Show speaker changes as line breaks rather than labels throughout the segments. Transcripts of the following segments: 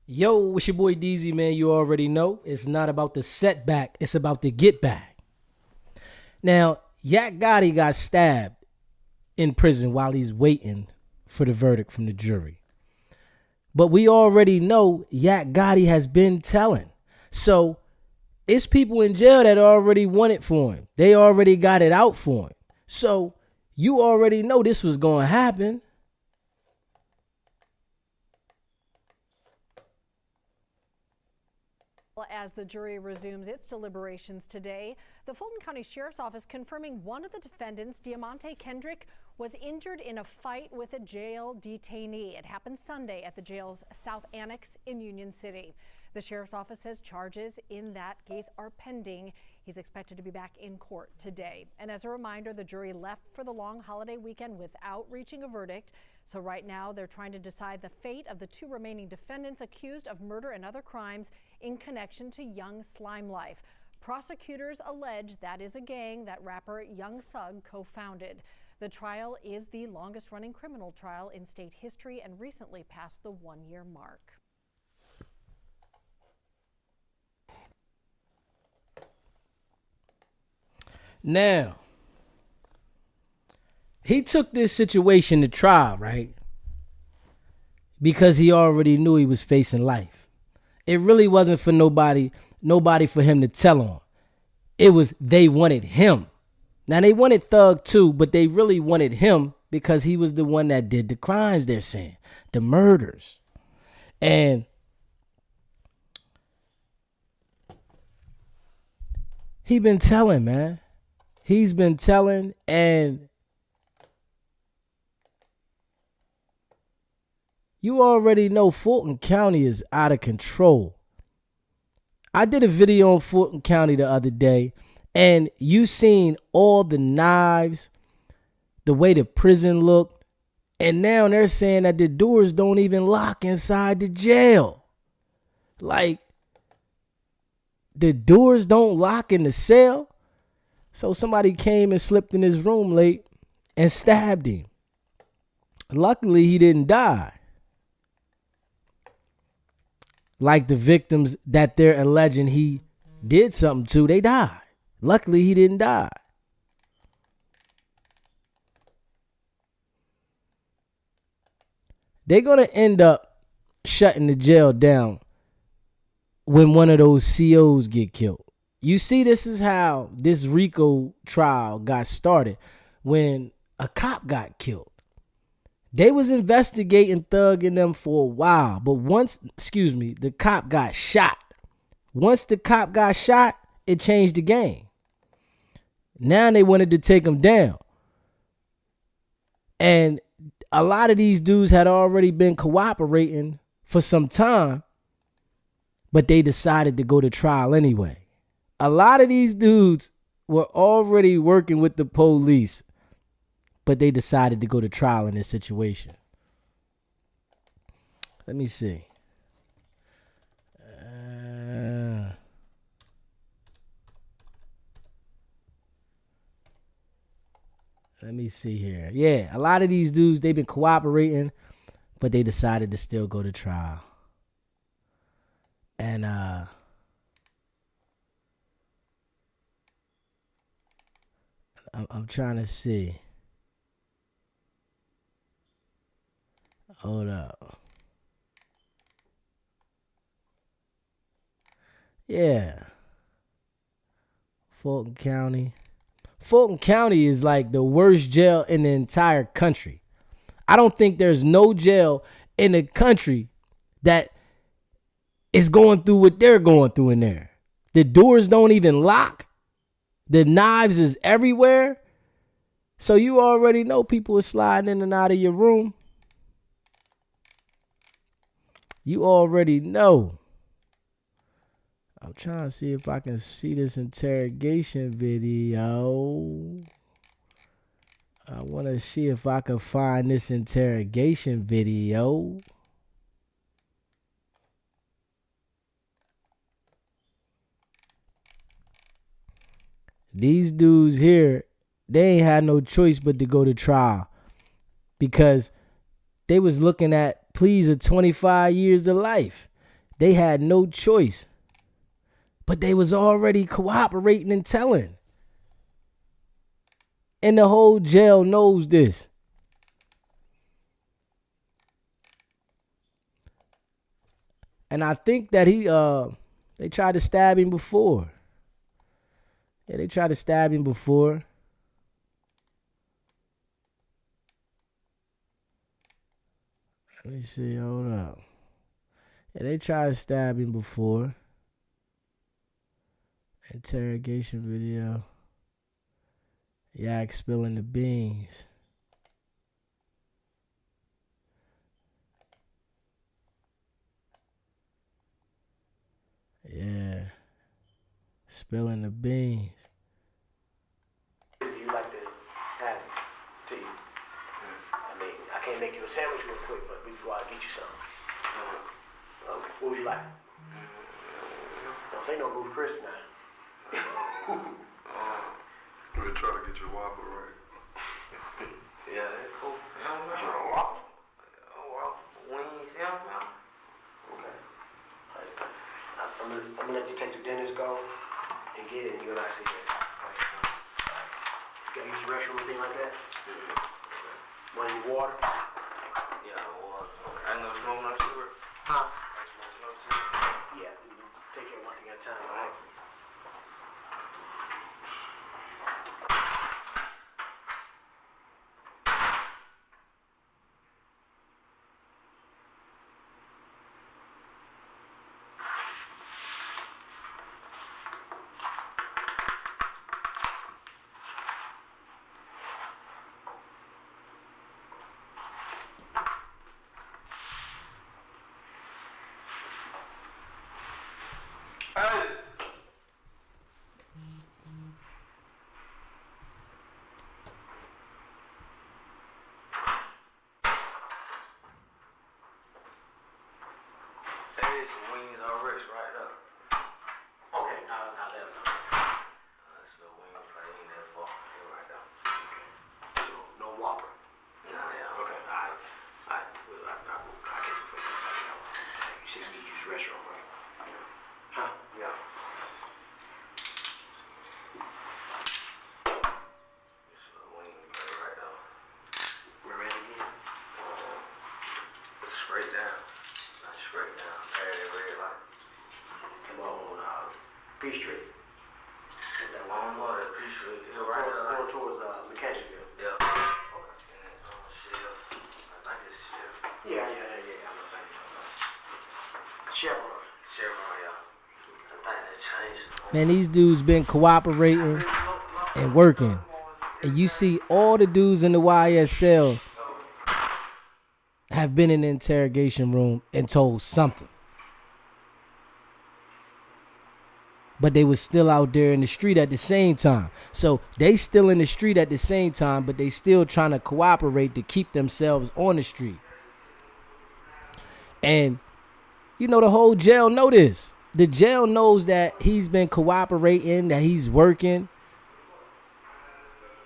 Yo, it's your boy DZ, man. You already know it's not about the setback, it's about the get back. Now, Yak Gotti got stabbed in prison while he's waiting for the verdict from the jury. But we already know Yak Gotti has been telling. So it's people in jail that already want it for him. They already got it out for him. So you already know this was going to happen.
As the jury resumes its deliberations today, the Fulton County Sheriff's Office confirming one of the defendants, Diamante Kendrick, was injured in a fight with a jail detainee. It happened Sunday at the jail's South Annex in Union City. The Sheriff's Office says charges in that case are pending. He's expected to be back in court today. And as a reminder, the jury left for the long holiday weekend without reaching a verdict. So right now they're trying to decide the fate of the two remaining defendants accused of murder and other crimes in connection to Young Slime Life. Prosecutors allege that is a gang that rapper Young Thug co-founded. The trial is the longest running criminal trial in state history and recently passed the 1-year mark.
Now, he took this situation to trial, right? Because he already knew he was facing life. It really wasn't for nobody for him to tell on. It was they wanted him. Now, they wanted Thug too, but they really wanted him because he was the one that did the crimes, they're saying, the murders. And he been telling, man. He's been telling, and you already know Fulton County is out of control. I did a video on Fulton County the other day, and you seen all the knives, the way the prison looked, and now they're saying that the doors don't even lock inside the jail. Like, the doors don't lock in the cell. So somebody came and slipped in his room late and stabbed him. Luckily, he didn't die. Like the victims that they're alleging he did something to, they died. Luckily, he didn't die. They're going to end up shutting the jail down when one of those COs get killed. You see, this is how this RICO trial got started when a cop got killed. They was investigating Thug and them for a while, but the cop got shot. Once the cop got shot, it changed the game. Now they wanted to take him down. And a lot of these dudes had already been cooperating for some time, but they decided to go to trial anyway. A lot of these dudes were already working with the police, but they decided to go to trial in this situation. Let me see. Let me see here. Yeah, a lot of these dudes, they've been cooperating, but they decided to still go to trial. And I'm trying to see. Hold up. Yeah. Fulton County. Fulton County is like the worst jail in the entire country. I don't think there's no jail in the country that is going through what they're going through in there. The doors don't even lock. The knives is everywhere. So you already know people are sliding in and out of your room. You already know. I'm trying to see if I can see this interrogation video. I want to see if I can find this interrogation video. These dudes here, they ain't had no choice but to go to trial because they was looking at pleas of 25 years to life. They had no choice. But they was already cooperating and telling. And the whole jail knows this. And I think that they tried to stab him before. Yeah, they tried to stab him before. Let me see, hold up. Yeah, they tried to stab him before. Interrogation video. Yak spilling the beans. Yeah. Spilling the beans.
Would you like to have it to you? I mean, I can't make you a sandwich real quick, but before I get you something. What would you like? Don't say no Ruth Chris now.
Let me try to get your Whopper right.
Yeah, that's cool. Whopper. Wings, yeah. Okay. I'm gonna let you take the dentist go and get it, and you and I see it. You gotta use the restroom or anything like that? Want any water?
Yeah, water. I know smoke no cigarette.
Huh? Yeah, take care one thing at a time, all right? Peace Street. That long water, Peace Street. Yeah, right. Going towards Mechanicsville.
Yeah.
Yeah. I'm not saying Chevron,
yeah. I think that changed.
Man, these dudes been cooperating and working. And you see all the dudes in the YSL have been in the interrogation room and told something. But they was still out there in the street at the same time. So they still in the street at the same time, but they still trying to cooperate to keep themselves on the street. And, you know, the whole jail know this. The jail knows that he's been cooperating, that he's working.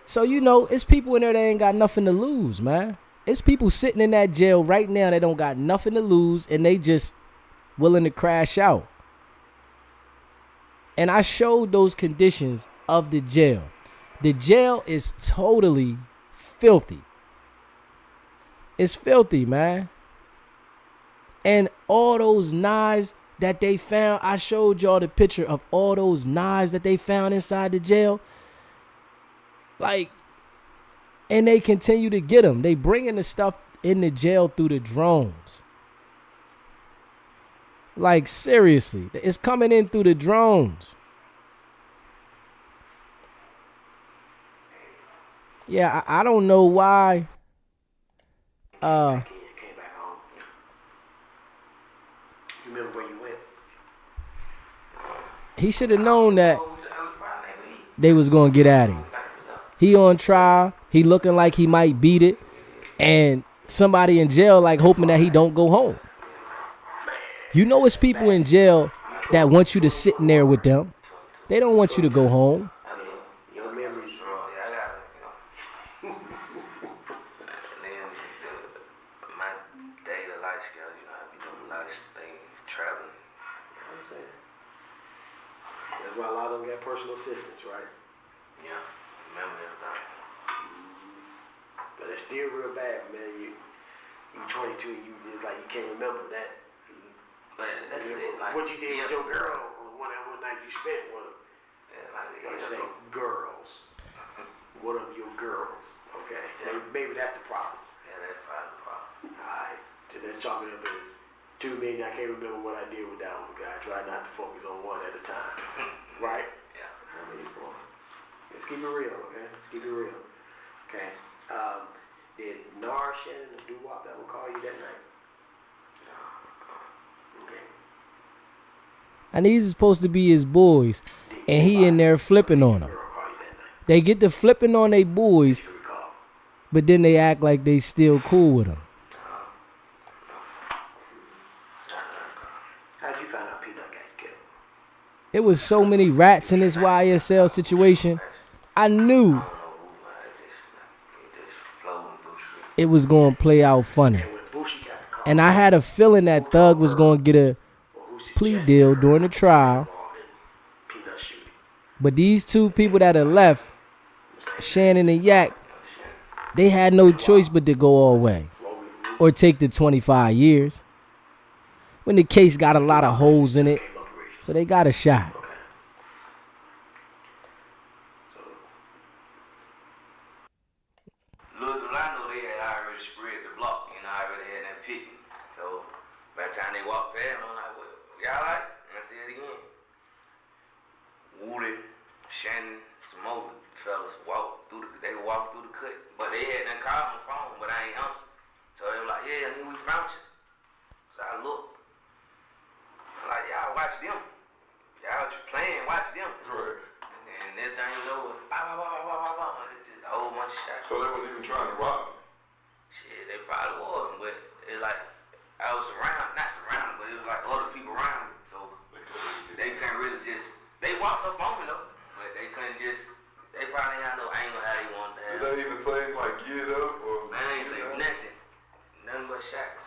So, you know, it's people in there that ain't got nothing to lose, man. It's people sitting in that jail right now that don't got nothing to lose, and they just willing to crash out. And I showed those conditions of the jail. The jail is totally filthy. It's filthy, man. And all those knives that they found, I showed y'all the picture of all those knives that they found inside the jail. Like, and they continue to get them. They bringing the stuff in the jail through the drones. Like, seriously, it's coming in through the drones. Yeah, I don't know why.
came back home. You remember where you went?
He should have known that they was gonna get at him. He on trial. He looking like he might beat it, and somebody in jail like hoping that he don't go home. You know, it's people in jail that want you to sit in there with them. They don't want you to go home.
Your memories,
my daily life skills, I be doing a lot of things, traveling.
You know what I'm saying? That's why a lot of them got personal assistants, right?
Yeah, remember everything.
But it's still real bad, man. You 22, you just like you can't remember that.
But that's it. Like,
what you did with your girl on one night you spent with them.
Yeah, like,
Say girls. What of your girls? Okay.
Yeah.
Maybe that's the problem.
Yeah, that's probably the problem.
Alright. So let's chalk it up as 2 million. I can't remember what I did with that one. I try not to focus on one at a time. Right?
Yeah.
I mean, boy. Let's keep it real, okay? Let's keep it real. Okay. Did Nar, Shannon, or Doo-Wop ever call you that night? Okay.
And these are supposed to be his boys, and he in there flipping on them.
Girl call you that night?
They get to flipping on their boys,
Do you recall?
but then they act like they still cool with them.
How'd you find out Peanut got killed?
It was so many rats in this YSL situation. I knew
I don't know who, it just floating through shit.
it was going to play out funny.
And when Boosie got the call,
And I had a feeling that Thug was going to get a
who
plea
suggested
deal
her
during the trial.
involved in Peanut shooting?
But these two people that are left, Shannon and Yak, they had no choice but to go all way or take the 25 years. When the case got a lot of holes in it, so they got a shot.
Little did I know they had already spread the block, and I already had them picking. So by the time they walked past, I'm like, well, y'all right? And I said it again. Woody, Shannon, some more fellas they walked through the cut. But they had done called my phone, but I ain't answered. So they were like, yeah, I knew we found you. So I looked. I'm like, y'all watch them. Y'all just playing, watch them.
Right.
And this thing was over. Bah, bah, bah, bah, bah, bah. It's just a whole bunch of shots.
So they wasn't even trying to rob me.
Shit, they probably was, but it's like I was not surrounded, but it was like other people around me. So they couldn't really just, they walked up on me though, but they couldn't just, they probably had no angle how they wanted to have.
Did they even say like get up or?
Man, I ain't say nothing. Nothing but shots.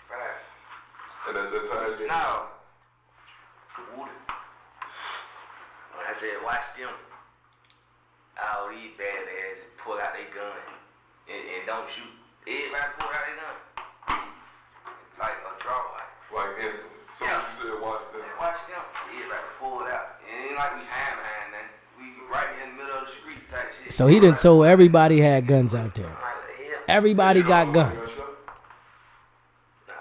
Fire.
And that's how it is.
No. Woody. When I said watch them, all these bad asses pull out their gun and don't shoot. Everybody pull out their gun. Like a draw.
Like instant. So
Yeah.
you said watch them.
Watch them. Everybody pull it out. It ain't like we hide behind that. We right in the middle of the street type shit.
So he done told everybody had guns out there. Everybody got guns.
No, hell no.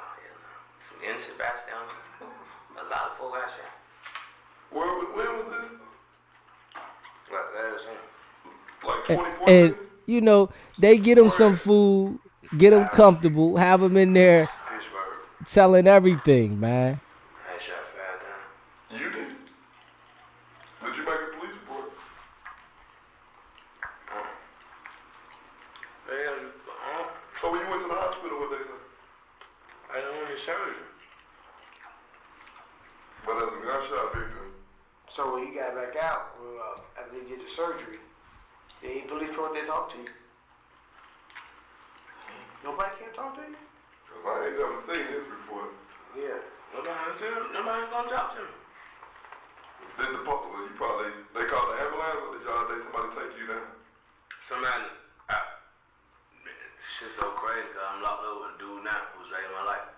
Some innocent bystanders. A lot of folk got shot.
When was this?
Like last one.
Like 2014?
And, you know, they get them some food, get them comfortable, have them in there
Pittsburgh.
telling everything, man.
I shot 5 times.
You did? Did you make a police report? So when you went to the hospital, what they say?
I don't want to surgery.
But as a gunshot victim,
So when you got back out, after you did the surgery, the police report they talk to you. Nobody can talk to you?
cause I ain't never seen this before.
Yeah.
Nobody's gonna talk to me.
Did the you probably, they called the ambulance or did somebody take you down?
Somebody, shit's so crazy because I'm locked up with a dude now who saved my life.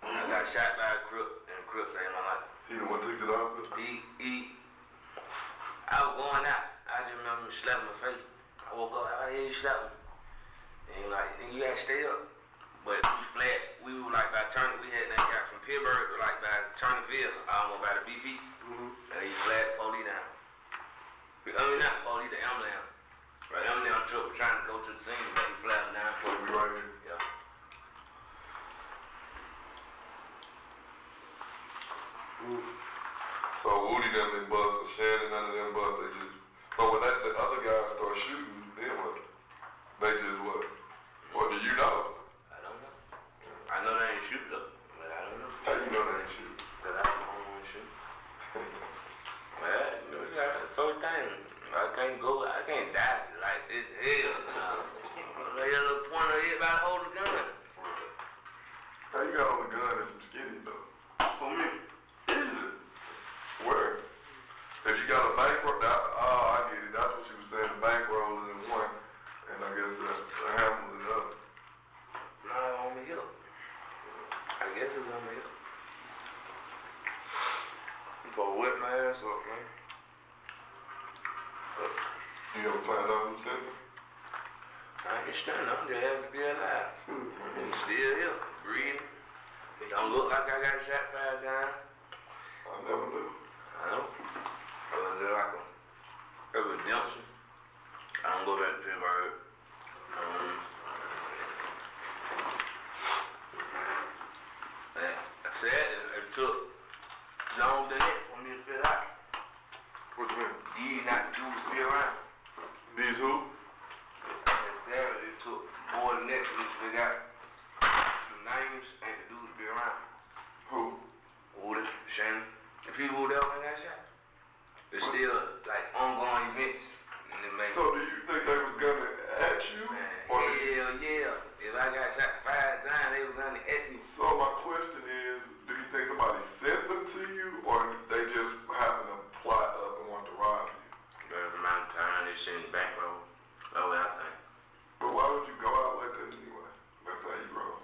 I got shot by a crook and the crook saved my life.
He the one took you to the hospital?
I was going out. I just remember him slapping my face. I woke up, I hear you slapping me. And he was like, you gotta stay up. But we were like by turning, we had that guy from Pittsburgh, like by Turniville, almost by the BP. And he flat police down. I mean, not police, the ambulance. Right, ambulance truck was trying to go to the scene, but he flattened down.
So we right here.
Yeah.
So Woody them didn't bust, or Shannon, none of them bust, they just, so when the other guys start shooting, then what? They just what? What do you know?
I don't know. I know they ain't shoot though, but I don't know.
How you know they ain't shooting?
Cause I don't want to shoot. Well, you know, that's the first thing. I can't die like this. Hell no. They got a little pointer here about to hold the gun.
How you got on the gun that, I get it. That's what you was saying. The bankroll is in one, and I guess the hammer was in the other.
No, on the hip. I guess it's on the hip.
You gonna whip my ass up, man. You ever find out who's sitting?
I ain't stunned. I'm just happy to be alive. I'm still here, breathing. It don't look like I got shot 5 times.
I never knew.
I know. It was just like a redemption. I don't go back to Pittsburgh. I said it took longer than that for me to feel out.
What you mean?
These not the dudes to be around.
These who?
I said it took more than that for me to figure out the names and the dudes to be around.
Who?
Woody, Shannon, the people who dealt with that shot. There's still like ongoing events in the main.
So do you think they was gunning at you?
Man,
Or
hell yeah. If I got shot 5 times, they was gunning at me.
So my question is, do you think somebody sent them to you, or they just happened to plot up and want to rob you?
There's a amount of time they send back road. That's what I think.
But why would you go out like that anyway? That's how you roll.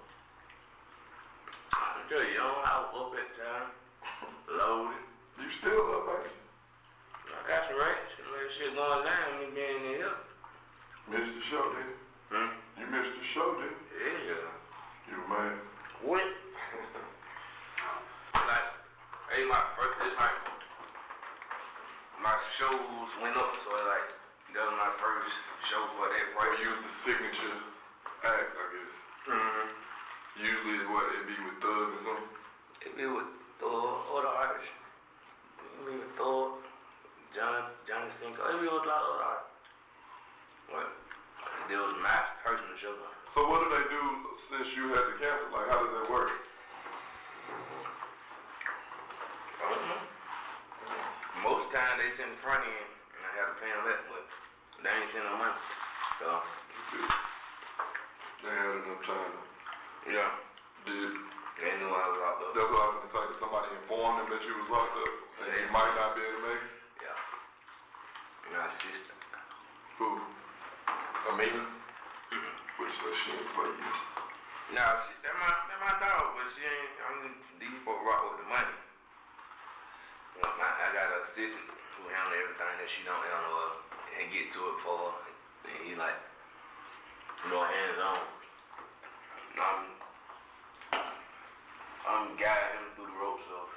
I'm tell you, I was up at the time, loaded.
You still up, ain't you?
I got some rats. That shit going down, me being in here.
Missed the show, didn't you? You missed the show, didn't you?
Yeah.
You man.
What? Like, hey, it's like, my shows went up, so like, that was my first show for that
Or
price.
use the signature act, I guess. Usually it's what it be with Thug or something.
It be with other artists. It be with Thug, Johnny Cinco. It be with a lot of other artists. But there was my personal show.
So what do they do since you had to cancel? Like, how does that work?
I don't know. Most times they send the front end, and I have to pay them that, but they ain't send no money. So,
They had enough time.
yeah,
Did.
they knew I was locked up.
That's what I was gonna say. Did somebody inform them that you was locked up and you might not be able to make it?
Yeah. My sister.
Who? Amina? Which she ain't play you.
Nah, that's my dog, but she ain't, these folks rock with the money. I got an assistant who handle everything that she don't handle and get to it for her. And he like, hands on. I'm guiding him through the ropes of,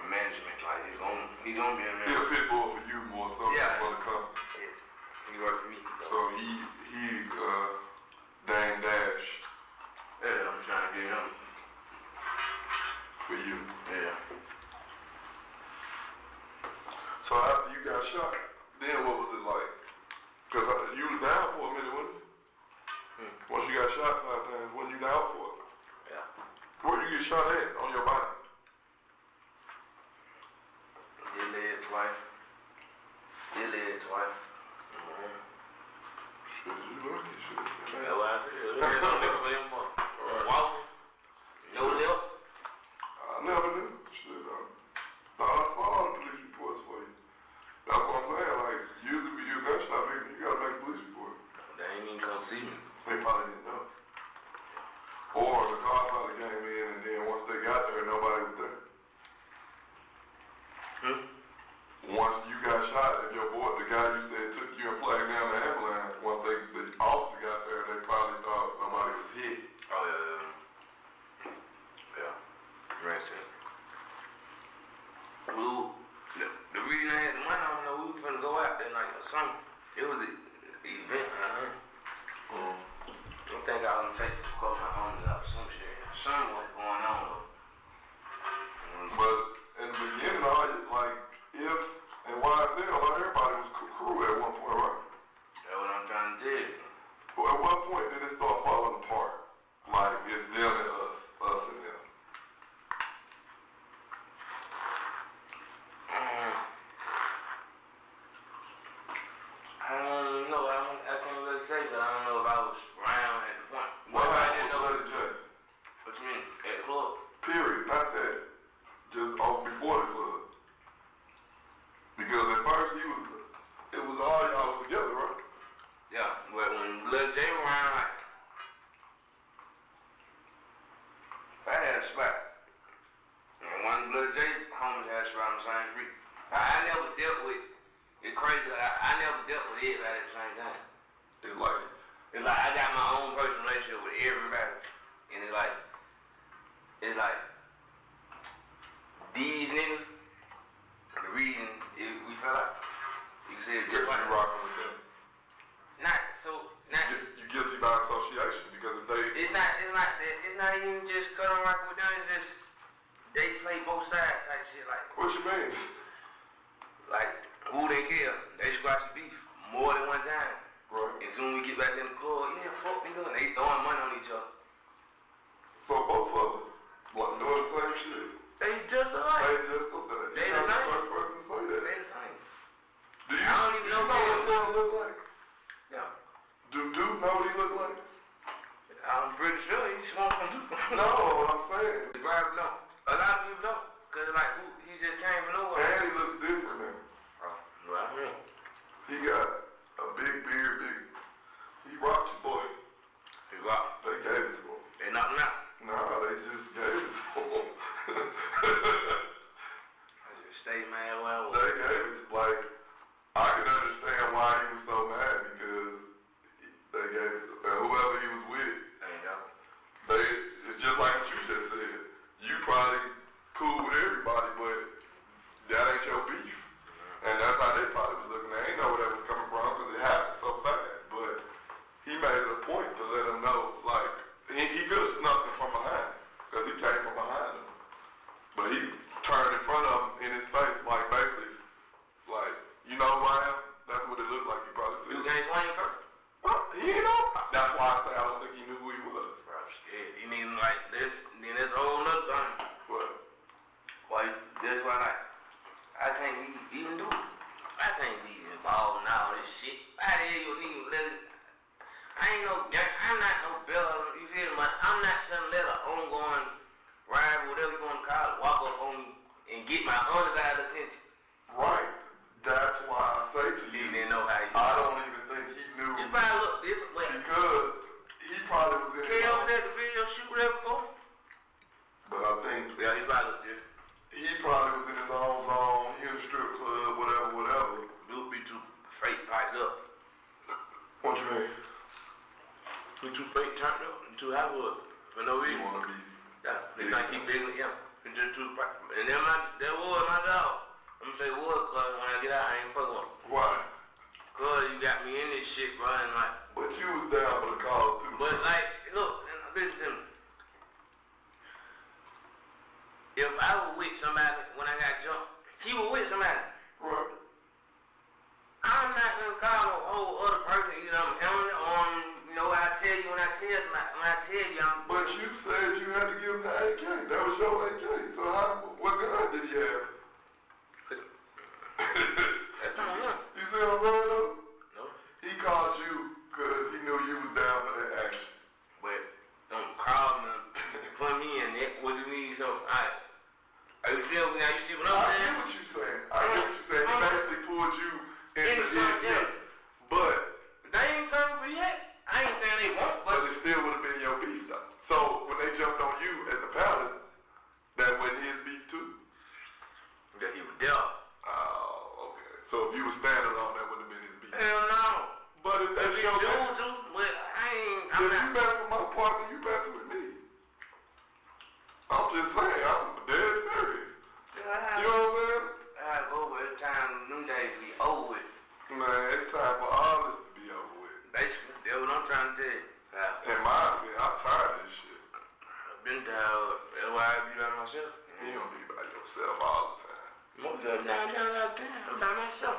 management. Like he's gonna be a
He a
manager.
pit bull for you more so
Yeah.
for the company.
Yes. He works for me.
So he Dame Dash
Yeah, I'm trying to get him.
for you.
Yeah.
So after you got shot, then what was it like? Cause you was down for a minute, wasn't you? Once you got shot 5 times, wasn't you down for it?
Yeah.
Where'd you get shot at? On your body?
Did leg twice.
Shit, you lucky, shit.
That's what I said. There's no nigga for them for walking. No lip.
I never knew. Shit, I saw all the police reports for you. That's what I'm saying. Like, usually when you got shot, you gotta make a police report.
They ain't even come see me.
They probably didn't know. Or the car probably came in and then once they got there, nobody was there. Once you got shot, if your boy, the guy you said took you and flagged down the ambulance, once the officer got there, they probably thought somebody was hit.
Oh, yeah. Yeah. Right, sir. The reason I had the money, I don't know, we was finna go out that night or something. It was an event, I don't think I was gonna take a couple of my homies out or some shit. Something was going on, though.
But in the beginning, like, if and YSL, everybody was crew at one point, right?
That's what I'm trying to do.
But at what point did it start falling apart? Like, it's them and us and them.
I don't know. I can't really say, but I don't know if I was around at the point.
What
I
happened
didn't know.
with J?
What you mean? At the club?
Period. Not that. Just before the club. Because at first,
I never dealt with everybody at the same time.
It's like
I got my own personal relationship with everybody, and it's like these niggas. The reason we fell out, you said just like
rocking with them.
You
guilty by association because if they.
It's not even just cut on rock with them. It's just they play both sides type shit. Like
What you mean?
Like who they kill, they squash the beef more than one time.
Right.
And soon we get back in the club, yeah, fuck me, they throwing money on each other.
So both of them, doing the same shit.
They just alike.
They the same. You're not the first person to say that.
They the same.
Do you?
I don't even know
what Dude look like?
Yeah.
Do Dude know what he look like?
I'm pretty sure he's smoking Duke.
No, I'm saying.
He probably don't. A lot of people don't. Cause like he just came from nowhere.
And he looks different now.
Well, I mean.
He got a big beard, he rocked your boy.
He rocked.
They gave it to him.
They knocked him out.
Nah, they just gave it to him.
I just stay mad where I was.
They gave it, like, I can understand why he was so mad because they gave it to whoever he was with.
There you go.
It's just like what you just said. You probably cool with everybody, but that ain't your beef. And that's how they probably was looking. They ain't know where that was coming from because it happened so fast. But he made it a point to let them know, like, he could have snuck him from behind because he came from behind him. But he turned in front of him in his face, like, basically, like, you know who I am? That's what it looked like. He probably said.
You can't swing first?
He ain't know. That's why I say I don't think he knew who he was.
Bro, I'm scared. You mean like this? Then there's a whole nother thing.
What?
Why? That's why like I can't even do it. I can't be involved in all this shit. Why the hell you need to let it? I ain't no gang. I'm not no Bella. You feel me? I'm not gonna let an ongoing ride, whatever you want to call it, walk up on me and get my undivided attention.
Right. That's why I say to you.
He didn't know how you.
I don't even think he knew.
It probably looked different way.
Because he probably was in his
Over
own.
there to video shoot whatever for.
But I think
Yeah, he probably looked different.
he probably was in his own zone. He in a strip club, whatever.
Dude be too fake piped up.
What you mean?
We too fake turned up and too high wood for no
You
reason.
wanna be?
Yeah, they think he bigger than him. He just too fake. And then that was my dog. I'm gonna say wood, cause when I get out, I ain't fucking with him.
Why?
Cause you got me in this shit, bro, and like.
But you was down for the cause too.
But like, look, listen to me. If I was with somebody when I got jumped, he was with somebody.
Right.
I'm not gonna call no whole other person, you know, I'm handling it on, you know, I tell you when I tell you, I'm.
But you said you had to give him the AK. That was your AK. So what gun did he have?
That's not him.
You see what I'm saying though?
No.
He called you because he knew you was down for that action.
But don't call me, put me in that. What do you mean? So you feel me now? You see what I'm saying?
I get what you're saying. He basically pulled you into his shit. But
they ain't coming for yet. I ain't saying they won't,
but it still would have been your beef though. So when they jumped on you at the palace, that wasn't his beef too?
that he was there.
Oh, okay. So if you was standing on that wouldn't have been his beef.
Hell no.
But if that's your beef,
but
I'm not with my partner, you better with me. I'm just saying, I'm dead serious. You know what I'm saying?
I go over it's time, them days be over with.
Man, it's time for all this to be over with.
Basically, that's what I'm trying to tell you.
In my opinion, I'm tired of this shit.
I've been tired. That's why I be by myself.
You don't be by yourself all the time.
Most of the time, I'm by myself.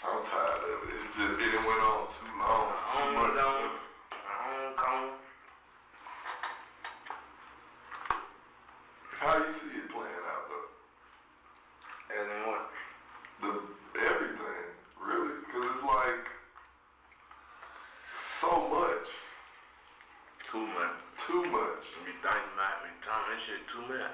I'm tired of it. It's just, it went on too long. Too much. How you see it playing out, though?
As in what?
Everything, really. Because it's like so much.
Too much.
Too much.
You be thinking about me, Tom, that shit too much.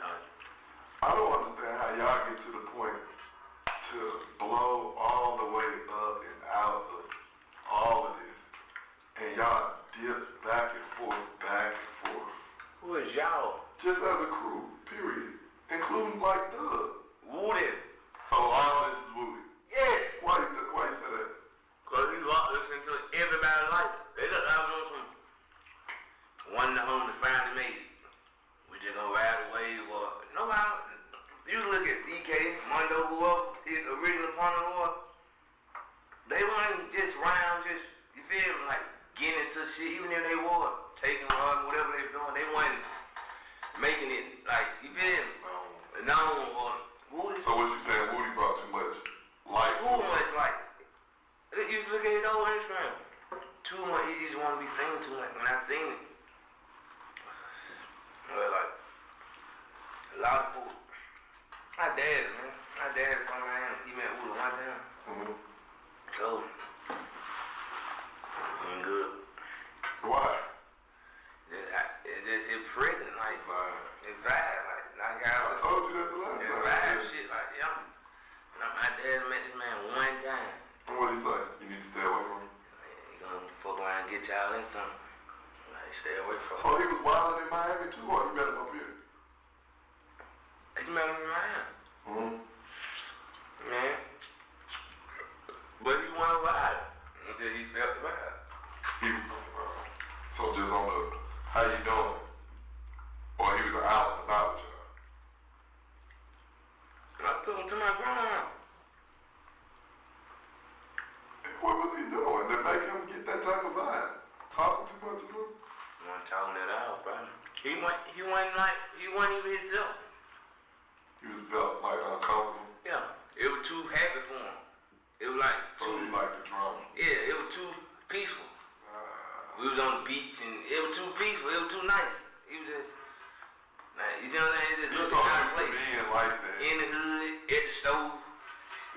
I don't understand how y'all get to the point to blow all the way up and out of all of this. And y'all dip back and forth, back and forth.
Who is y'all?
Just as a crew, period. Including like Doug.
Woody.
So all this is Woody.
all the food. My dad, man. My dad from Miami. He met Woodle one time. So, ain't good.
Why?
It's prison, like, it's bad, like
I told you that the last
it's
time.
bad shit, like, yeah. My dad met this man one time.
And what he say? You need to stay away from him.
He gonna fuck around and get y'all in something. Like, stay away from him.
Oh, he was wilding in Miami too, or you met him up here?
You met him in Miami. Man. But he wasn't wild until he felt the vibe.
So just on the, how you doing? Or he was out and about with y'all?
I took him to my grandma.
What was he doing to make him get that type of vibe? Talking too much to him?
He wasn't talking that out, bro. He wasn't even himself.
He was felt like uncomfortable.
Yeah. It was too happy for him. It was like
So he liked the drama.
yeah, it was too peaceful. We was on the beach and it was too peaceful, it was too nice. It was just like, you know what I'm saying? It just
You
looked
thought
kind
he
of
was
place.
being like that.
In the hood, at the stove.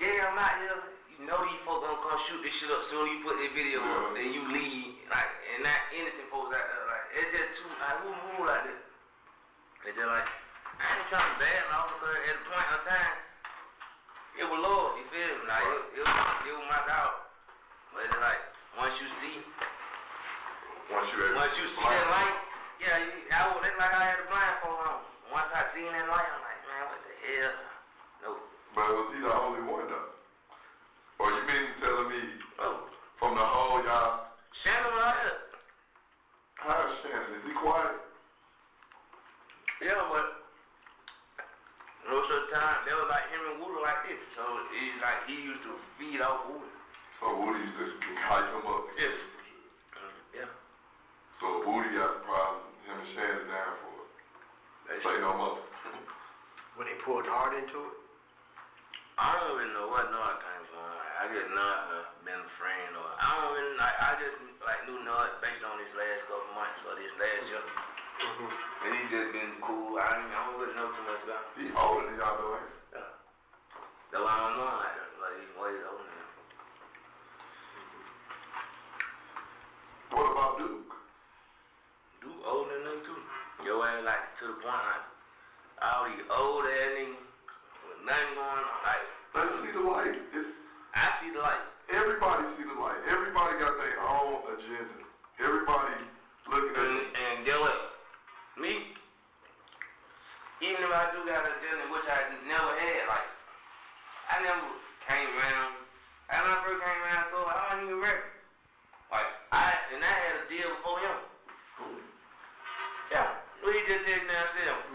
Yeah, I'm out here. You know these folks gonna come shoot this shit up soon. You put this video up, then you leave. Like, and not innocent folks out there. Like, it's just too, like, who like this? It's just like, I ain't trying to bad mouth because at the point of time, it was Lord, you feel me? Like, it was my dog. But it's like, once you see that light, yeah, it's like I had a blindfold on. Once I seen that light, I'm like, man, what the hell? No.
But was he the only one though? Or you mean telling me
Oh,
from the whole y'all?
Shannon right here.
How's Shannon? Is he quiet?
Yeah, but most of the time, they was like him and Woodle like this. So it's like he used to feed off Woodle.
So Woody used to hype him up.
Yes. Yeah.
So Woody got the problem, him and Shannon down for it. They say no more.
When they poured hard into it?
I don't really know what Nod came from. Like, I just Nod been a friend, or I don't really like. I just like knew Nod based on his last couple months or this last year. And he just been cool. I don't really know too much about him.
He older than y'all though, ain't he?
Yeah. That's why I don't know like he's way older than him.
What about Duke?
Duke older than him too. Your ass like to the point like all these old ass niggas with nothing going on. Like
Let's see the light.
I see the light.
Everybody see the light. Everybody got their own agenda. Everybody looking at it.
And get what? Me, even if I do got an agenda, which I never had, like, I never came around. When I first came around, so I wasn't even ready. Like, I had a deal before him. Yeah, we just did downstairs.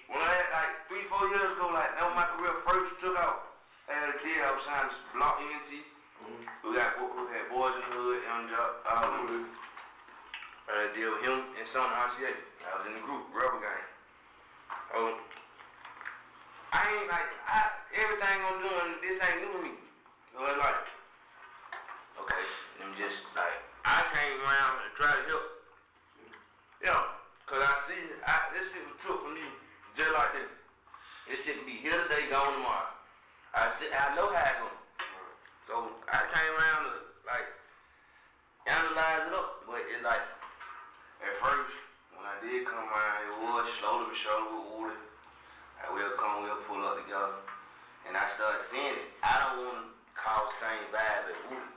When I had, like, 3-4 years ago, like, that was my career first took out. I had a deal, I was trying to block ENT. We had Boys in the Hood, I had a deal with him and some RCA. I was in the group, Rubber Gang. I ain't like, everything I'm doing, this ain't new to me. So it's like, okay, let me just, like, I came around and tried to help. Yeah, because I see, this shit was took from me, just like this. This shit can be here today, gone tomorrow. I know how it goes. So I came around to, like, analyze it up, but it's like, at first, when I did come around, it was slowly but surely with Woody. We'll pull up together. And I started seeing it. I don't want to cause the same vibe as Woody.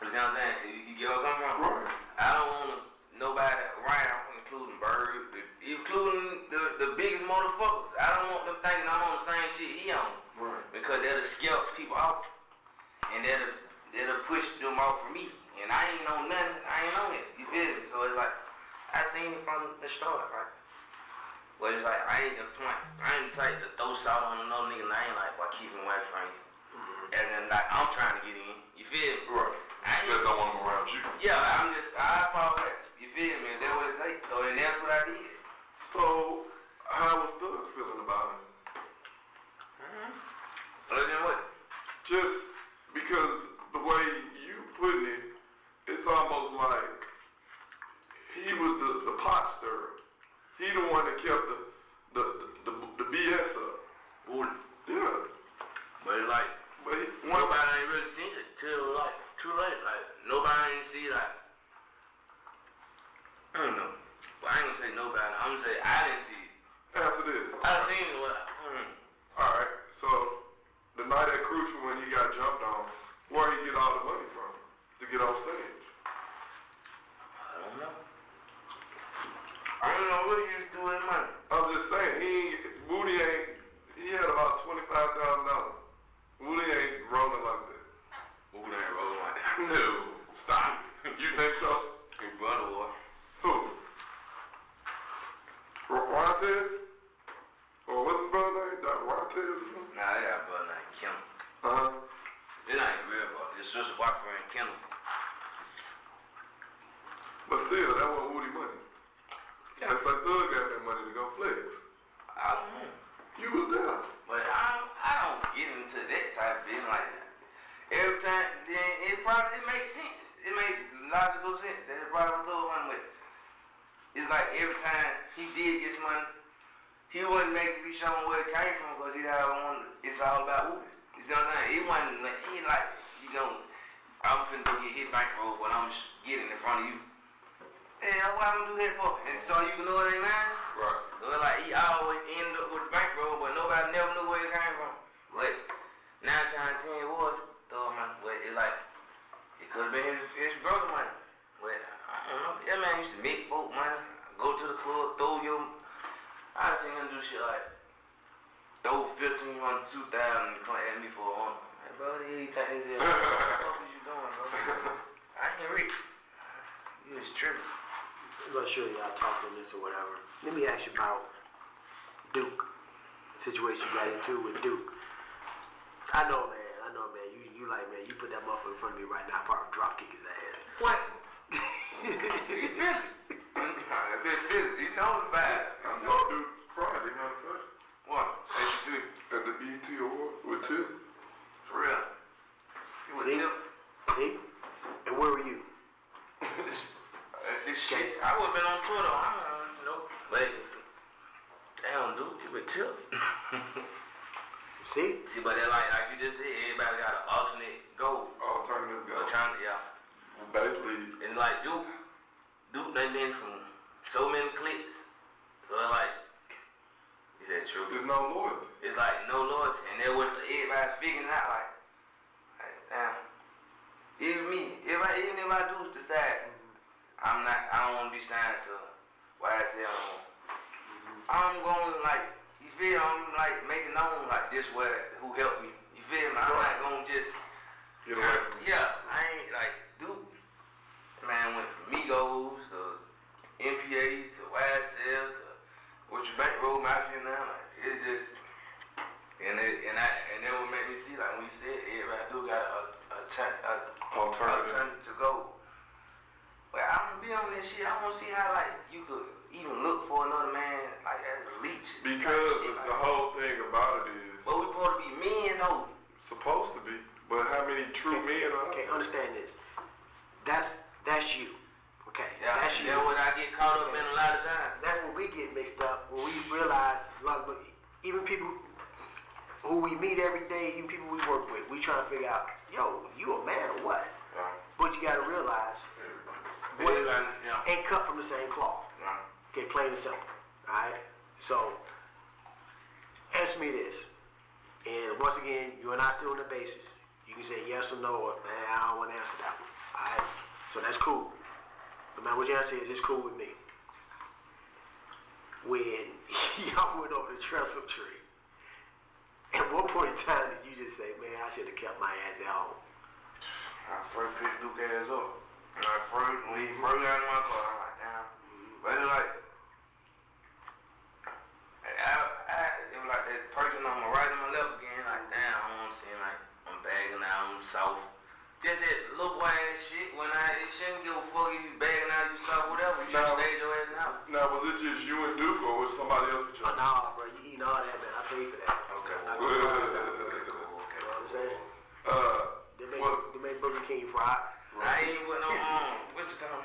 You know what I'm saying? You get what I'm coming from? I don't want nobody around, including Bird, including the biggest motherfuckers. I don't want them thinking I'm on the same shit he on. Because that'll scare people out. And that'll push them off from me. And I ain't know nothing. I ain't know it. You feel me? So it's like, I seen it from the start, right? But it's like, I ain't the type to throw salt on another nigga name like by keeping away from you. And then like, I'm trying to get in. You feel me?
Right.
I ain't
Just don't want them around you.
Yeah, I follow that. You feel me? That's what it takes. So and that's what I did.
So, how was Doug feeling about it?
Other than what?
Just because the way you putting it, it's almost like he was the pot stirrer. He the one that kept the BS
about it. I'm gonna say I didn't see it.
After this.
I seen it.
Alright, so the night at Crucial when he got jumped on, where he get all the money from to get on stage?
I don't know. I don't know what he used to do with money.
I'm just saying, he had about $25,000. Woody ain't rolling like that.
Woody ain't rolling like that.
No, stop. You think so?
His brother was.
Who? Rontez? Or what's his brother name? Rontez or something?
Nah, they got a brother named Kendall.
Uh-huh.
They're not even real brother. His sister boyfriend Kendall.
But still, that wasn't Woody money.
Yeah.
That's like Thug got that money to go flex.
I don't know.
You was there.
But I don't get into that type of thing like that. Every time, then it makes sense. It makes logical sense that it brought him through one way. It's like every time he did get money, he wasn't making me show him where it came from because it's all about Woody. You see what I'm saying? He wasn't, he like, I'm finna go get hit bankroll, but I'm just getting in front of you. Hell, why I'm gonna do that for? And so you can know it ain't mine?
Right.
So it's like he always ended up with the bankroll, but nobody never knew where it came from. But 9 times 10 it was, though, man. But it's like, it could have been his brother money. But I don't know. That man used to meet folk, man. Go to the club, throw your. I seen him do shit like throw 1,500, 2,000 and come at me for $100. Hey, bro, he take his head. What the fuck is you doing, bro? I ain't rich. You was tripping.
I'm not sure y'all talked on this or whatever. Let me ask you about Duke. The situation you got into with Duke. I know, man. You like, man, you put that motherfucker in front of me right now, I'll probably drop kick his ass.
What? He's busy. He knows about it.
I know Duke Friday, matter of fact.
What? ACC.
At the BET Award with Tip.
For real. You with Tip?
See? And where were you?
This shit. I would have been on Twitter. I don't know. But, damn, dude, you with Tip.
See,
but they're like you just said, everybody got an alternate goal.
Alternative goal.
Yeah.
Basically.
And like Duke done been from so many clicks. So it's like, is that true?
There's no loyalty.
It's like no loyalty. And that was everybody figuring out like damn. Even me, even if I do decide, I don't want to be signed to YSL. I'm going like, you feel, I'm like making known like this who helped me. You feel me? I'm not going to just,
Get away from me.
Yeah, I ain't like, dude, man went from Migos to MPA to YSL to what you bankroll mafia now. Like, it's just, and that would make me see like when you said everybody do got a alternative to go. But I'm gonna be on this shit. I want to see how like you could even look for another man like as a leech.
Because the whole thing about it is.
But we supposed to be men though.
Supposed to be. But how many true men are there?
okay, understand this. That's you. Okay.
Yeah,
That's you.
that's what I get caught up in a lot of times.
That's when we get mixed up, when we realize, even people who we meet every day, even people we work with, we trying to figure out, yo, you a man or what?
Yeah.
But you got to realize, ain't cut from the same cloth.
Yeah.
Okay, plain and simple. Alright? So, answer me this. And once again, you and I still on the basis. You can say yes or no, or man, I don't want to answer that one. Alright? So that's cool. No matter what your answer is, it's cool with me. When y'all went over the transfer tree, at what point in time did you just say, man, I should have kept my ass at home?
I first picked Duke ass up. When he first got in my car, I'm like, damn. But it's like, it was like that person on my right and my left again, like, damn, I don't want to seem like I'm bagging out, I'm soft. Just that little boy ass shit, it shouldn't give a fuck if you bagging out, you soft, whatever. You should stay your ass out.
Now, was it just you and Duke, or was somebody else with you?
Oh, nah, bro, you eating all that, man. I pay for that.
Okay.
You know what I'm saying? They make Burger King fried.
I ain't with no, what's the time?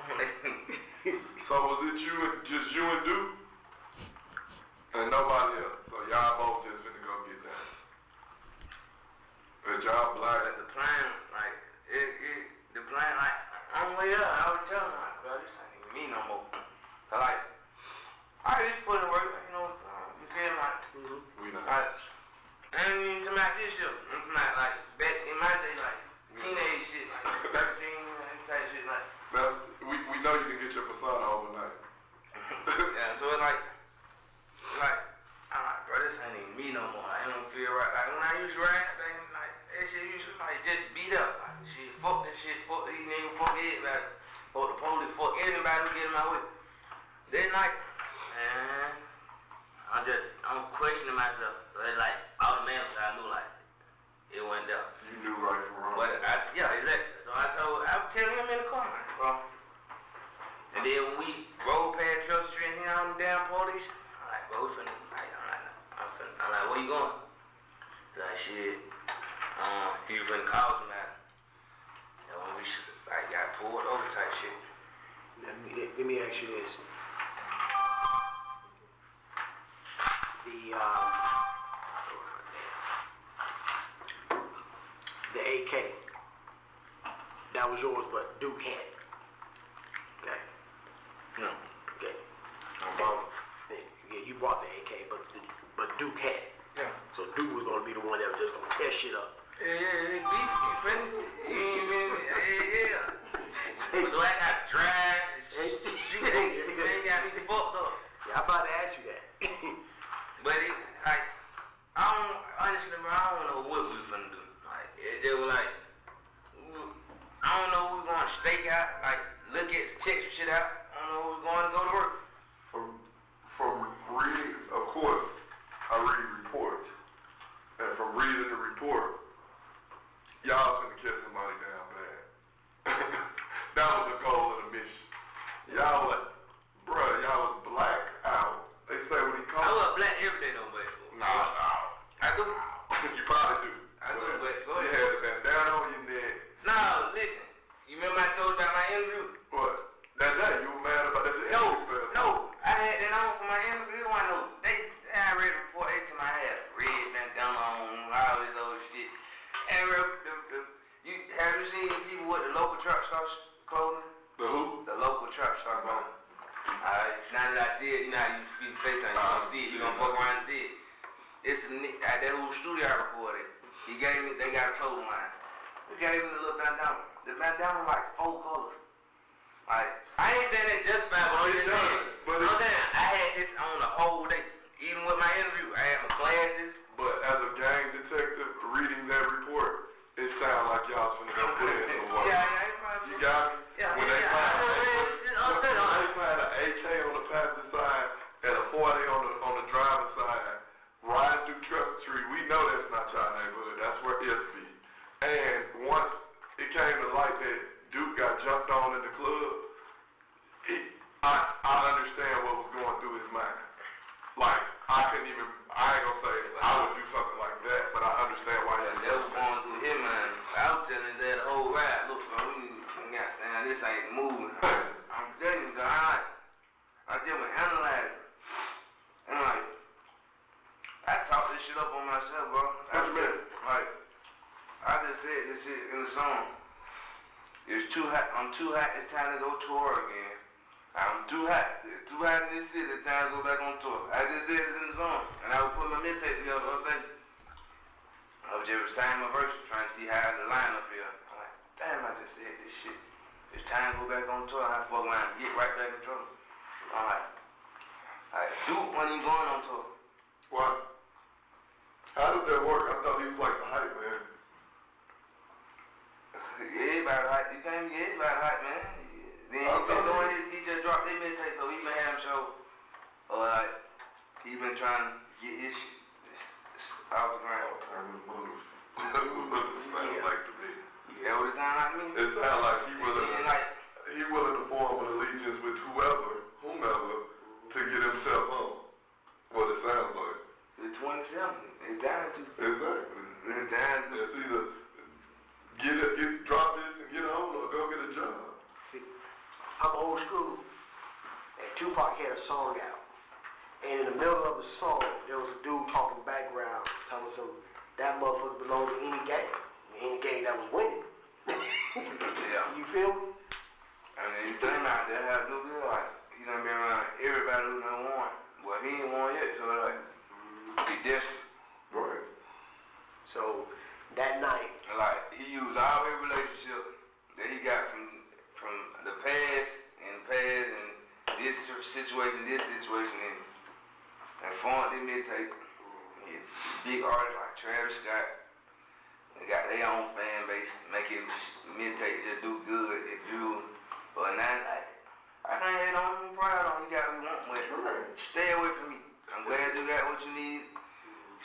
So was it just you and Duke? And nobody else? So y'all both just finna go get that? But y'all black?
The plan, like, on the way up, I was telling him, like, bro, this ain't even me no more. So, like, I this shit. I'm not like back in my day, like teenage shit, like 13 type shit, like.
Now, we know you can get your persona overnight.
Yeah, so it's like, I'm like, bro, this ain't even me no more. I don't feel right. Like when I used to rap, like that shit used to like just beat up. Like shit, fuck this shit, fuck these niggas, fuck everybody, fuck the police, fuck anybody who get in my way. That night, man, I'm questioning myself. So it's like automatically I knew like it went down.
You knew right from wrong.
But yeah, exactly. So I was telling him in the car, man, bro. And then when we rode past Church Street and here on the damn police, I'm like, bro, we finna, I'm like, where you going? He's like, shit, he was finna call somebody. And when we like got pulled over type shit.
Let me ask you this. The AK, that was yours, but Duke had it. Okay.
No.
Okay. Yeah, you brought the AK, but Duke had it.
Yeah.
So Duke was gonna be the one that was just gonna tear shit up.
Yeah, beef, you friendly? Yeah. So I got drive, you ain't got me fucked up.
Yeah, I'm about to ask you that.
But it, like, honestly, bro, I don't know what we finna do. Like, they were like, I don't know if we're going to stake out, like, look at, check some shit out. I don't know if we're going to go to work.
From reading, of course, I read reports. And from reading the report, y'all finna catch somebody down bad. That was the goal of the mission. Y'all was, bruh, y'all was black out. They say when he comes.
I was black every day, though, but.
No.
I do.
You probably do.
I do, but go
You
ahead.
had the bandana on your neck.
No, listen. You remember I told you about my interview?
What? That day, you were mad about that?
No. I had that on for my interview. I know. I read the report. They told me I had red bandana on, all this old shit. And have you seen people with the local truck stop clothing?
The who?
The local truck stop clothing. Now that I see it, you know how you see the face on you gonna see it, you gonna fuck around and see it. It's that whole studio I recorded. They got a clothing line. He gave me the little bandana. The bandana like 4 colors. Like, I ain't saying that just fine, but I'm saying, I had this on the whole day. Even with my interview, I had my glasses.
But as a gang detective reading that report, it sounds like y'all finna go put in some work. You got me?
Yeah,
when they find an AK on the passenger side and a 40 on the driver's side, riding through Church Street, we know that's not y'all neighborhood. That's where it be. And once it came to light that Duke got jumped on in the club, I understand what was going through his mind. Like, I ain't gonna say I would do something like that, but I understand why he
That was going through his mind. I was telling that whole ride, look, man, this ain't moving. I'm telling you, God, I just was analyzing. And like, I talked this shit up on myself, bro. Like, I just said this shit in the song. It's too hot. I'm too hot. It's time to go tour again. I'm too hot. It's too hot in this city. It's time to go back on tour. I just said it in the song. And I would put my mixtape together all day. I was just reciting my verses, trying to see how the line up here. I'm like, damn, I just said this shit. It's time to go back on tour. I fuck around and get right back in trouble. I'm like, Duke, when you going on tour?
What? How did that work? I thought he was like the hype man.
Yeah, about hype. You can't get about hype, man. Then he just dropped his mixtape, so he been having show. Or like, he been trying to get his shit off the ground.
That's what it sounds like to me.
That what it sound like to me?
It sounds like he willing to form an allegiance with whomever, to get himself on. What it sounds like.
It's 27. It's down to.
Exactly.
It's down to.
It's either drop this and get on or go get a job.
See, I'm old school, and Tupac had a song out. And in the middle of the song, there was a dude talking background, telling some that motherfucker belonged to any gang that was winning.
Yeah.
You feel me?
I mean, you think out there have no good like he done been around everybody who done won. Well, he ain't won yet, so like he desperate.
Right.
So
big artists like Travis Scott, they got their own fan base, make it meditate, just do good, it do. But now, like, I can't hate on you, proud on you, got what you want, but stay away from me. I'm glad you got what you need.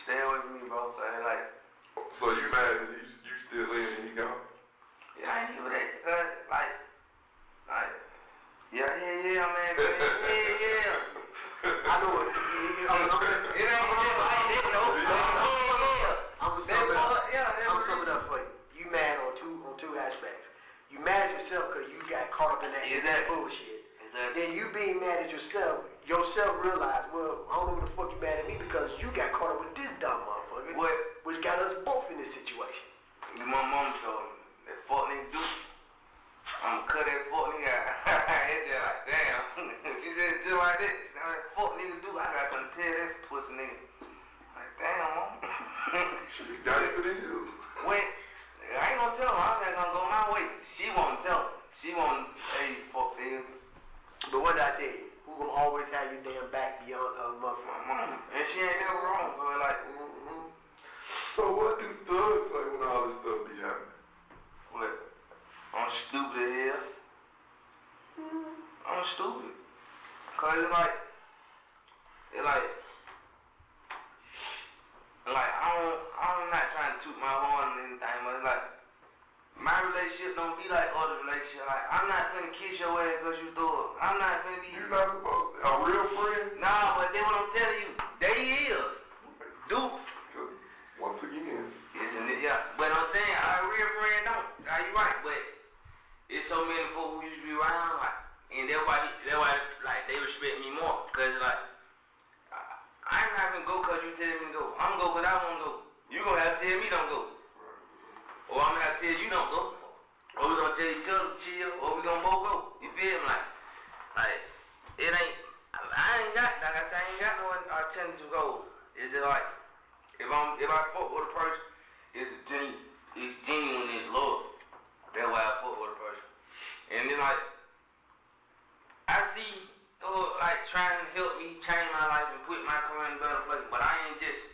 Stay away from me, bro. So, like,
So you mad that you still in and he gone?
yeah, I ain't do that, cause, like, yeah, man, yeah.
I know it. I'm coming up for you. You mad on two aspects. You mad at yourself because you got caught up in that bullshit.
Exactly.
Then you being mad at yourself realize, well, I don't know what the fuck you mad at me because you got caught up with this dumb motherfucker.
What?
Which got us both in this situation.
My mom told me, that fuck nigga do. I'ma cut that fuck nigga out. It's just like, damn. She said just like that. That fuck nigga do. I got to tell that pussy nigga. Like, damn, mom.
She got it for the hills.
When, I ain't gonna tell her. I'm just gonna go my way. She won't tell her. She won't, hey, fuck this.
But what did I tell you? Who gonna always have your damn back beyond other
My
motherfuckers?
mom. And she ain't never wrong. So like,
So what do thugs say when all this stuff be happening?
what? I'm stupid as hell. I'm stupid. Cause it's like, I'm not trying to toot my horn or anything, but it's like, my relationship don't be like other relationships. Like, I'm not finna kiss your ass because you threw up. I'm not finna be.
You not supposed to. A real friend?
Nah, but then what I'm telling you, they is. Dude.
Once again.
Isn't it? Yeah. But I'm saying, a real friend don't. Are you right? But it's so many folks who used to be around, like, and that's why like, they respect me more. Cause, like, I'm not gonna go cause you tell me to go. I'm gonna go cause I wanna go. You gonna have to tell me don't go. Or I'm gonna have to tell you don't go. Or we gonna tell each other to chill, or we gonna both go. You feel me? Like, it ain't, I ain't got no alternative goal. It's just like, if I fuck with a person, it's genuine, it's love. That's why I fuck with a person. And then, like, I see, like, trying to help me change my life and put my career in a better place, but I ain't just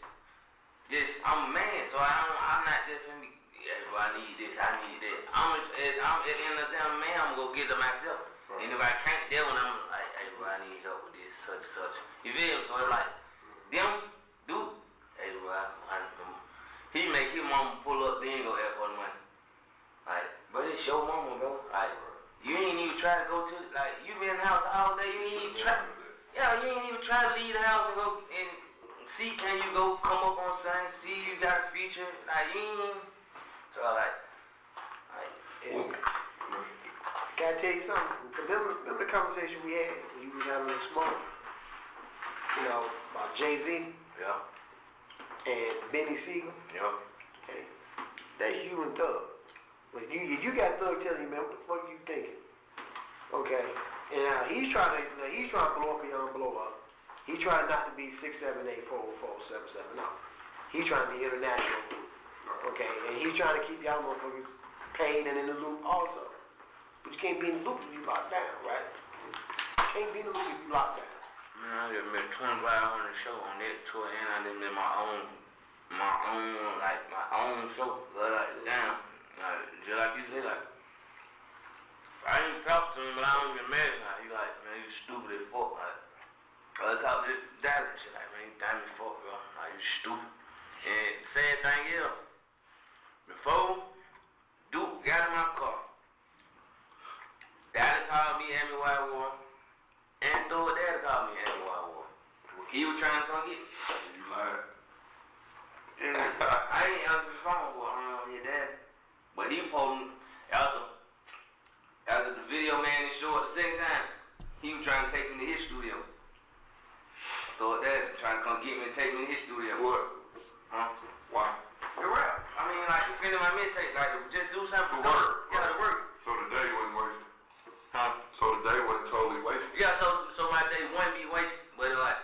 I'm a man, so I'm not just in the, yeah, I need this, I need that. I'm at the end of the day, I'm a man, I'm gonna get it myself. Right. And if I can't do it, I'm like, hey, bro, I need help with this, such and such. You feel me? So it's like, them, dude, hey, bro, he make his mama pull up, then go ask for the money. Like, but it's your mama, bro. Like, you ain't even try to go to, like, you been in the house all day, you ain't even try, you ain't even try to leave the house and go and see, can you go come up on something, see you got a feature, like, you ain't, so like
Gotta tell you something. Remember the conversation we had when you was having a smoke? You know, about Jay-Z?
Yeah.
And Benny Siegel?
Yeah.
Okay. That human thug. But you got thug telling you, man, what the fuck you thinking? Okay. And now he's trying to blow up beyond blow up. He's trying not to be 6, 7, 8, 4, 4, 7, 7. No. He's trying to be international. Okay. And he's trying to keep y'all motherfuckers paid and in the loop also. But you can't be in the loop if you locked down, right? You can't be in the loop if you locked down.
Man, I just made 25 on the show on that tour, and I just made my own show. But like, damn, like, just like you said, like, I ain't talk to him, but I don't even mad. Like, you like, man, you stupid as fuck. Like, I talk to Dallas and shit, like, man, you dumb as fuck, bro. Like, you stupid. And sad thing is, before Duke got in my car, Dallas called me, asked me why I wore, and Thor Daddy called me, asked me why I wore. He was trying to come get me.
You lied.
And I ain't answer the phone for your dad. But he posted after the video man is short the second time, he was trying to take me to his studio. So that trying to come get me and take me to his studio.
What?
Huh?
Why?
The rap. I mean, like, defending my mistake, like, just do something.
The work.
Yeah, the work.
So the day wasn't wasted.
Huh?
So the day wasn't totally wasted.
Yeah, so my day wouldn't be wasted, but like,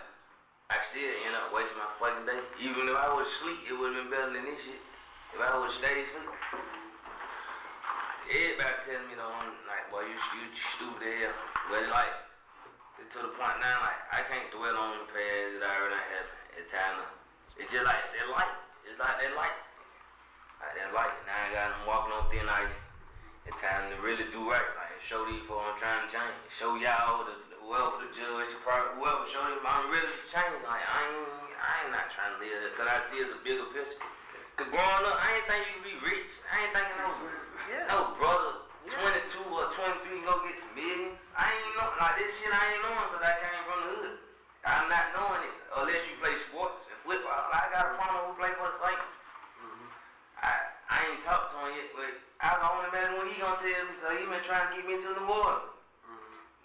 I still end up wasting my fucking day. Even if I was asleep, it would have been better than this shit. If I would have stayed asleep. Everybody telling me, though, like, boy, you stupid as hell. But like, it's to the point now, like, I can't dwell on the past that I already happened. It's time to It's just like that light. It's like that light. Like that light. Now I got them walking on thin ice. It's time to really do right. Like show these folks I'm trying to change. Show y'all, whoever the judge, whoever, show them I'm really changing. Like I ain't not trying to live this, cause I see it's a bigger picture. Cause growing up, I ain't think you could be rich. I ain't thinking no brother 22 or 23 go get some millions. I ain't know like this shit. I ain't knowing cause I came from the hood. I'm not knowing it unless you play sports and football. I got a partner who play for the Saints. I ain't talked to him yet, but I can only imagine what he gonna tell me. So he been trying to get me into the water.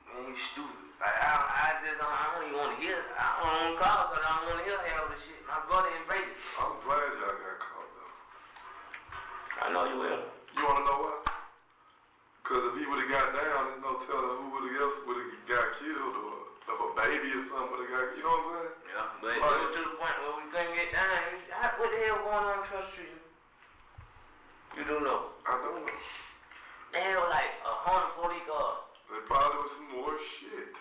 Man, you stupid. Like I don't even want to hear. I don't want to call because I don't want to hear all this shit. My brother in Vegas.
I'm glad y'all got caught though.
I know you will.
You wanna know why? Cause if he would've got down, there's no telling who else would've got killed or if a baby or something would've got. You know what I'm saying?
Yeah, but it was to the point where we couldn't get down. What the hell going on in Trust Street? You don't know.
I don't know.
They had like 140 cars.
There probably was some more shit.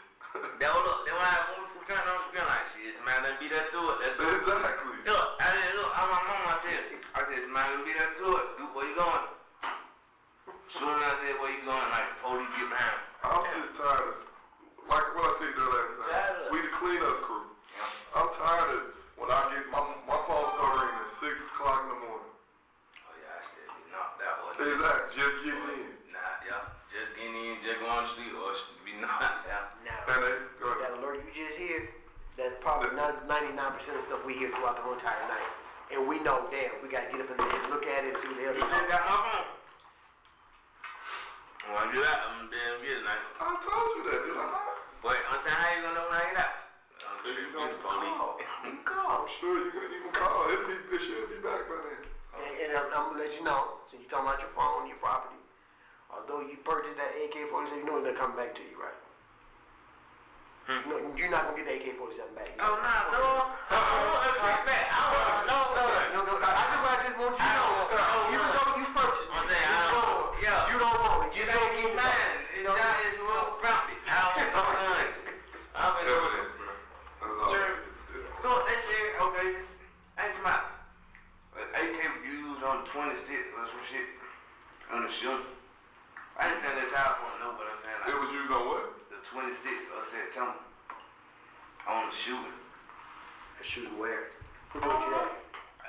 That was look. Then when I was trying to understand like shit, man, let me beat that to it. Let's do it.
Exactly.
Look, I said, look, I'm my mama. I said, man, let me beat that to it. Dude, where you going? Soon as I said, where you going? Like, police get behind me.
I'm just tired of, like what I said last time. We the cleanup crew.
Yeah.
I'm tired of when I get my phone start ringing at 6 o'clock in the morning.
Oh yeah, I said, knocked that one.
Exactly. Just getting in.
Nah, yeah. Just getting in, just going to sleep, or be knocked out.
Now,
And they go ahead.
that alert you just hear, that's probably 99% of stuff we hear throughout the whole entire night. And we know, damn, we gotta get up in there and look at it and see what the hell
You
they
just got
talking
my phone. When I get out, I'm damn good tonight.
I told you that, did I not?
But I'm saying, how you gonna know when I get out?
You gonna
police.
call. You call. I'm sure you can call. It should be back by then.
And I'm gonna let you know, since you're talking about your phone, your property, although you purchased that AK-47, you know it's gonna come back to you, right? No, you're not gonna get the AK-47 back.
Oh, nah, no. I want to come back. I don't want to know.
No, I just want you to know. Even though you purchased it,
I'm saying, I don't, yeah.
you don't want it.
You don't get mine. It's not as well property. I don't want none. I've been doing it. Look, that shit, okay. Ain't come out. AK was used on the 26th or some shit. On the shooting. I didn't think that's how I want to know, but I'm saying like.
It was used on what?
The 26th of September. On the shooting.
A shooting where? Who told you that?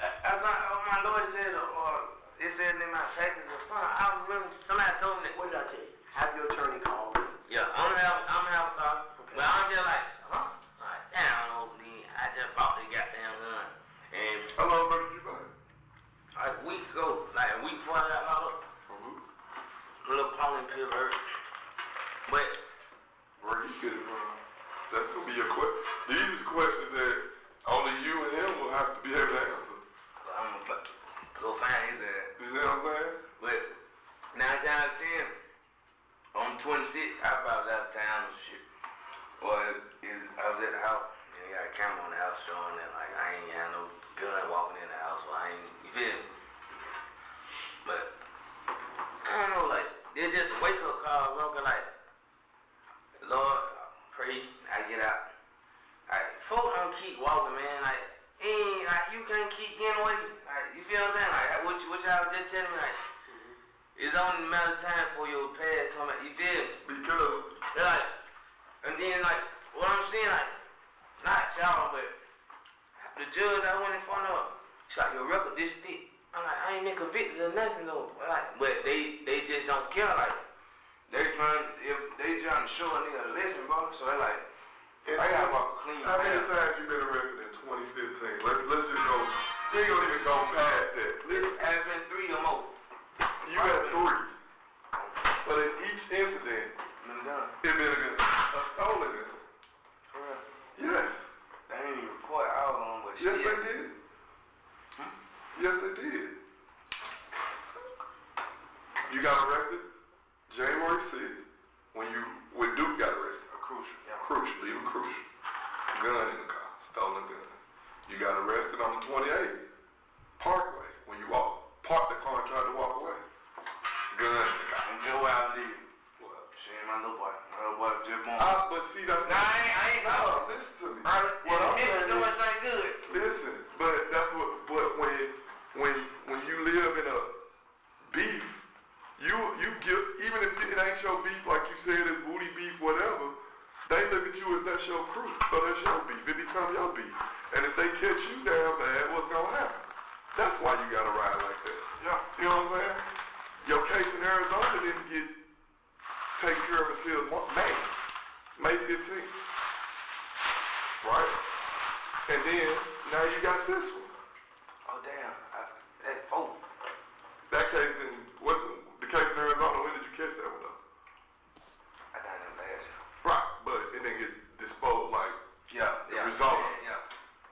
I thought my lawyer said, it said in my package or something. I remember somebody told me that.
What did I tell you? Have your attorney call me.
Yeah, I'm gonna have a thought. Okay. But I'm just like, huh? Like, damn, old man. I just bought this goddamn gun. And
How long ago did you buy it?
like a week ago, like a week before I got locked up.
From who?
A little Pauline Pittsburgh. But
Where you get it from? That's gonna be your question. These are questions that only you and him will have to be able to answer.
I'm gonna go find his ass.
You see what I'm saying?
But 9 times 10, on the 26th, I was out of town and shit. Or I was at the house, and he got a camera on the house showing that, like, I ain't had no gun walking in the house, so I ain't, you feel me? But, I don't know, like, it's just a wake-up call, bro, like, Lord, pray, I get out. Like, folks don't keep walking, man, like, you can't keep getting away. Like, you feel what I'm saying? Like, what y'all just telling me, like, it's only a matter of time for your past come out. You feel me?
Because
Like, and then, like, what I'm saying, like, not y'all, but the judge I went in front of, she's like, your record this thick. I'm like, I ain't been convicted or nothing, though. Like, but they just don't care, like, they trying to show a nigga a lesson, bro. So they like, I gotta walk clean.
how many times you been arrested in 2015? Let's just go. We ain't gonna even go past that.
It's been 3 or more.
You had 3. But in each incident,
Been done.
it been a stolen incident.
For real.
Yes.
They ain't even record all of them, but
Yes,
shit.
they did. Yes, they did. You got arrested January 6th when Duke got arrested.
Crucial. Yeah.
Crucial, even crucial. Gun in the car, stolen gun. You got arrested on the 28th, Parkway, when you parked the car and tried to walk away. Gun in the car.
And just where I live.
What?
She ain't my little boy. My little boy just born.
But see, that's
Nah, I ain't
no, listen to me. What I'm saying is,
doing something good.
listen, but why you gotta ride like that. Yeah, you know what I'm saying? Your case in Arizona didn't get taken care of until May 15th. Right? And then, now you got this one.
Oh, damn. That's 4.
That case the case in Arizona, when did you catch that one up?
I done it last year.
Right, but it didn't get disposed like the result.
Yeah.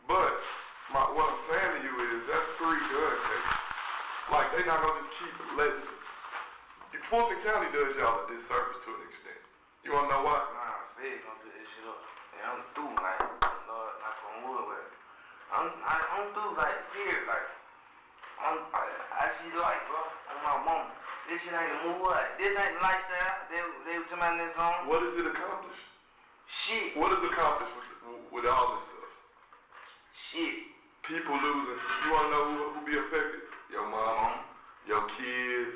But what I'm saying to you is that's 3 gun cases. Like they not gonna just keep letting. Fulton County does y'all a disservice to an extent. You wanna know why?
Nah, Fed gonna put this shit up. And I'm through, like, Lord, knock on wood, but I'm through, like, here, like, I see life, bro, on my mama. This shit ain't the move, like, this ain't the lifestyle. They were talking about this on.
What does it accomplish?
Shit.
What is accomplished with all this stuff?
Shit.
People losing. You want to know who be affected? Your mom, your kids,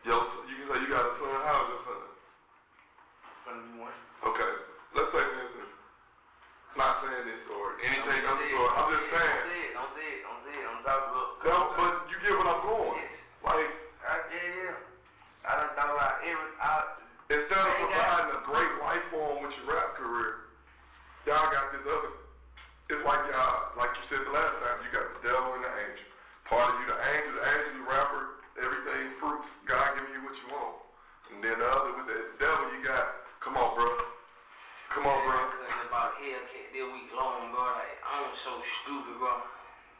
you can say you got a son. How is your son?
Gonna be one.
Okay. Let's say for instance, not saying this or anything else, or I'm just saying.
Don't say it. I'm talking about.
No, but you get what I'm going.
Yes.
Like,
Yeah. I done thought about
instead of providing a great life form with your rap career, y'all got this other. It's like y'all, like you said the last time, you got the devil and the angel. Part of you, the angel, the rapper, everything fruits. God giving you what you want. And then the other with that devil, you got, come on, bro.
About Hellcat this week long, bro. Like, I'm so stupid, bro.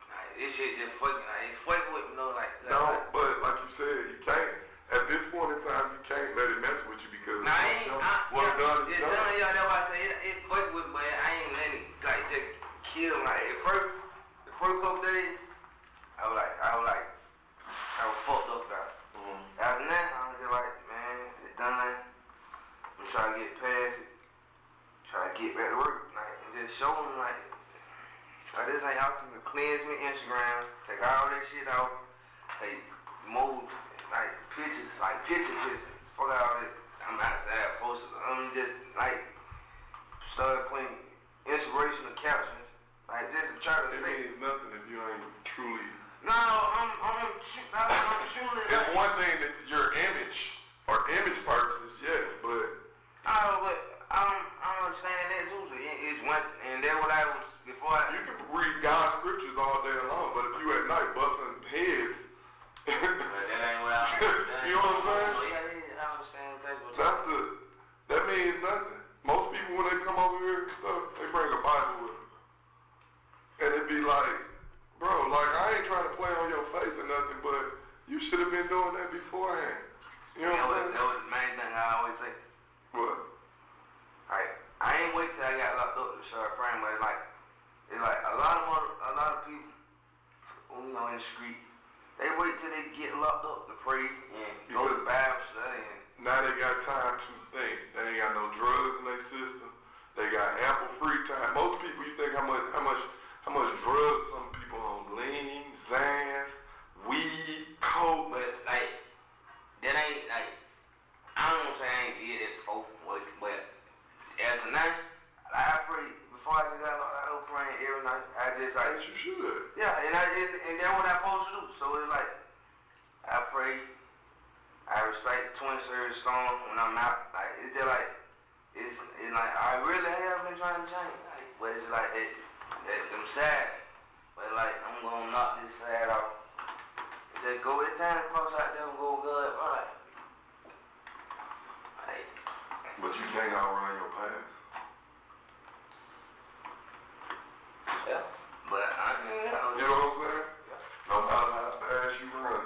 Like, this shit just fucking, like, it's fucking with me, though.
But like you said, you can't. At this point in time, you can't let it mess with you because what's done is done.
Yeah, that's why I say it's fucking with me, but I ain't letting it, like, just kill me. Like, the first couple days, I was fucked up, guys. After that, I was just like, man, it's done. I'm trying to get past it. Try to get back to work, like, and just show them, like this ain't how to cleanse me Instagram, take all that shit out, take mold, like, pictures, fuck all that. I'm outside posting, I'm just, like, start putting inspirational captions, like, just to try to
It
say.
means nothing if you ain't truly.
No, I'm truly.
It's one thing that your image, or image purposes, yes, but.
No, but I'm understanding that too. It's one, and that's what I was before.
You can read God's scriptures all day long, but if you at night busting heads,
that ain't what I.
You know what I'm saying?
Yeah, I understand that.
That means nothing. Most people when they come over here and stuff, they bring a Bible with them, and it be like, bro, like I ain't trying to play on your face or nothing, but you should have been doing that beforehand. You know what I'm saying?
That was the main thing I always say.
What?
I ain't wait till I got locked up to start praying, but it's like a lot of people, you know, in the street, they wait till they get locked up to pray and go to Bible study.
Now they got time to think. They ain't got no drugs in their system. They got ample free time. Most people, you think how much drugs some people on lean, Xan, weed, coke.
But like that ain't like I don't say I ain't did it before, but as a night, I pray before I just got locked. I was praying every night. I just like
you should.
Yeah, and that's what I'm supposed to do. So it's like I pray. I recite the 23rd Psalm when I'm out. Like it's just like it's like I really have been trying to change. Like, but it's like I'm sad. But like I'm gonna knock this sad off. Just go with time, cross out there and go good. Alright. Like,
but you can't outrun your past.
Yeah. But
you know what I'm saying? No matter how fast you run,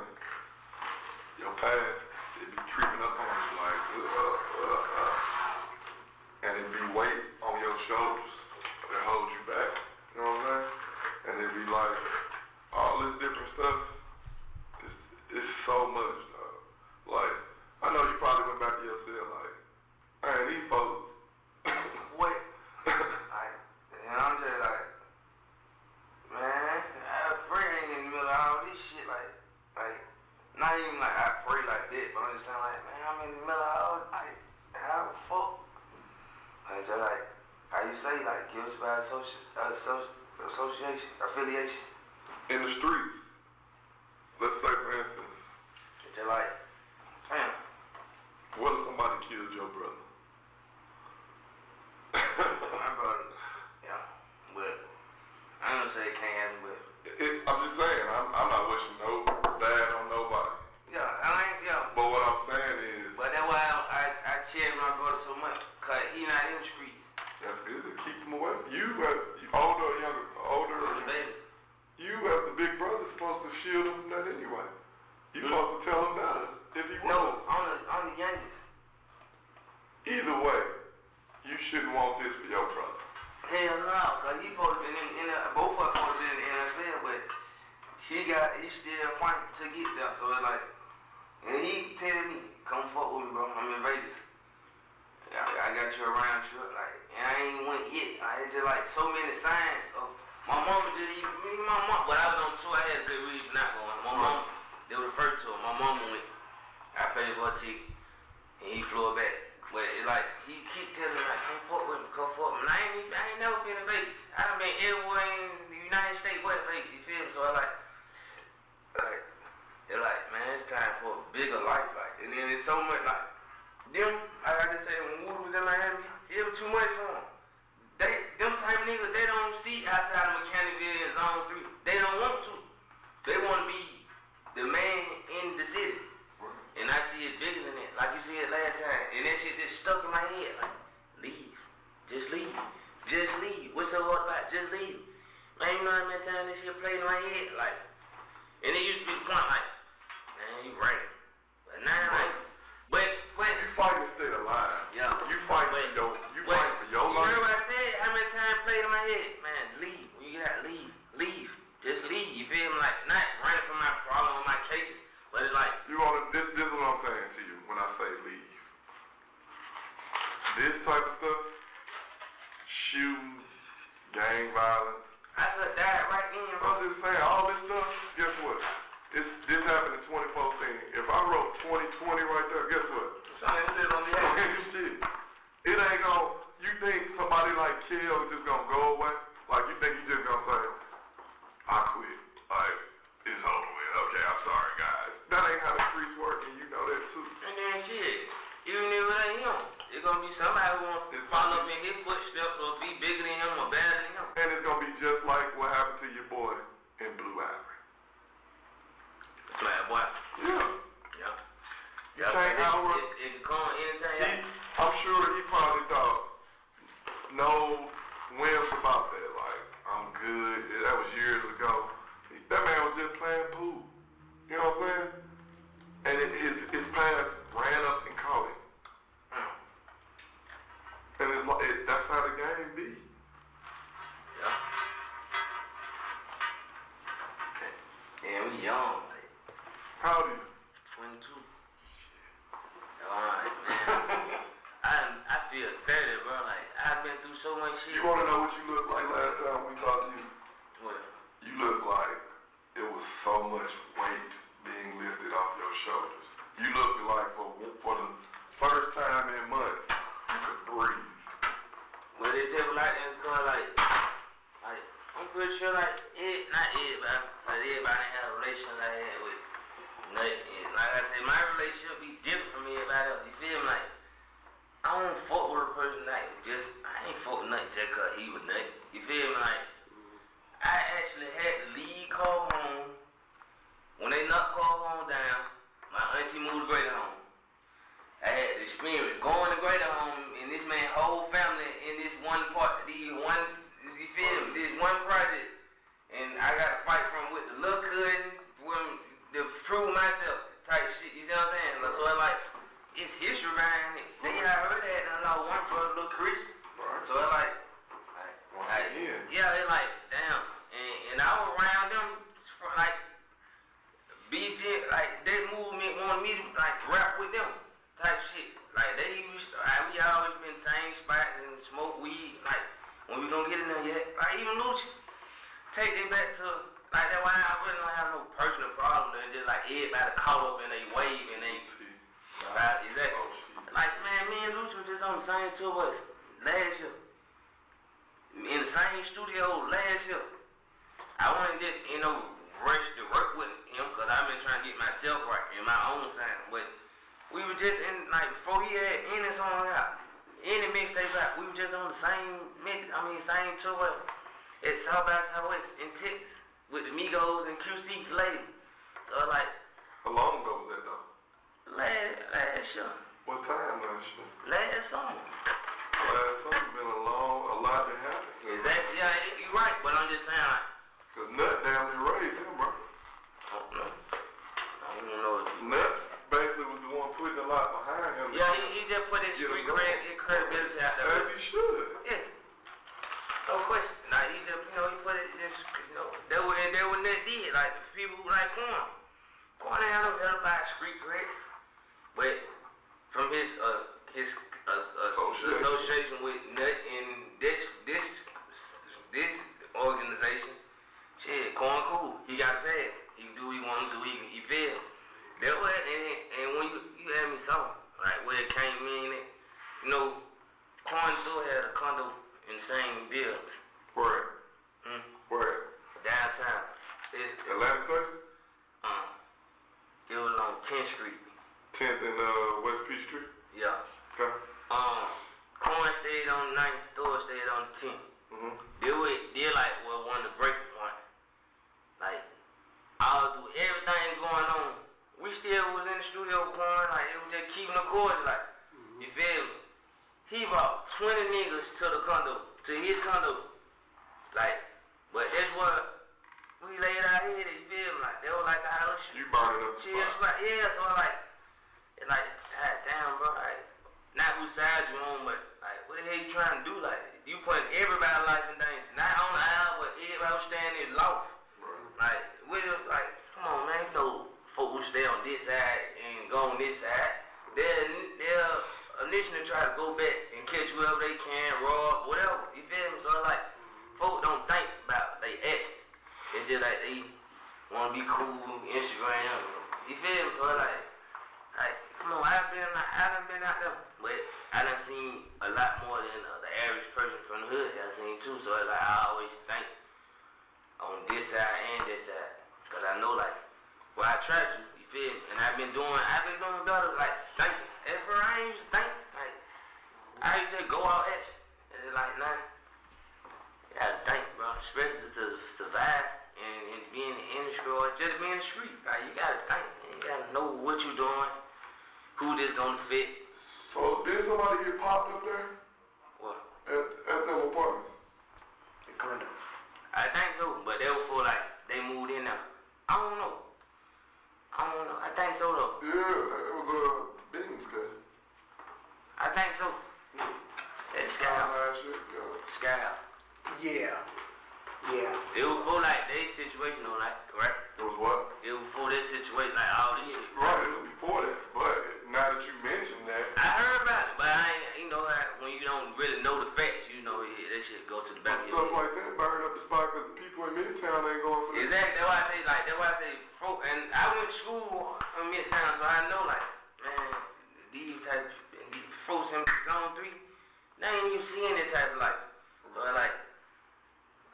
your past it be creeping up on you like and it be weight on your shoulders that hold you back. You know what I'm saying? And it be like all this different stuff. It's so much, dog. Like I know you probably went back to your cell like, man, these folks.
What? And I'm just like, man, I pray in the middle of all this shit, like, not even like I pray like that, but I'm just saying like, man, I'm in the middle of all, like, how the fuck? And just like, how you say, like, guilty by association, affiliation.
In the streets. let's say for instance,
It's like, damn.
what if somebody killed your brother?
My brother, yeah, but I don't say it can't happen, but
I'm just saying, I'm not wishing no bad on nobody.
yeah, I ain't, yeah.
But what I'm saying is,
But that's why I cherish my brother so much, cause he not in the street.
that's good. Keep him away. You as older or younger, older,
He's a baby.
you as the big brother supposed to shield him from that anyway. You supposed to tell him better if he
No,
was.
I'm the youngest.
Either way, you shouldn't want this for your brother.
Hell no, cause he supposed to be in both of us supposed to be in the NFL, but he's still fighting to get there. So it's like, and he telling me, come fuck with me, bro. I'm in Vegas. Yeah, I got you around trip, like, and I ain't went yet. It's just like so many signs of my mama just even my mom. But I was on tour. I had a good reason not going. My mom, they were the first tour. My mama went. I paid for a ticket, and he flew her back. But it's like he keep telling me like, come fuck with me, come fuck with me. And I ain't never been to Vegas. I done been everywhere in the United States, but Vegas. You feel me? So I like, it's like, man, it's time for a bigger life, like. And then it's so much like them. Like I just said, when Woody was in Miami, it was too much for them. Them type niggas, they don't see outside of Mechanicsville and Zone 3. They don't want to. They want to be the man in the city. And I see it bigger than that. Like you said last time. And that shit just stuck in my head. Like, leave. Just leave. Just leave. What's so hard about? Just leave. Man, you know how many times this shit played in my head? Like, and it used to be the point like, man, you right. But now, like, but
You fight to stay alive.
yeah.
You fight for your life.
You heard what I said? How many times played in my head? Man, leave. You gotta leave. Leave. Just leave. You feel me? Like, not running from my problem or my cases, but it's like,
This is what I'm saying to you when I say leave. This type of stuff, shooting, gang violence.
I could die right in, bro.
I'm just saying, all this stuff, guess what? This happened in 2014. If I wrote 2020 right there, guess what?
Something still gonna be happening.
Shit. It ain't gonna, you think somebody like Kel just gonna go away? Like, you think he just gonna say, I quit. Like, it's over with. Okay, I'm sorry, guys. That ain't how the streets work, and you know that too.
And then shit, even if it ain't him, it's gonna be somebody who wants to follow up in his footsteps or be bigger than him or better than him.
And it's gonna be just like what happened to your boy in Blue Ivory.
Man, boy.
Yeah.
Yeah.
You can't outrun.
It can come anything.
I'm sure he probably thought no whims about that. Like, I'm good. That was years ago. That man was just playing pool. You know what I'm saying? And his parents ran up and caught him. And that's how the game be.
Yeah. And we young, like.
How old are you?
22. Alright, man. I feel 30, bro. Like, I've been through so much shit.
You want to know what you looked like last time we talked to you?
What?
You look like it was so much weight being lifted off your shoulders. You look like for the first time in months, you could breathe.
Well, they just like that because, like, I'm pretty sure, like, not everybody, but everybody had a relationship like that with nothing. Like I said, my relationship be different from everybody else. You feel me? Like, I don't fuck with a person like I ain't fuck with nothing just because he was nothing. You feel me? Like, I actually had to leave call home. When they knocked call home down, my auntie moved to Greater Home. I had the experience going to Greater Home and this man's whole family in this one part, you feel me? This one project. And I got to fight from with the little cousin, to prove myself type shit, you know what I'm saying? So it's like, it's history behind it. Then I heard that, and I know one brother, little Chris.
Right.
So it's like, yeah, it's like, damn. And I was around them for like, BG, like, they movement wanted me to like rap with them type shit. Like, they used to, we always been same spots and smoke weed. Like, when we gonna get in there yet? Like, even Lucci, take it back to, like, that's why I really don't have no personal problem. They're just like everybody caught up and they wave and they, right? Exactly. Like, man, me and Lucci was just on the same tour last year. In the same studio last year. I wasn't just, rush to work with him because I've been myself right and my own sound. But we were just in, like, before he had any song out, any mixtape out, we were just on the same tour at South by Southwest in Texas with the Migos and QC Lady. So, like,
How long ago was that, though?
last year.
What time last year?
Last summer.
Last summer been a lot that happened.
Exactly, yeah, you're right, but I'm just saying, like,
Cause Nut damn near raised him, bro.
I don't know if you
Nut basically was the one putting a lot behind him.
yeah, he just put his street credibility out there.
As he should.
Yeah. No question. Now he just, he put it just, that what Nut did. Like people like Corn. Corn ain't had no verified street cred, but from his association with Nut and this organization, shit, Corn cool. He got paid. He do what he want to do. He feel. That way, and when you had me talking, like where it came in, Corn still had a condo in the same building.
Where? Where?
Downtown.
Atlantic place?
It was on 10th Street.
10th and West Peach Street?
Yeah.
Okay.
Corn stayed on the 9th, Thor stayed on the 10th. They like one of the breaking points. Like, all through everything going on, we still was in the studio going, like, it was just keeping the chords, like, you feel me? He brought 20 niggas to his condo, like, but that's what we laid out here, you feel me? Like, they were like,
You brought it up the spot.
like, yeah, so it's like, God damn, bro, like, not whose side you on, but, like, what the hell you trying to do? Like, you putting everybody's life in danger. Not on the aisle, but everybody who's standing is lost. Like, come on, man, folks who stay on this side and go on this side, they'll initially try to go back and catch whoever they can, rob, whatever, you feel me? So, like, folks don't think about they act. It's just like they want to be cool, Instagram, you feel me? So, like, come on, I done been out there, but I done seen a lot more than the average person from the hood has seen too. So it's like I always think on this side and this side, cause I know like where I try to, you feel me? And I've been doing better, like thinking. At first I ain't used to think, like I used to go out action, and it's like nah, you gotta think, bro, especially to survive and be in the industry or just be in the street. Like you gotta think, you gotta know what you doing. Who this gonna fit?
So did somebody get popped up there?
What?
At them apartments?
The condo.
I think so, but they were for like they moved in there. I don't know. I think so though.
Yeah, it was a business case.
I think so. That's Sky.
Yeah.
It was for like their situation though, like right?
It was what?
It was for their situation, like all these.
Right, it was before that. But now that you mentioned that,
I heard about it, but I ain't, when you don't really know the facts, that shit go to the back of your
stuff
head.
like that burn up the spot because the people in Midtown ain't going for that.
Exactly. That's why I say, and I went to school in Midtown, so I know, like, man, these types, these folks in Zone 3, they ain't even seeing this type of life. So I like,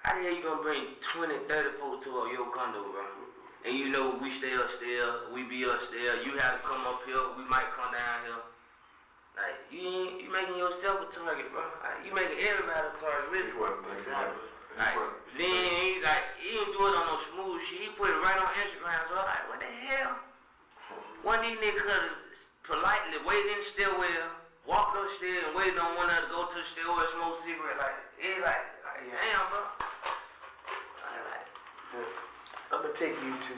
how the hell you gonna bring 20, 30 folks to your condo, bro? And we stay upstairs, we be upstairs, you have to come up here, we might come down here. Like, you making yourself a target, bro. Like, you making everybody a target, really.
He wasn't thinking about it.
Then he didn't do it on no smooth shit. He put it right on Instagram. So I'm like, what the hell? One of these niggas could have politely waited in the stairwell, walked upstairs and waited on one of them to go to the stairwell and smoke a cigarette. Like, it's like damn, bro.
I'm gonna take you to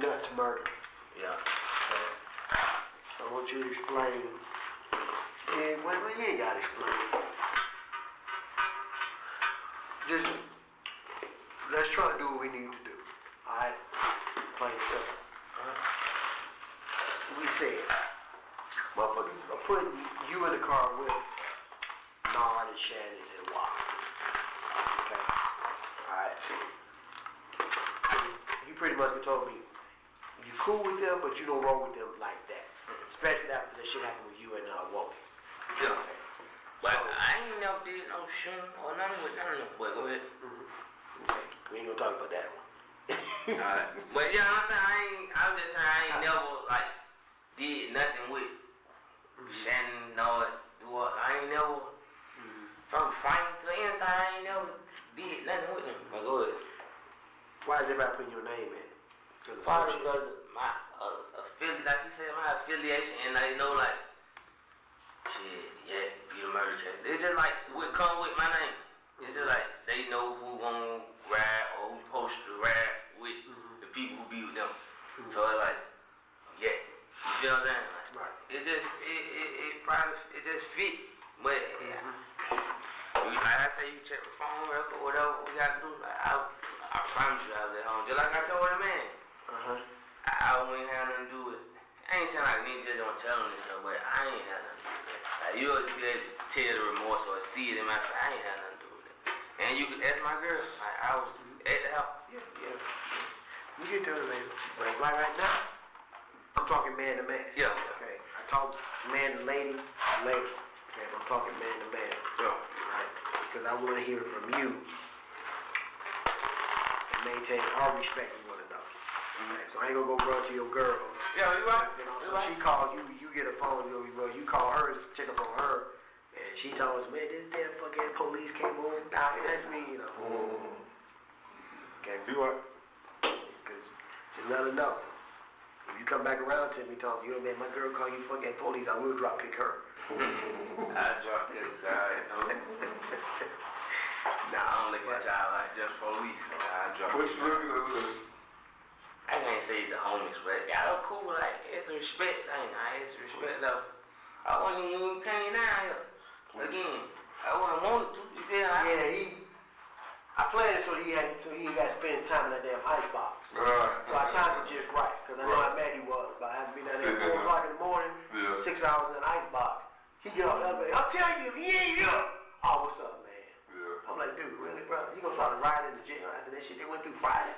Nuts Murder.
Yeah.
I want you to explain. Yeah, well, you ain't gotta explain. Just let's try to do what we need to do. Alright? Plain and simple. We said, motherfuckers are putting you in the car with Nard and Shannon and Wop. Okay? Alright. You pretty much told me you cool with them, but you don't roll with them like that. Especially after the shit happened with you and Walt.
Yeah. But I ain't never did no shooting or nothing with none of them. But go ahead.
Okay. We ain't gonna talk about that one.
Alright. But yeah, I'm saying I was just saying I ain't never like did nothing with Shannon or what. I ain't never from fighting to anything. I ain't never did nothing with him. But go ahead.
Why is everybody putting your name in?
Probably because of my like you said, my affiliation, and they know like shit, yeah, be the murder case. It's just like what come with my name. It's just like they know who gonna ride or who supposed to ride with the people who be with them. So it's like, yeah, you feel what I'm saying? Like,
Right.
it just fit. But like I say, you check the phone record, whatever we gotta do. Like, I promise you, I was at home. Just like I told the man. I wouldn't have nothing to do with it. I ain't saying like niggas just don't tell them this stuff, but I ain't had nothing to do with it. Like, you'll be able to tell the remorse or see it in my face. I ain't had nothing to do with it. And you could ask my girl. Like, I was at the house.
Yeah. You get to it, man. But right now, I'm talking man to man.
Yeah.
Okay. I talk man to lady. Okay, I'm talking man to man.
Yeah.
Right? Because I want to hear from you and maintain our respect for one another. Right? So I ain't gonna go run to your girl.
Yeah, you right.
You know, so she calls you, you get a phone, you call her, check up on her, and she tells us, man, this damn fucking police came over. Nah, that's me, you know. Okay.
You what?
Because just let her know. If you come back around to me talking, you know, man, my girl call you fucking police, I will drop kick her.
I drop this guy, you know.
Nah,
I don't look at y'all like just police. I drop
What you looking at this?
I can't say the homies, but y'all cool, like, it's respect thing. It's respect though. I wasn't even coming down here. Again, I wasn't wanted to, you feel me?
yeah, I planned it so he got to spend time in that damn icebox. So I timed it just right, because I know how mad he was. But I had to be down there at 4 o'clock in the morning, 6 hours in an icebox. He get off the elevator, I'm telling you, he ain't here. Oh, what's up, man?
Yeah.
I'm like, dude, really, brother? You gonna start riding in the jail after that shit they went through Friday?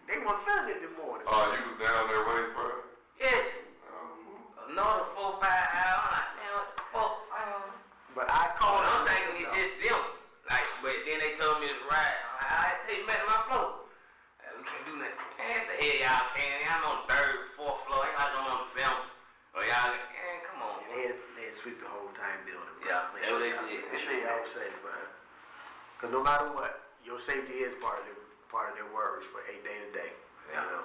They went Sunday this morning.
Oh, you was down there waiting for it?
Yes. Another 4-5 hours. I'm like, man, what the fuck?
But I called
I'm
him.
thinking it's just them. Like, but then they told me to ride. I'm like, I take you back to my floor. We can't do nothing. Man, the hell y'all can. I'm on the 3rd, 4th floor. Ain't like I'm on the film. Or y'all, man, come on.
They had sweep the whole time building.
Yeah,
Make sure y'all safe, man. Because no matter what, your safety is part of their worries for day to day.
Yeah.
You know?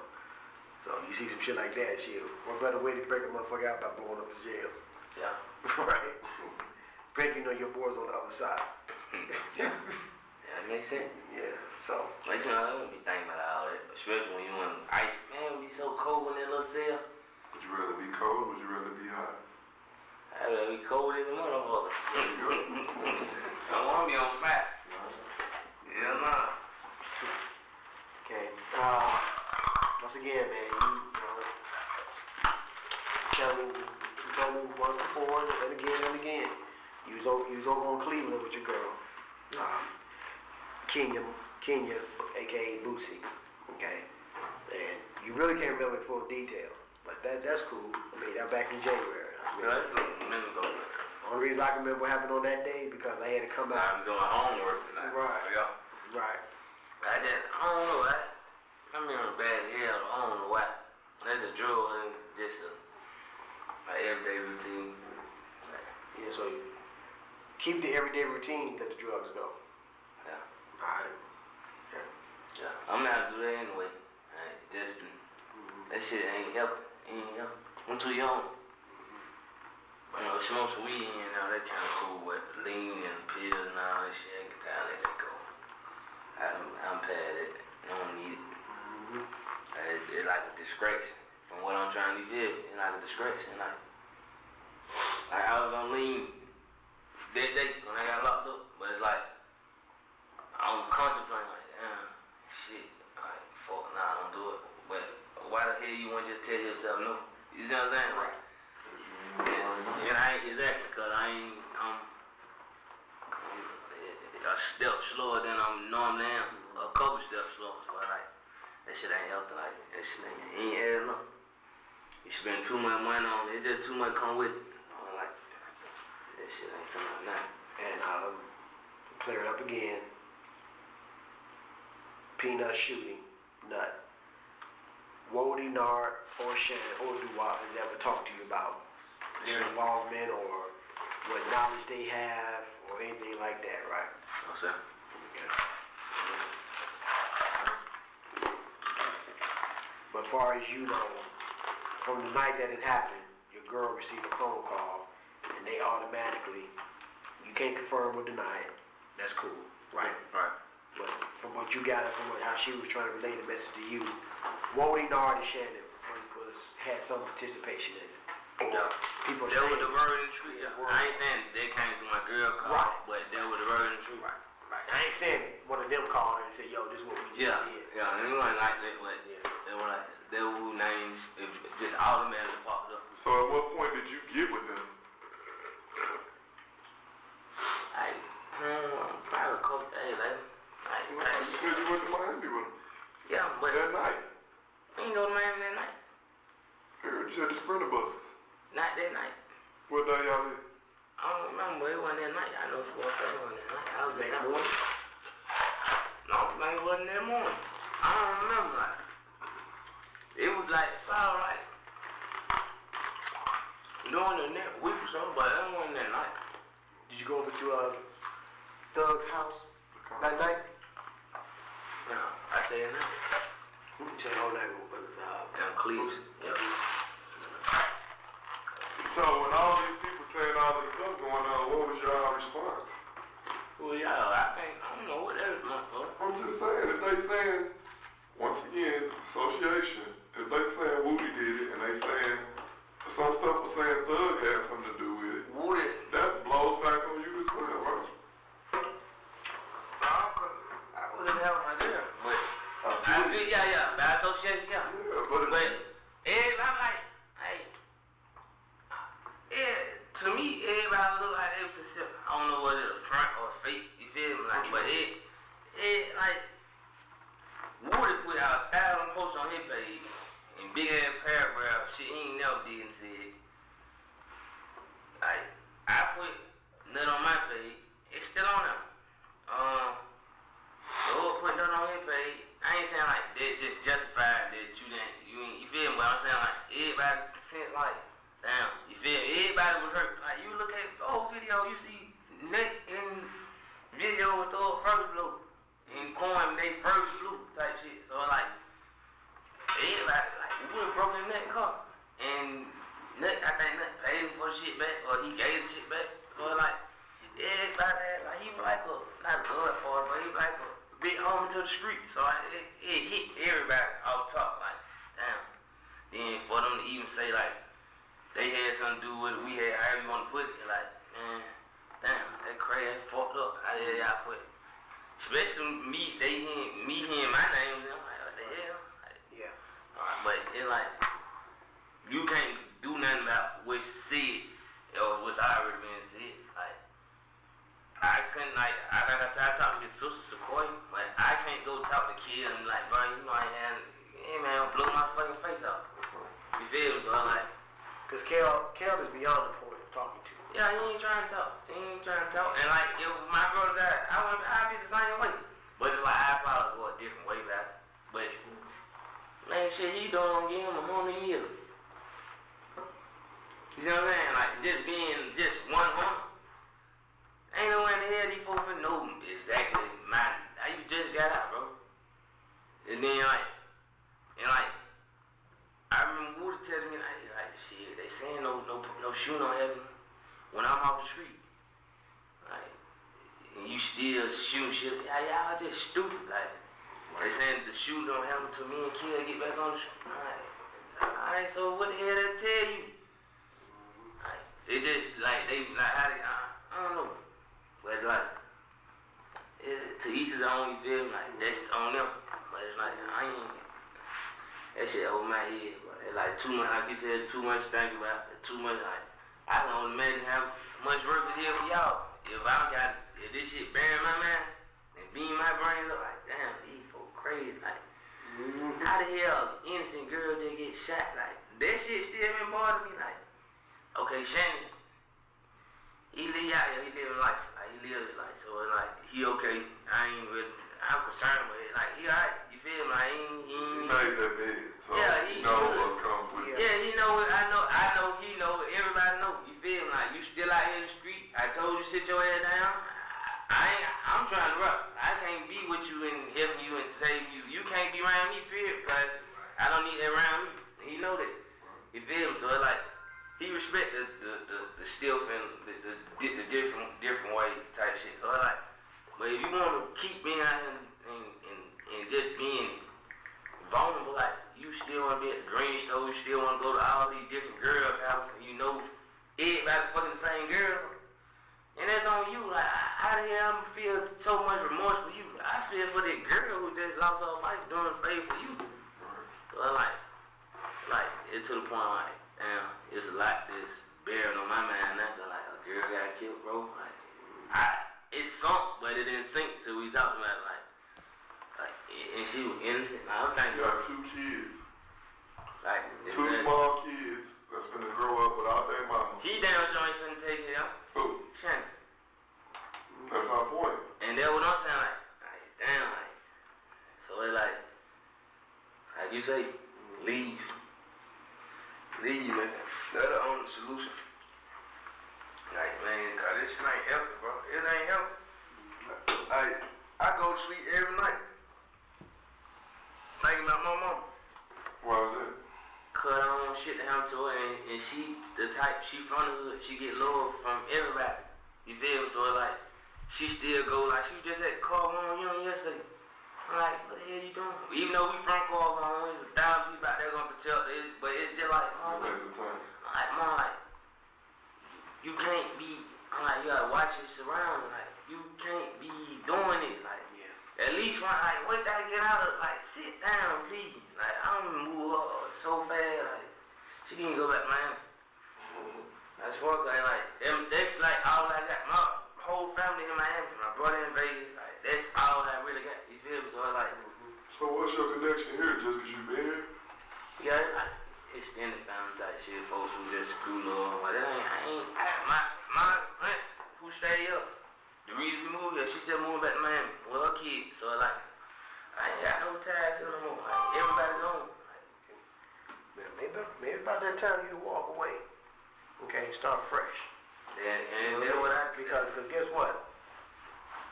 So you see some shit like that, shit. What better way to break a motherfucker out by blowing up the jail?
Yeah.
Right? Breaking on your boys on the other side.
Yeah, that makes sense.
Yeah, so.
Like, you know, I don't be thinking about all that. Especially when you in ice. Man, it be so cold in that little cell.
Would you rather be cold or would you rather be hot?
I'd rather be cold as a motherfucker. I don't want to be on fire. Yeah, nah.
Okay. Once again, man, you told me once before and again. You was over on Cleveland with your girl, Kenya, aka Boosie. Okay. And you really can't remember the full detail, but that's cool. I mean, that back in January. Only reason I can remember what happened on that day because I had to come out.
I'm doing homework tonight.
Right.
Yeah.
Right.
I don't know. I'm in a bad hell. I don't know why. That's a drug and just my everyday routine.
Yeah, so keep the everyday routine, let the drugs go.
Yeah.
Alright.
Yeah. I'm gonna have to do that anyway. That shit ain't helping. I'm too young. You know, smoke some weed and all that kind of cool, but lean and pills and all that shit, I can kind of let that go. I'm past it. I don't need it. It's like a disgrace. From what I'm trying to do, it's like a disgrace. And like I was on lean that day when I got locked up, but it's like I'm contemplating like, damn, shit, like fuck, nah, don't do it. But why the hell you want to just tell yourself no? You know what I'm saying? Like, and I ain't exactly, cause I'm a step slower than I'm normally am, a couple steps slower. So like, that shit ain't helping. Like, that shit ain't adding up. You spend too much money on it, just too much come with it. I'm like, that shit ain't coming out now.
And clear it up again. Peanut shooting nut, Wody, Nard, or Shannon, or Doo-Wop has ever talked to you about their involvement or what knowledge they have or anything like that, right?
No, sir.
Okay. But as far as you know, from the night that it happened, your girl received a phone call, and they automatically, you can't confirm or deny it. That's cool, right?
Right.
But from what you got, how she was trying to relay the message to you, Wody, Nard, and Shannon had some participation in it.
Yeah.
People
That was
saying-
the word and truth. Yeah. I ain't saying they came to my girl call,
Right.
but that was the word and truth.
Right. I ain't saying one of them called her and said, yo, this is what we just did.
Yeah, and it wasn't like that, but they were like, they were who names, it just automatically popped up.
So at what point did you get with them?
Probably a couple days later.
You said you went to Miami with them.
Yeah, but
That night.
we didn't go to Miami that night.
I heard you had the Sprinter buses.
Not that night.
What day y'all did?
I don't remember, it wasn't that night. I know for a fact it wasn't that night. I was
Next
that
morning?
No, it wasn't that morning. I don't remember. Like, it was like, it's all right. During the next week or so, but it wasn't that night.
Did you go over to Thug's house that night?
No, I said no.
You can tell all that was
Down Cleveland. Yeah.
So when all these people saying all this stuff going on, what was your response?
Well, y'all, I don't know what that is, motherfucker.
I'm just saying, if they saying, once again, association, if they saying Woody did it, and they saying, some stuff was saying Thug had something to do with it,
Woody.
that blows back on you as well, right?
I wouldn't have an idea, but I feel, yeah, by association, yeah.
Yeah, but
everybody like, hey, to me, everybody look like they was sincere. I don't know whether it's front or fake, you feel me? Like, but like, Woody put out 1,000 posts on his page in big ass paragraphs, shit he ain't never did and said. Like, I put nothing on my page, it's still on there. Lord put nothing on his page. I ain't saying like that just justified that you feel me? But I'm saying like everybody said like, damn, you feel me? Everybody was hurt. Like you look at the old video, you see Nick in video with the first blue and Coin they first blue type shit. So like everybody like we would have broken that car and Nick, I think Nick paid him for shit back or he gave the shit back. So like everybody like he was like a not a godfather, but he was like a big homie to the street. So it hit everybody off top like damn. Then for them to even say like they had something to do with it, we had however you want to put it, like, man, damn, that crazy, fucked up. How the hell y'all put it? Especially me, me hearing my name, I'm like, what the hell? Like,
Yeah.
alright, but it's like, you can't do nothing about what's said or what's already been said. Like, I couldn't, like I talked to your sister Sequoia, but I can't go talk to kids and like, bro, you know, hey man, blow my fucking face off. You feel me, bro? Like,
Because Kel is beyond the point of talking to you.
yeah, he ain't trying to talk. And like, if my brother died, I'd be the same way. But it's like, I'd probably go a different way back. But, man, shit, he don't give him 100 years. You know what I'm saying? Like, just being just one woman. Ain't no way in the hell these folks would know exactly how you just got out, bro. And then, I remember Woody telling me, like, shit, they saying no shooting on heaven when I'm off the street. Like, and you still shooting shit. Y'all just stupid. Like, they saying the shooting don't happen to me and Kill get back on the street. Alright, so what the hell they tell you? Like, they just, like, I don't know. But, like, to each his own, you feel me? Like, that's on them. But it's like, that shit over my head, but it's like too much, like you said, too much to think about, too much, like, I can only imagine how much work it is for y'all. If this shit burying my mind, and being my brain, look like, damn, these folks crazy, like, how the hell innocent girl just get shot, like, that shit still been bothering me, like, okay, Shannon, he live out here, he living life, like, he lives his life, so it's like, he okay, I'm concerned with it, like, he alright, you feel me, like, he for that girl who just lost her life doing a favor for you. So like it's to the point like, damn, it's a lot that's bearing on my mind now. Like a girl got killed, bro. Like it sunk, but it didn't sink till we talked about it, like and she was innocent. Like, I'm thinking.
You got 2 kids.
Like
2 small kids that's gonna grow up without their mama.
She damn sure ain't finna take care of.
Who?
Shannon.
That's my point.
And that's what I'm saying, like damn, like, so it's like you say, leave, man. That's the only solution. Like, man, cause this shit ain't healthy, bro. It ain't healthy. Like, I go to sleep every night thinking about my mama.
Why is that?
Cause I don't want shit to happen to her, and she the type, she from the hood, she get love from everybody. You feel me? So like, she still go, like, she just had to call Mama Young yesterday. I'm like, what the hell you doing? Even though we from Carl, there's 1,000 people out there gonna protect this, but it's just like, Mom, like, you can't be, I'm like, you gotta watch your surroundings, like, you can't be doing it, like, at least one, like, wait till I get out of, like, sit down, please. Like, I don't move her so fast, like, she didn't go back to Miami. That's what, like, that's like all I got. My whole family in Miami, my brother in Vegas, like, that's all I really got. You feel me? So, like,
so what's your connection here? Just because you been here?
Yeah, it's like extended family type shit. Folks who just screw love. Like, my aunt who stay up. The reason we moved here, she still moving back to Miami with her kids. So, like, I ain't got no ties to no more. Like, everybody's home.
Maybe about that time you walk away. Okay, start fresh.
And then what
because guess what,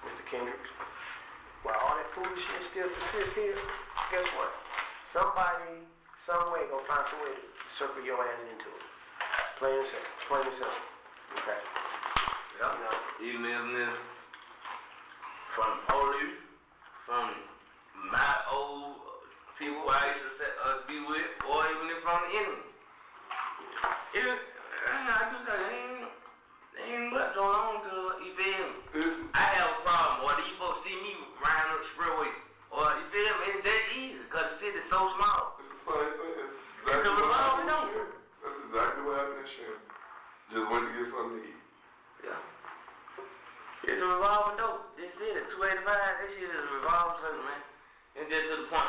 Mr. Kendricks? While all that foolish shit still persists here, guess what? Somebody, some way, gonna find some way to circle your ass into it. Plain and simple. Okay.
Yeah. You know, even if from police, from my old people I used to be with, or even if from the enemy. I do that. Ain't much going on, cause you feel me? I have a problem, or these folks see me riding up the expressway, or you feel me? It's that easy, cause the city's so small.
It's the same thing.
It's a revolving door.
That's exactly what happened in Shannon. Just went to get something to eat.
Yeah. It's a revolving door. This city, 285, that shit is a revolving circle, man. And just to the point,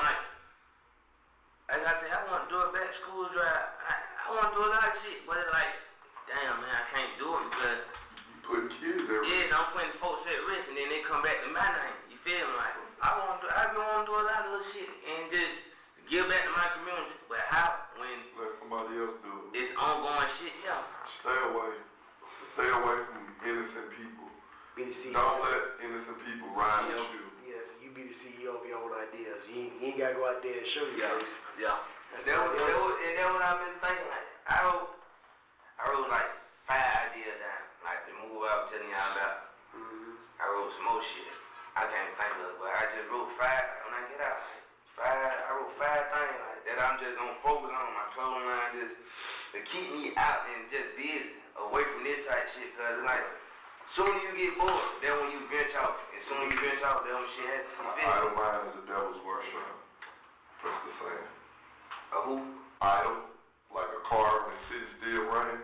like I said, I want to do a back school drive. I want to do a lot of shit, but it's like, damn, man, I can't do it because
you putting kids there.
Yeah, I'm putting folks at risk, and then they come back to my name. You feel me? Like I want to do a lot of little shit and just give back to my community. But how? When
let somebody else do it.
It's ongoing shit, yeah.
Stay away from innocent people. Don't let innocent people ride with you.
Yes, you be the CEO of your own ideas. You ain't gotta go out there and show you guys.
Yeah. And that's what I've been thinking. Like I wrote like 5 ideas down, like to move out, telling y'all about. I wrote some more shit. I can't think of it, but I just wrote 5 when I get out. I wrote 5 things like that I'm just gonna focus on my clothing line, just to keep me out and just busy, away from this type shit. Cause like, soon as you get bored, then when you venture out, and soon as you venture out, then when shit happens.
Idle mind is the devil's workshop. That's the saying.
A who?
Idle, like a car when the city's still running.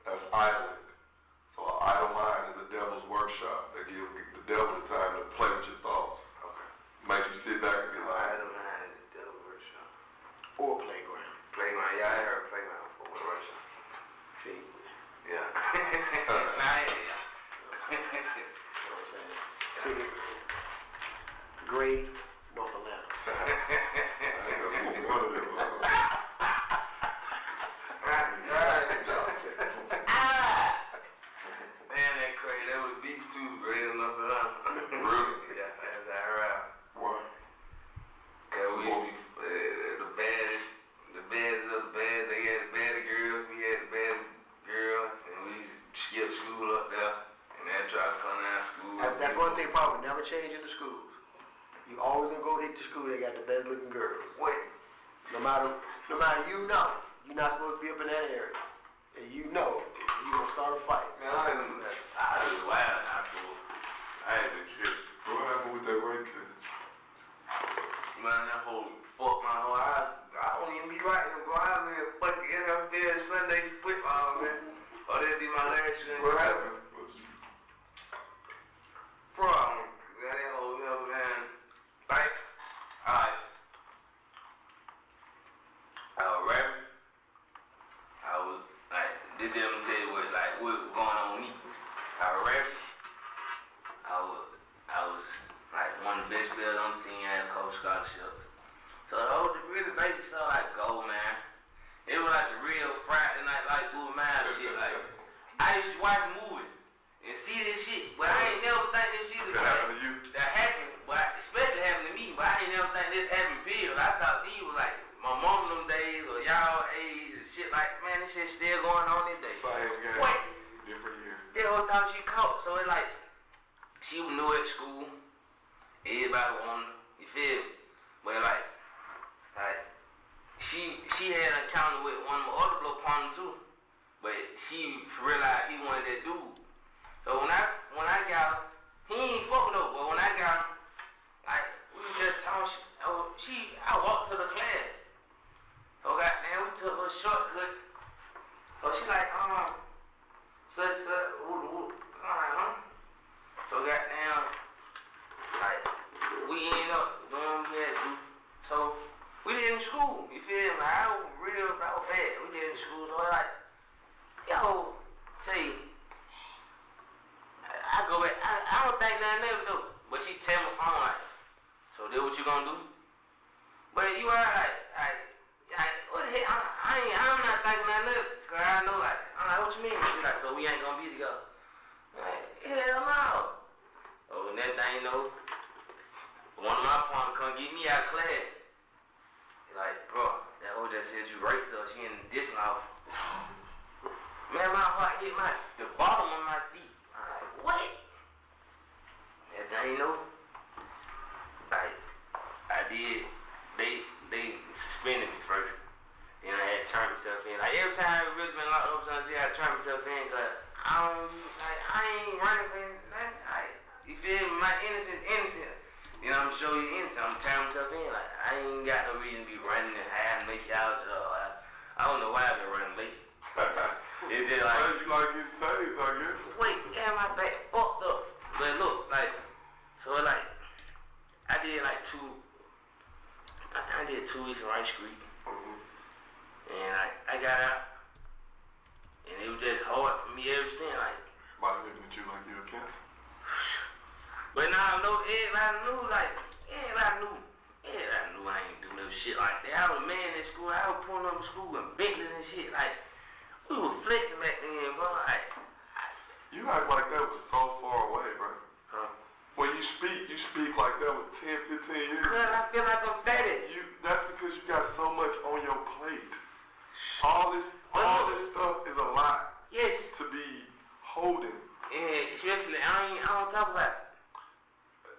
That's idling. So an idle mind is the devil's workshop. They give the devil the time to play with your thoughts. Okay. Make you sit back and be like,
idle mind is the devil's workshop.
Or playground.
Playground, yeah, I heard playground before with Russia.
See?
Yeah. Nah, yeah.
See, Great North Atlanta.
Man, that crazy. That was beef too, Great North Atlanta.
Really?
Yeah, that's how I heard.
What?
Cause we used to be the baddest of the bad. They had the baddest girls, we had the baddest girls, and we used to skip school up there. And they tried to come down school.
That's one thing probably never change in the schools. You always gonna go to the school, they got the best looking girls. Wait. No matter you know, you're not supposed to be up in that area. And you know, you're gonna start a fight.
Man, I was wild out there. I had to trip.
What happened with that rape case?
Man, that whole fuck my whole eyes. I don't even be right to go out there fucking NFL Sunday football, man. Or that'd be my last year.
What happened?
Problem. That whole, man. Like, alright. I was rapping. I was, like, this them tell you what was going on with me. I was rapping. I was, like, one of the best players on the team. I had a coach scholarship. So the whole really basic stuff like go, man. It was like the real Friday night like Blue Man shit. Like I used to watch movies and see this shit, but I ain't never think this shit was
happened to you?
That happened, but especially happened to me. But I ain't never think this happened to you. I thought these was like my mom them days or y'all age and shit. Like man, this shit still going on these days. What?
Different year.
They all thought she caught, so it like she was new at school. Everybody wanted her, you feel me? But like she had an encounter with one of my other little partners too, but she realized he wanted that dude. So when I got her, he ain't fucking up. But when I got her, like we was just talking. I walked to the class. So goddamn, we took a shortcut. So she like, such. So goddamn, like we ended up doing what we had to do. So we did in school, you feel me? I was bad. We did in school, so like, yo, tell you, I go back, I don't think nothing else though. But she tell my phone like, so this what you gonna do? But you are like, what the hell? I'm not thinking nothing else, cause I know like, I'm like, what you mean? She like, so we ain't gonna be together. I'm like, hell no. Oh, next thing you know, one of my partners come get me out of class. Like, bro, that hoe just said you raped her. She in this house. Man, my heart hit the bottom of my feet. I'm like, what? That thing, you know, like, I did, they suspended me first. Then I had to turn myself in. Like, every time I really been locked up, I had to turn myself in, cause I ain't running for nothing. You feel me? My innocence, innocent. You know, I'm show you innocent. I'm turning myself in. Like, I ain't got no reason to be running and hiding, make y'all. I don't know why I've been running late. It's just like.
You like getting saved, I guess.
Wait, yeah, my back fucked up. But look, like, so like, I did like I did 2 weeks in Rice Street. And I got out. And it was just hard for me ever since. Like,
Somebody looking at you like you're a cancer.
But now, no, everybody knew I ain't do no shit like that. I was a man in school. I was pulling up to school and Bentleys and shit. Like, we were flexing back then, bro.
You act like that was so far away, bro.
Huh?
When you speak like that was 10, 15 years ago.
Cause I feel like I'm faded.
That's because you got so much on your plate. All this stuff is a lot.
Yes.
To be holding.
And especially, I don't talk about it.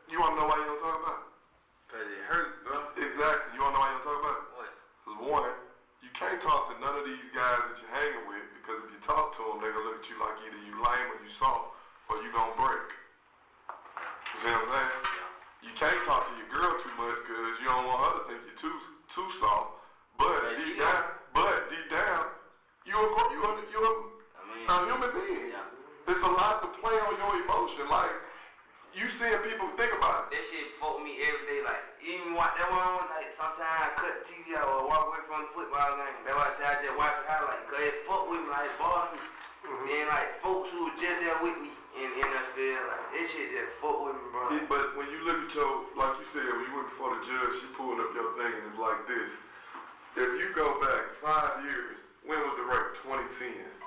You wanna know why you don't talk about it?
Cause it hurt, bro.
Exactly. You wanna know why you don't talk about it?
What?
Cause one, you can't talk to none of these guys that you're hanging with because if you talk to them, they're gonna look at you like either you lame or you soft or you gonna break. You see what I'm saying?
Yeah.
You can't talk to your girl too much because you don't want her to think you're too soft. But deep down, you're a human being.
Yeah.
There's a lot to play on your emotion. Like, you seeing people think about it.
That shit fuck me every day. Like, even watch that one, like, sometimes I cut the TV out or walk away from the football game. That's why I say I just watch the highlights. Cause it fuck with me, like, boss me. Then, like, folks who were just there with me in NFL, like, that shit just fuck with me, bro.
Yeah, but when you look at like you said, when you went before the judge, she pulled up your thing and it's like this. If you go back 5 years, when was the rape? 2010.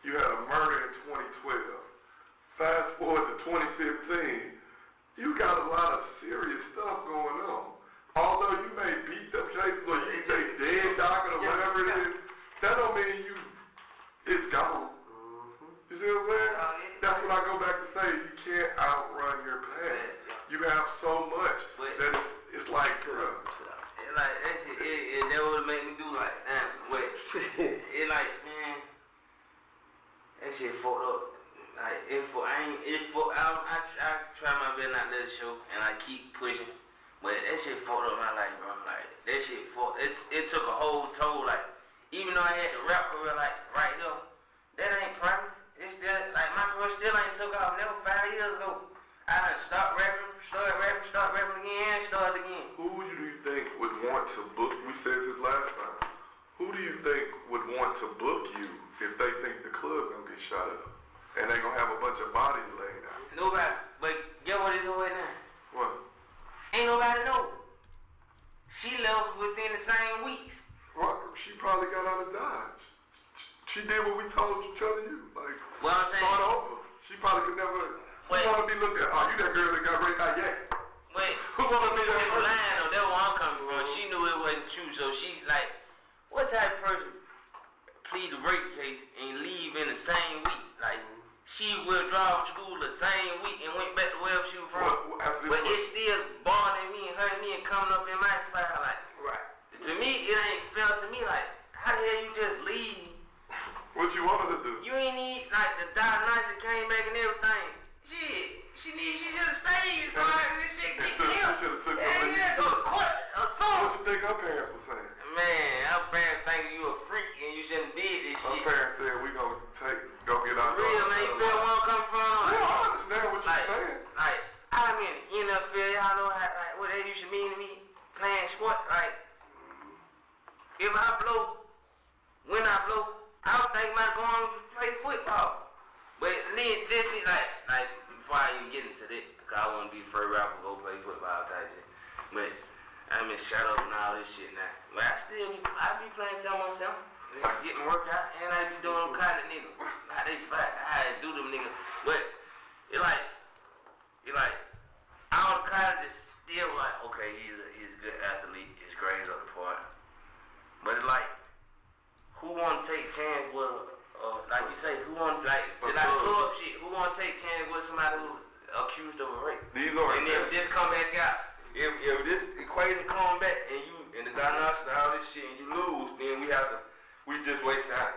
You had a murder in 2012. Fast forward to 2015, you got a lot of serious stuff going on. Although you may beat up cases or you say dead docket or whatever it is, that don't mean it's gone. You see what I'm saying? That's what I go back to say. You can't outrun your past. You have so much that it's like, bruh.
Like, that shit, that would make me do like, damn, wait. It like, man, that shit fucked up. Like, I try my best not to let it show, and I keep pushing, but that shit fucked up my like, bro, like, that shit, it took a whole toll, like, even though I had the rap career, like, right here, that ain't private. It's still, like, my career still ain't took off. Never 5 years ago. I done stopped rapping, started rapping again, started again.
Who do you think would want to book? We said this last time. Who do you think would want to book you if they think the club gonna get shot up and they gonna have a bunch of bodies laid out?
Nobody. But get what it's doing now.
What?
Ain't nobody know. She left within the same weeks.
What? She probably got out of Dodge. She did what we told you, like,
Well, I'm saying,
start over. She probably could never. Who wanna be looked at? Oh, you that girl that got raped out yet?
wait,
Who wanna be that person?
lying though, that's where I'm coming from. She knew it wasn't true, so she's like, what type of person plead the rape case and leave in the same week? Like, she withdrew from school the same week and went back to wherever she was from. But it's still bothering me and hurting me and coming up in my file. Like,
Right.
to me, it ain't fair to me. Like, how the hell you just leave?
What you want her to do?
You ain't need, like, the diagnosis came back and everything. Shit, she should have stayed. So this shit get killed.
She should have took her with
Yeah, go to court.
What you think her parents were saying?
Man, our parents think you a freak and you shouldn't did this
Her
shit.
parents said we gonna go get our
Real,
daughter.
man, you feel where I'm coming from?
Yeah, I understand what you're saying.
Like, I'm in the NFL, y'all know how, like, what that used to mean to me, playing sports. Like, if I blow, when I blow, I was thinking about going to play football. But then, just be like, before I even get into this, because I want to be the first rapper go play football type shit. But I'm in shut up and all this shit now. But I be playing some myself. Getting worked out, and I be doing them college niggas. How they fight, how they do them niggas. But it like all the colleges still like, okay, he's a good athlete, his grades up the part. But it's like, who wanna take chance with, like you say, who wanna like club shit? Who wanna take chance with somebody who's accused of a rape?
These are
And if this come back out, if this equation come back and you and the diagnosis and all this shit and you lose, then we just waste our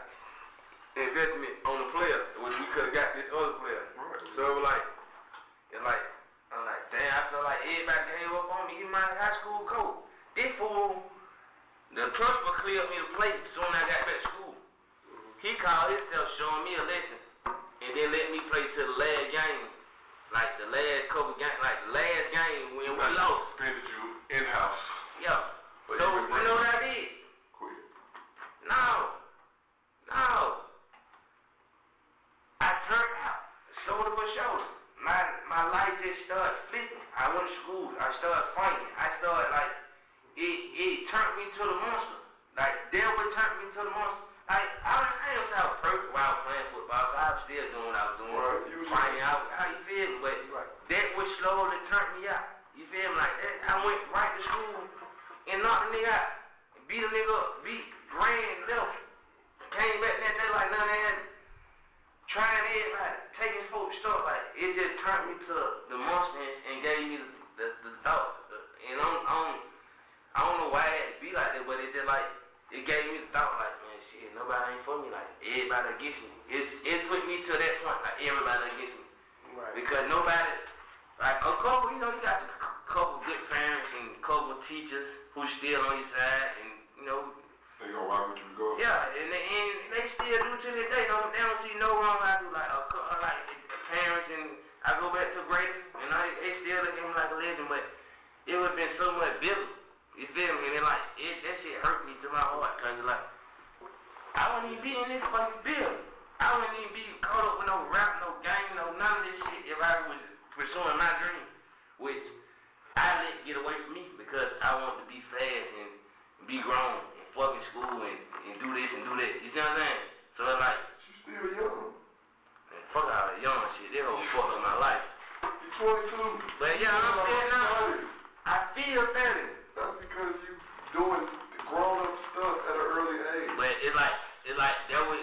investment on the player, which we could have got this other player.
Right.
So I'm like, damn, I feel like everybody gave up on me, even my high school coach. This fool, the principal cleared me to play soon as I got back to school. He called himself showing me a lesson, and then let me play to the last game, like the last couple games, like the last game when we lost.
Suspended you in-house.
Yeah.
But
So
you
you know what I did?
Quit.
No. I turned out, shoulder for shoulder. My life just started flipping. I went to school. I started fighting. I started like, it turned me to the monster. Like, devil turned me to the monster. Like, I ain't say I was perfect while I was playing football, so I was still doing what I was doing.
Right.
Fighting out. How you feel me? But that was slowly turned me out. You feel me? Like, I went right to school and knocked a nigga out. Beat a nigga up. Ran left. Came back that day like nothing happened. Trying everybody, taking folks stuff, like, it just turned me to the monster and gave me the thought. And I don't know why it had to be like that, but it just like, it gave me the thought, like, man, shit, nobody ain't for me, like, everybody against me. It put me to that point, like, everybody against me.
Right.
Because nobody, like, a couple, you know, you got a couple good parents and a couple teachers who still on your side, and, you know,
They gonna rock with you go.
yeah, and they still do to this day. They don't see no wrong I do. Like parents, and I go back to Grady, and they still look at me like a legend. But it would have been so much bitter. You feel me? And that shit hurt me to my heart. Cause like, I wouldn't even be in this fucking bill. I wouldn't even be caught up with no rap, no gang, no none of this shit if I was pursuing my dream, which I let get away from me because I want to be fast and be grown. Fucking school and do this and do that. You see what I'm saying? So it's like,
She's still young.
man, fuck all that young shit. They whole fucked up my life.
You're 22.
But yeah, I'm saying now, I feel 30.
That's because you doing grown up stuff at an early age.
But it's like there was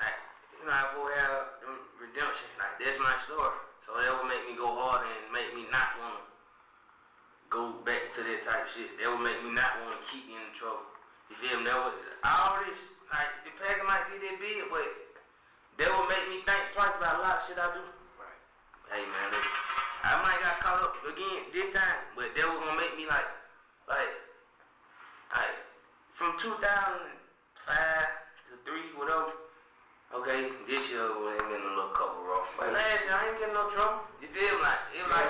like, you know, I go have redemption. Like that's my story. So that would make me go harder and make me not wanna go back to that type of shit. That would make me not want to keep me in trouble. You feel me? That was all this, like, the packet might be that big, but that would make me think twice about a lot of shit I do.
Right.
Hey, man, look, I might got caught up again this time, but that was going to make me, like, like from 2005 to 3, whatever. Okay, this year we ain't getting a little couple rough. But last year I ain't getting no trouble. You feel me? Like it was like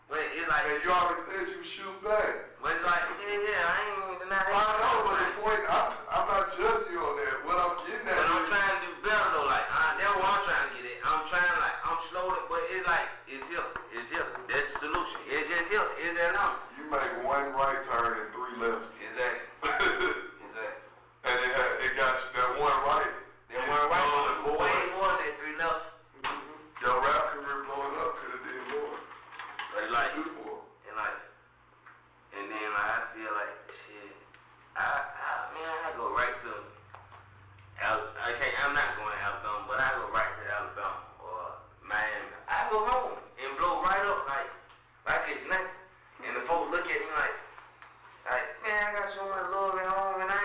but it's like
And you already said you shoot back.
But it's like yeah, I ain't even denying.
I know, but the point, I'm not judging you on that. What I'm getting at
But I'm
is,
trying to do better though. Like that's what I'm trying to get at. I'm trying like I'm slow, but it's like it's here. That's the solution. It's just here. It's that number.
you make one right turn and 3 lefts.
Exactly.
And it got you that one right.
That one right was way more than 3 left.
Your rap career blowing up could have did more.
But like,
Do more.
and then like, I feel like shit. I go right to I'm not going to Alabama, but I go right to Alabama or Miami. I go home and blow right up like it's nothing. And the folks look at me like, man, I got so much love at home, and I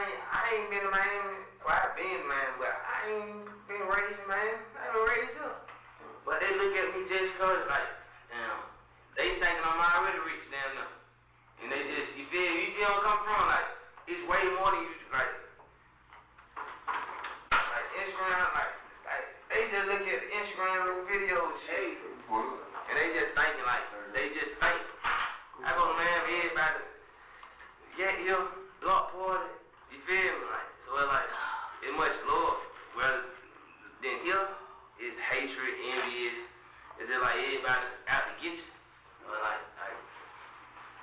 ain't been to Miami. Well, I've been to Miami, but I ain't been raised in Miami. I been raised up. But they look at me just cause like, damn, they thinking I'm already rich down there. And they just, you feel, you see where I'm coming from? Like, it's way more than you, like Instagram, like they just look at Instagram and videos, shit. And they just thinking like, I go to Miami, everybody, block party, you feel me? Like, so it's like, it's much love. Rather than here, it's hatred, envious. It's just like everybody out to get you. Or like,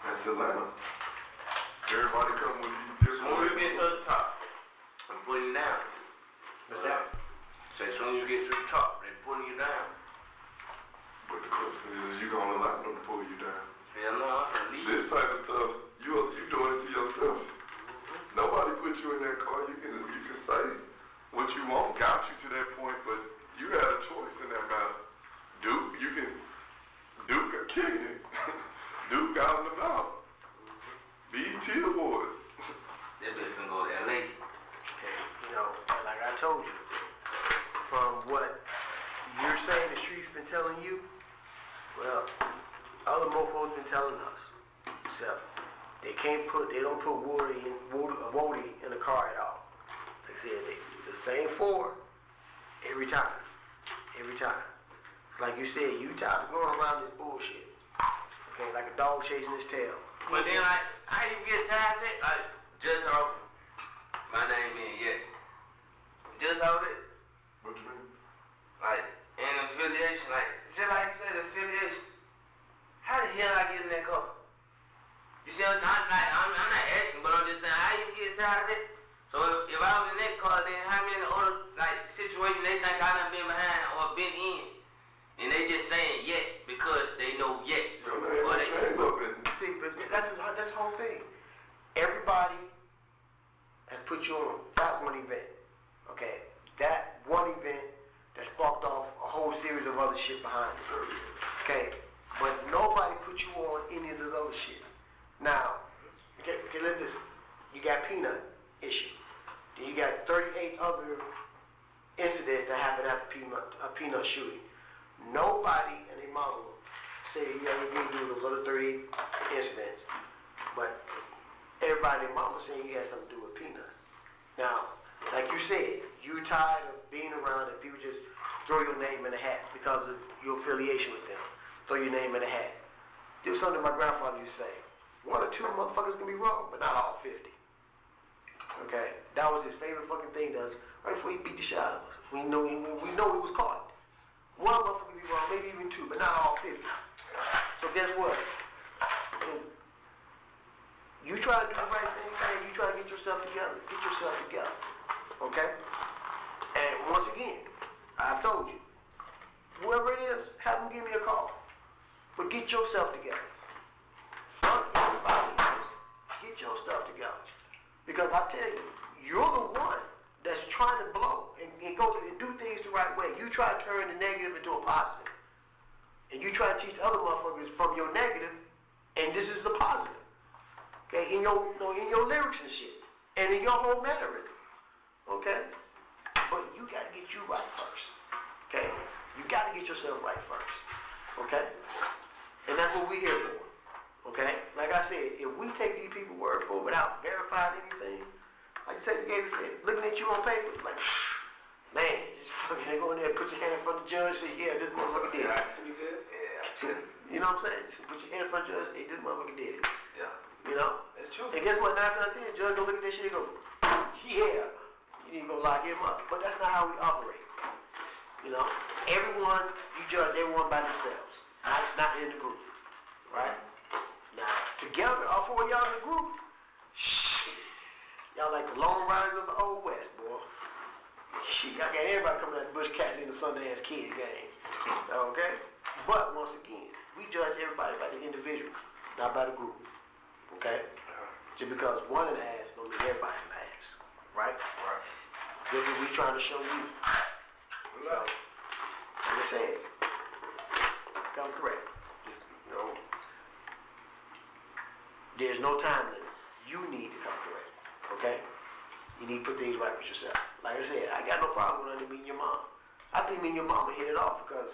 That's Atlanta. Everybody come with you
when
different.
we get to the top, I'm putting you down.
What's that?
So as soon as you get to the top, they're putting you down.
But the question is, you gonna allow them to pull you down?
Hell no, I'm gonna leave.
This type of stuff, you doing it to yourself. Nobody put you in that car. You can say what you want, got you to that point, but you had a choice in that matter. Duke kicking it. Duke out and about. BET Awards.
That bitch gonna go to LA.
Okay, like I told you, from what you're saying the streets been telling you, well, other mofos been telling us. So they don't put Woody in the car at all. They said the same 4 every time. Like you said, you tired of going around this bullshit. Okay, like a dog chasing his tail.
But then like, I even get tired of it, like, just off my name being Yet. Just off it.
What you mean?
Like, and affiliation, like, just like you said, affiliation. How the hell I get in that car? You see what I'm saying? I'm not asking, but I'm just saying, how you get tired of it? So if I was in that car, then how many other, like, situations they think I done been behind or been in? And they just saying Yet because they know Yet. Or they
See, but that's the whole thing. Everybody has put you on that one event. Okay? That one event that sparked off a whole series of other shit behind it. Okay? But nobody put you on any of this other shit. Now, okay, listen. You got Peanut issue. Then you got 38 other incidents that happened after Peanut shooting. Nobody and their mama say, yeah, you didn't do those other 38 incidents. But everybody and mama saying you had something to do with Peanut. Now, like you said, you're tired of being around and people just throw your name in a hat because of your affiliation with them. Throw your name in a hat. Do something my grandfather used to say. 1 or 2 motherfuckers can be wrong, but not all 50. Okay? That was his favorite fucking thing to us right before he beat the shit out of us. We know he was caught. 1 motherfucker can be wrong, maybe even 2, but not all 50. So guess what? You try to do the right thing, man. You try to get yourself together. Get yourself together. Okay? And once again, I've told you, whoever it is, have them give me a call. But get yourself together. Everybody else, get your stuff together. Because I tell you, you're the one that's trying to blow and go and do things the right way. You try to turn the negative into a positive. And you try to teach other motherfuckers from your negative, and this is the positive. Okay, in your lyrics and shit, and in your whole mannerism. Okay, but you gotta get you right first. Okay, you gotta get yourself right first. Okay, and that's what we're here for. Okay, like said, if we take these people's word for it without verifying anything, like Secretary Gator said, looking at you on paper, like, man, just fucking go in there, put your hand in front of the judge, say, yeah, this motherfucker did it. You know what I'm saying? Just put your hand in front of the judge, hey, this motherfucker did it. Yeah. You know? That's true. And guess what? 9 times out of 10, judge gonna look at that shit and go, yeah, you need to go lock him up. But that's not how we operate. You know? Everyone, you judge everyone by themselves. Not in the group. Right? Now, together, all 4 of y'all in the group, shit. Y'all like the Lone Riders of the Old West, boy. Shit, y'all got everybody coming out the bush catching in the Sundance Kid game. Okay? But, once again, we judge everybody by the individual, not by the group. Okay? Just because one in the ass don't mean everybody in the ass. Right? Right. This is what we trying to show you. So, like I said, come correct. Just, you know, there's no time limit. You need to come correct. Okay? You need to put things right with yourself. Like I said, I got no problem with meeting your mom. I think me and your mama hit it off because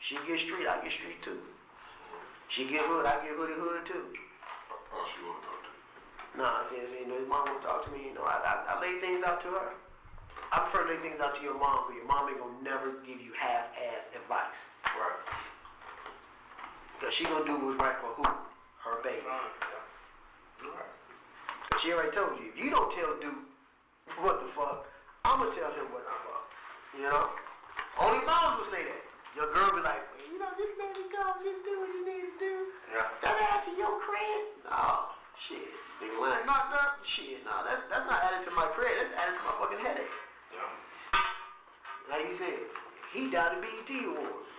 she get street, I get street too. She get hood, I get hood too.
Oh, she won't talk to you.
Nah, I said, you know, his mom won't talk to me. You know, I lay things out to her. I prefer to lay things out to your mom, but your mom ain't gonna never give you half-ass advice. Right. Because she gonna do what's right for who? Her baby. Right. She already told you, if you don't tell Duke what the fuck, I'm gonna tell him what the fuck. You know? Only moms will say that. Your girl be like, well, you know, just let it go, just do what you need to do. Yeah. That add to your credit? No, shit. Nigga, when I knocked up, shit, no, that's not added to my credit, that's added to my fucking headache. Yeah. Like you said, he died at BET Awards.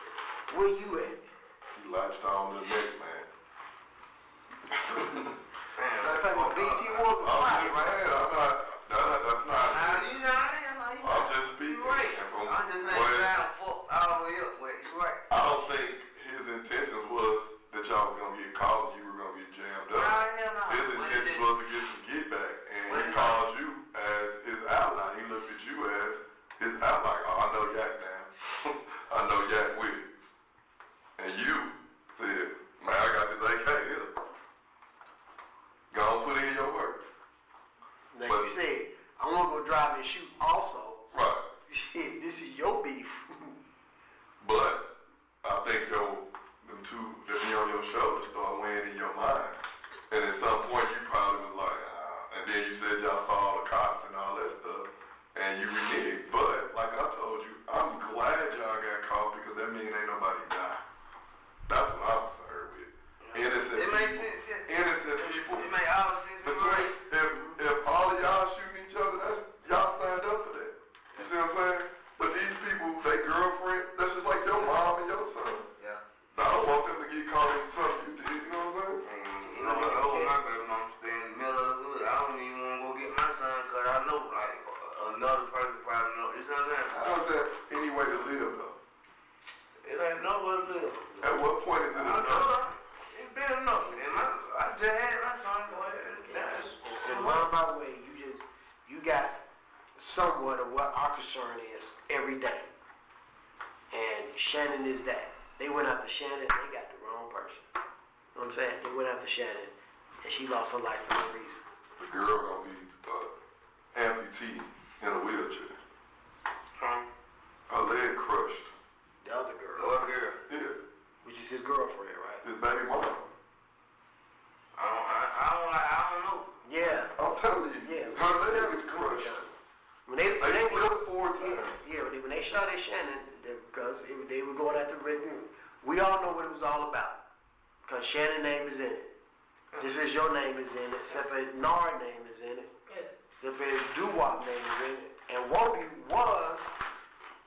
Where you at?
You latched on to the next man.
That's like what BET Awards was fire, right?
That's not. I'm just speaking.
Right. I'm just saying down all the way up. You right.
I don't think his intentions was that y'all was gonna get called and you were gonna get jammed up.
No.
His intention was to get some get back, and he called you as his ally. He looked at you as his ally. Oh, I know Yak now. I know Yak with it. And you said, man, I got this AK here. Go on, put in your work.
Like you said, I want to go drive and shoot also.
Right.
Shit, this is your beef.
But I think them two that be on your shoulder start weighing in your mind. And at some point you probably was like, and then you said y'all saw all the cops and all that stuff, and you reneged. But like I told you, I'm glad y'all got caught because that means ain't nobody died. That's what I'm concerned with. Innocent
it
people.
Makes sense.
Innocent people.
It makes all the sense in the world.
If all of y'all shooting each other, that's y'all signed up for that. You see what I'm saying? But these people, they girlfriend, that's just like your mom and your son. Yeah. Now, I don't want them to get caught in something you did, you know what I'm saying?
You know, my baby mom stay in the middle of the hood. I don't even want to go get my son because I know, like, another person probably know. You know what I'm saying?
How's that any way to live, though?
It ain't no way to live.
At what point is it enough?
It's been enough. And I just had my son go ahead and
in roundabout way, you got somewhat of what our concern is every day. And Shannon is that. They went after Shannon, they got the wrong person. You know what I'm saying? They went after Shannon, and she lost her life for no reason.
The girl gonna be amputee in a wheelchair.
Huh?
Her leg crushed.
The other girl.
The other girl?
Yeah.
Which is his girlfriend, right?
His baby mama.
I don't know.
Yeah.
I'm telling you.
Yeah.
Her leg is crushed.
When they
look forward to
when they shot at Shannon, because they were going after Rick, we all know what it was all about. Because Shannon's name is in it. Just as your name is in it, except for Nard's name is in it, except for his doo-wop name is in it, and Wobie was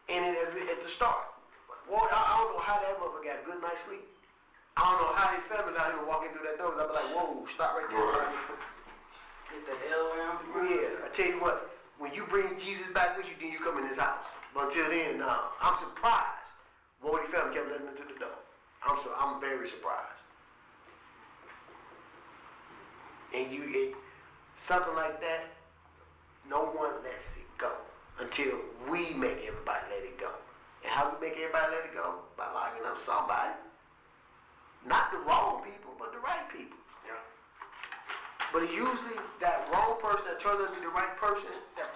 in it at the start. Well, I don't know how that motherfucker got a good night's sleep. I don't know how his family out here walking through that door. I'd be like, whoa, stop right there.
Right.
Get the hell around.
Yeah, I tell you what, when you bring Jesus back with you, then you come in his house. But until then, I'm surprised Wobie family kept letting him to the door. I'm very surprised. And something like that, no one lets it go until we make everybody let it go. And how we make everybody let it go? By locking up somebody. Not the wrong people, but the right people.
Yeah.
But it's usually that wrong person that turns out to be the right person that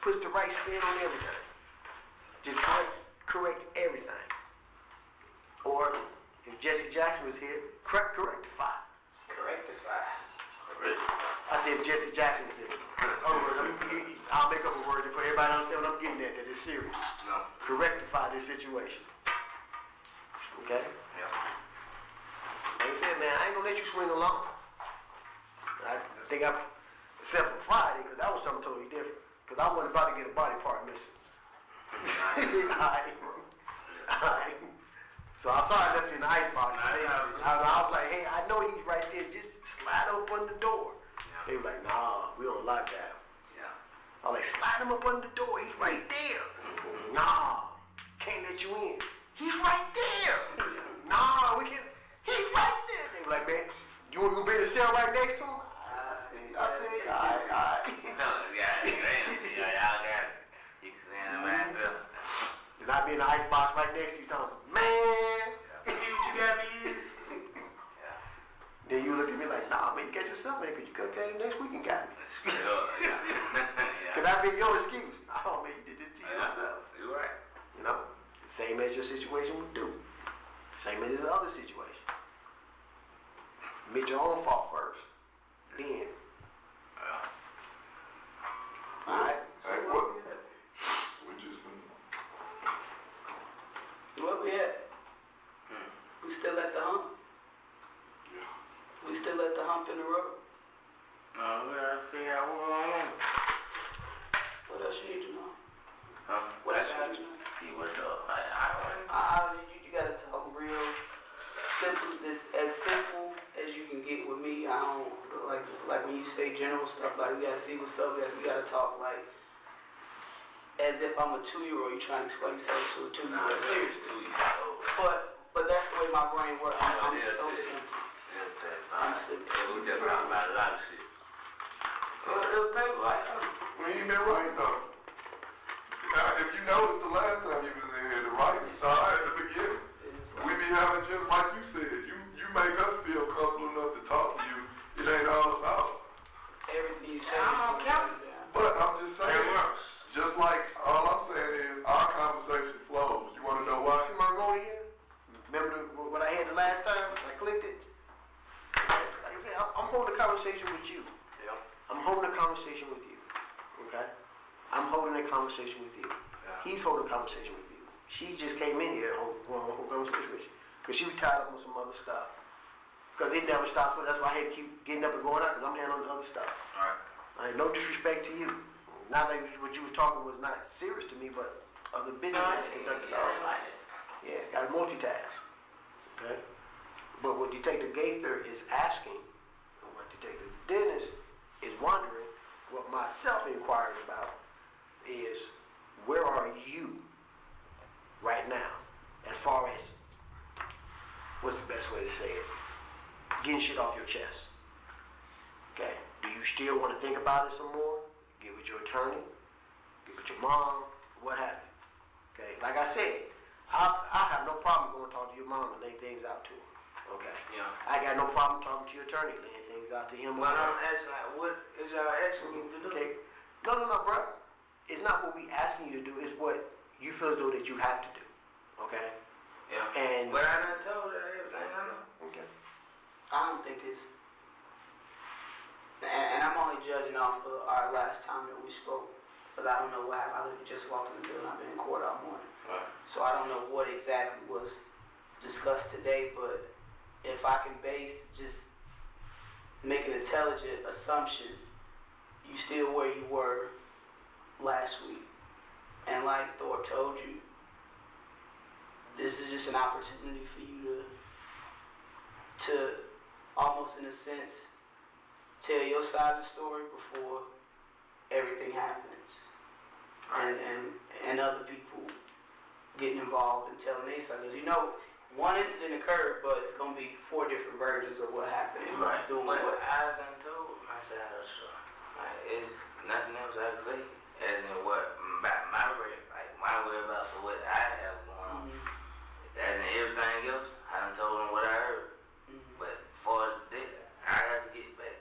puts the right spin on everything. Just correct everything. Or if Jesse Jackson was here, rectify.
Correctify.
I said if Jesse Jackson was here. I'll make up a word for everybody understand what I'm getting at, that it's serious.
No.
Rectify this situation. Okay?
Yeah.
Like I said, man, I ain't gonna let you swing alone. I think except for Friday, because that was something totally different. Because I wasn't about to get a body part missing. Alright. So I thought I left you in the icebox. I was like, hey, I know he's right there. Just slide open the door. Yeah. They were like, nah, we don't like that. Yeah. I was like, slide him up under the door. He's right there. Mm-hmm. Nah, can't let you in. He's right there. Nah, we can't. He's right there. They were like, man, you want to go be in the cell right next to him? I said, all right.
Y'all got it. You can stand him right there.
And I be in the icebox right next to you, telling me, man, see what you got me in?
Yeah.
Then you look at me like, nah, man, you got yourself in because you could have came next week and got me. Because that be your excuse. Oh, man, you did this to yourself.
You're right.
You know, same as your situation would do. Same as the other situation. Admit your own fault first. Then. All right.
Hey, what? We just been.
Where we at? We still at the hump?
Yeah.
We still at the hump in the road?
No, we gotta figure out what's going on.
What else you need to know?
Huh?
What else you need to know?
See what's up.
You gotta talk real simple, as simple as you can get with me. I don't like when you say general stuff like we gotta see what's up. We gotta talk like as if I'm a 2-year-old. You trying to explain yourself to a 2-year-old? Seriously. But that's the way my brain works. I'm so simple. I'm simple.
We just talking about a lot of shit.
It'll take like.
We ain't been right though. Now, if you noticed the last time you was in here, the writing side at the beginning, we be having just like you said. You make us feel comfortable enough to talk to you. It ain't all about
Everything you say.
But I'm just saying, just like all I'm saying is our conversation flows. You want to know why?
See my roll here? Remember what I had the last time? I clicked it. Like I said, I'm holding a conversation with you.
Yeah.
I'm holding a conversation with you. Okay? I'm holding a conversation with you.
Yeah.
He's holding a conversation with you. She just came in here holding a whole conversation with you. Because she was tied up with some other stuff. Because it never stops. That's why I had to keep getting up and going out, because I'm handling the other stuff.
All right.
I ain't no disrespect to you. Not that what you was talking was not serious to me, but other business aspects. Yeah, got to multitask. Okay? But what Detective Gaither is asking, and what Detective Dennis is wondering, what myself inquiring about, is where are you right now as far as, what's the best way to say it, getting shit off your chest. Okay? Do you still want to think about it some more? Get with your attorney, get with your mom, what have you. Okay? Like I said, I have no problem going to talk to your mom and lay things out to her. Okay?
Yeah.
I got no problem talking to your attorney, laying things out to him.
Well, I'm asking, like, what is y'all asking me to do?
Okay? No, bro. It's not what we asking you to do, it's what you feel as though that you have to do. Okay?
Yeah.
And
But I done told her everything I know.
okay.
I don't think it's. And I'm only judging off of our last time that we spoke, because I don't know what happened. I literally just walked in the building. I've been in court all morning.
Right.
So I don't know what exactly was discussed today, but if I can base just make an intelligent assumption, you still where you were last week. And like Thor told you, this is just an opportunity for you to almost in a sense tell your side of the story before everything happens. And other people getting involved and telling their side. Because you know, one incident occurred, but it's going to be 4 different versions of what happened.
Right.
Doing
but
what.
I done told my side of the story. Like, it's nothing else I can say. As in what, about my whereabouts of what I have going on.
Mm-hmm.
As in everything else, I done told them what I heard.
Mm-hmm.
But as far as this, I have to get back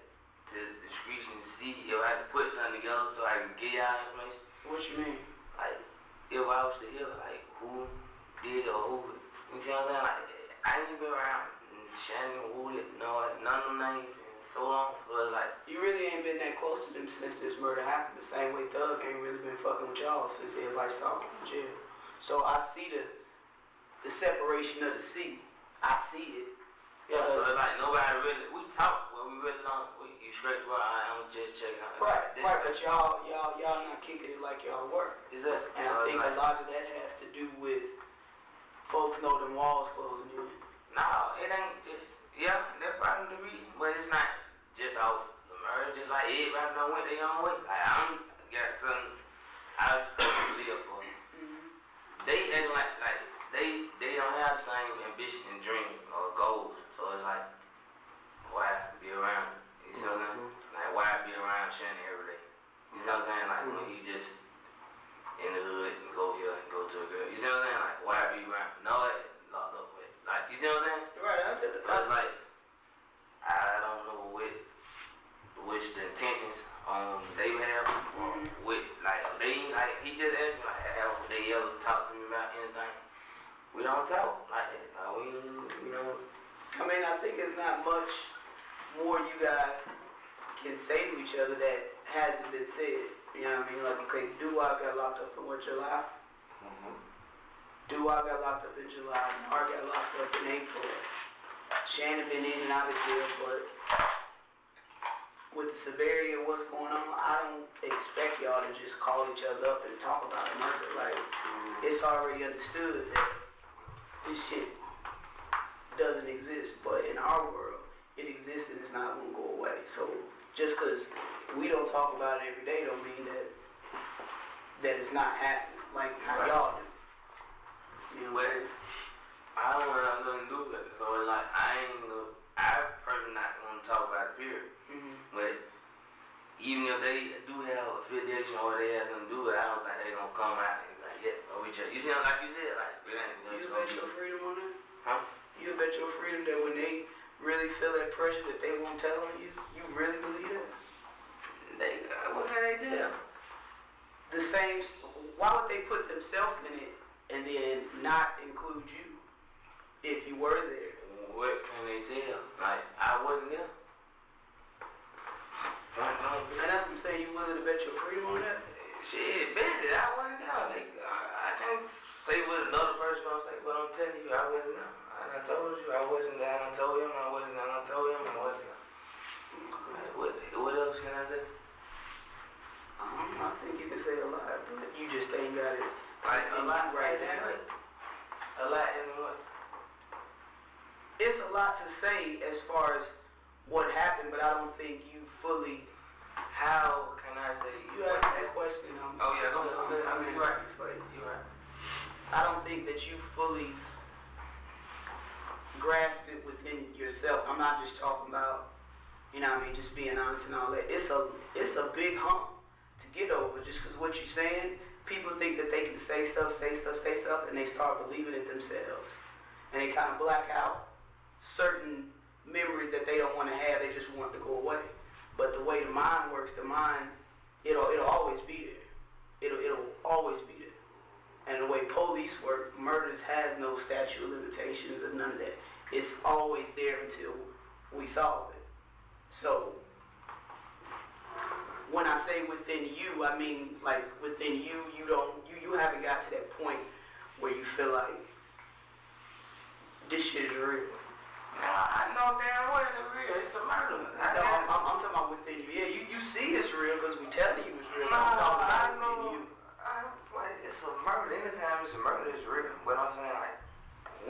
know, like, none of them names in so long. So it's like,
You really ain't been that close to them since this murder happened. The same way Thug ain't really been fucking with y'all since everybody started in jail. So I see the separation of the sea. I see it.
yeah, so it's like nobody really, we talk, but we really don't, you straight, well, I'm just checking out.
Right, but y'all not kicking it like y'all were.
Exactly.
And I think a lot of that has to do with folks know them walls closing in.
No, it ain't just, yeah, that's probably the reason, but it's not just off the murder, just like everybody done went their own way. Like, I'm got something I live for. They acting like they don't have the same ambition and dream or goals, so it's like, why be around? You know what I'm saying? Like, why be around Shannon every day? You know what I'm saying? Like, when he just in the hood and go here and go to a girl. You know what I'm saying? Like, why be around? No, it's locked up with. Like, you know what I'm saying?
Right, I did it.
So it's like, I don't know which the intentions on they have, or with, like, he just asked me, like, have they ever talked to me about anything? We don't talk like that. We don't.
I mean, I think there's not much more you guys can say to each other that hasn't been said. You know what I mean? Like, okay, Doo-Wop got locked up in what, July? Doo-Wop got locked up in July. Mark got locked up in April. Shannon been in and out of jail, but with the severity of what's going on, I don't expect y'all to just call each other up and talk about a murder. Like, it's already understood that this shit doesn't exist, but in our world, it exists and it's not gonna go away. So just because we don't talk about it every day don't mean that it's not happening like how y'all do. You know,
But I don't have nothing to do with it. So it's like, I personally not gonna talk about it, period. But even if they do have affiliation or they have something to do with it, I don't think they gonna come out and be like, yeah, or we just, you see, like you said, like, it ain't
you bet your freedom on that?
Huh?
You bet your freedom that when they really feel that pressure that they won't tell on you, you really believe that?
What can they do?
The same, why would they put themselves in it and then not include you if you were there?
What can they tell? Like, I wasn't there.
And that's what I'm saying, you willing to bet your freedom on that?
Shit, bet it, I wasn't there. I can't say what another person gonna say, but I'm telling you, I wasn't there. I done told you, I wasn't there. I done told him I wasn't there. I done told him I wasn't there. What else can I say?
I think you can say a lot, but you just ain't got it.
Like, a lot
right
now.
now.
A lot in what?
It's a lot to say as far as what happened, but I don't think you fully.
How can I say?
You asked that question.
Oh yeah, go ahead.
I mean,
You're right.
You're right. I don't think that you fully grasp it within yourself. I'm not just talking about, you know what I mean, just being honest and all that. It's a big hump to get over just because what you're saying, people think that they can say stuff, and they start believing it themselves. And they kind of black out certain memories that they don't want to have, they just want to go away. But the way the mind works, the mind, it'll always be there. It'll always be there. And the way police work, murders has no statute of limitations or none of that. It's always there until we solve it. So when I say within you, I mean like within you, you haven't got to that point where you feel like this shit is real.
I know damn well it's real. It's a murder.
I'm talking about within you. Yeah, you see it's real because we telling you it's real.
No,
I'm talking about
I
within
know.
you.
Like, it's a murder. Anytime it's a murder, it's real. But I'm saying, like,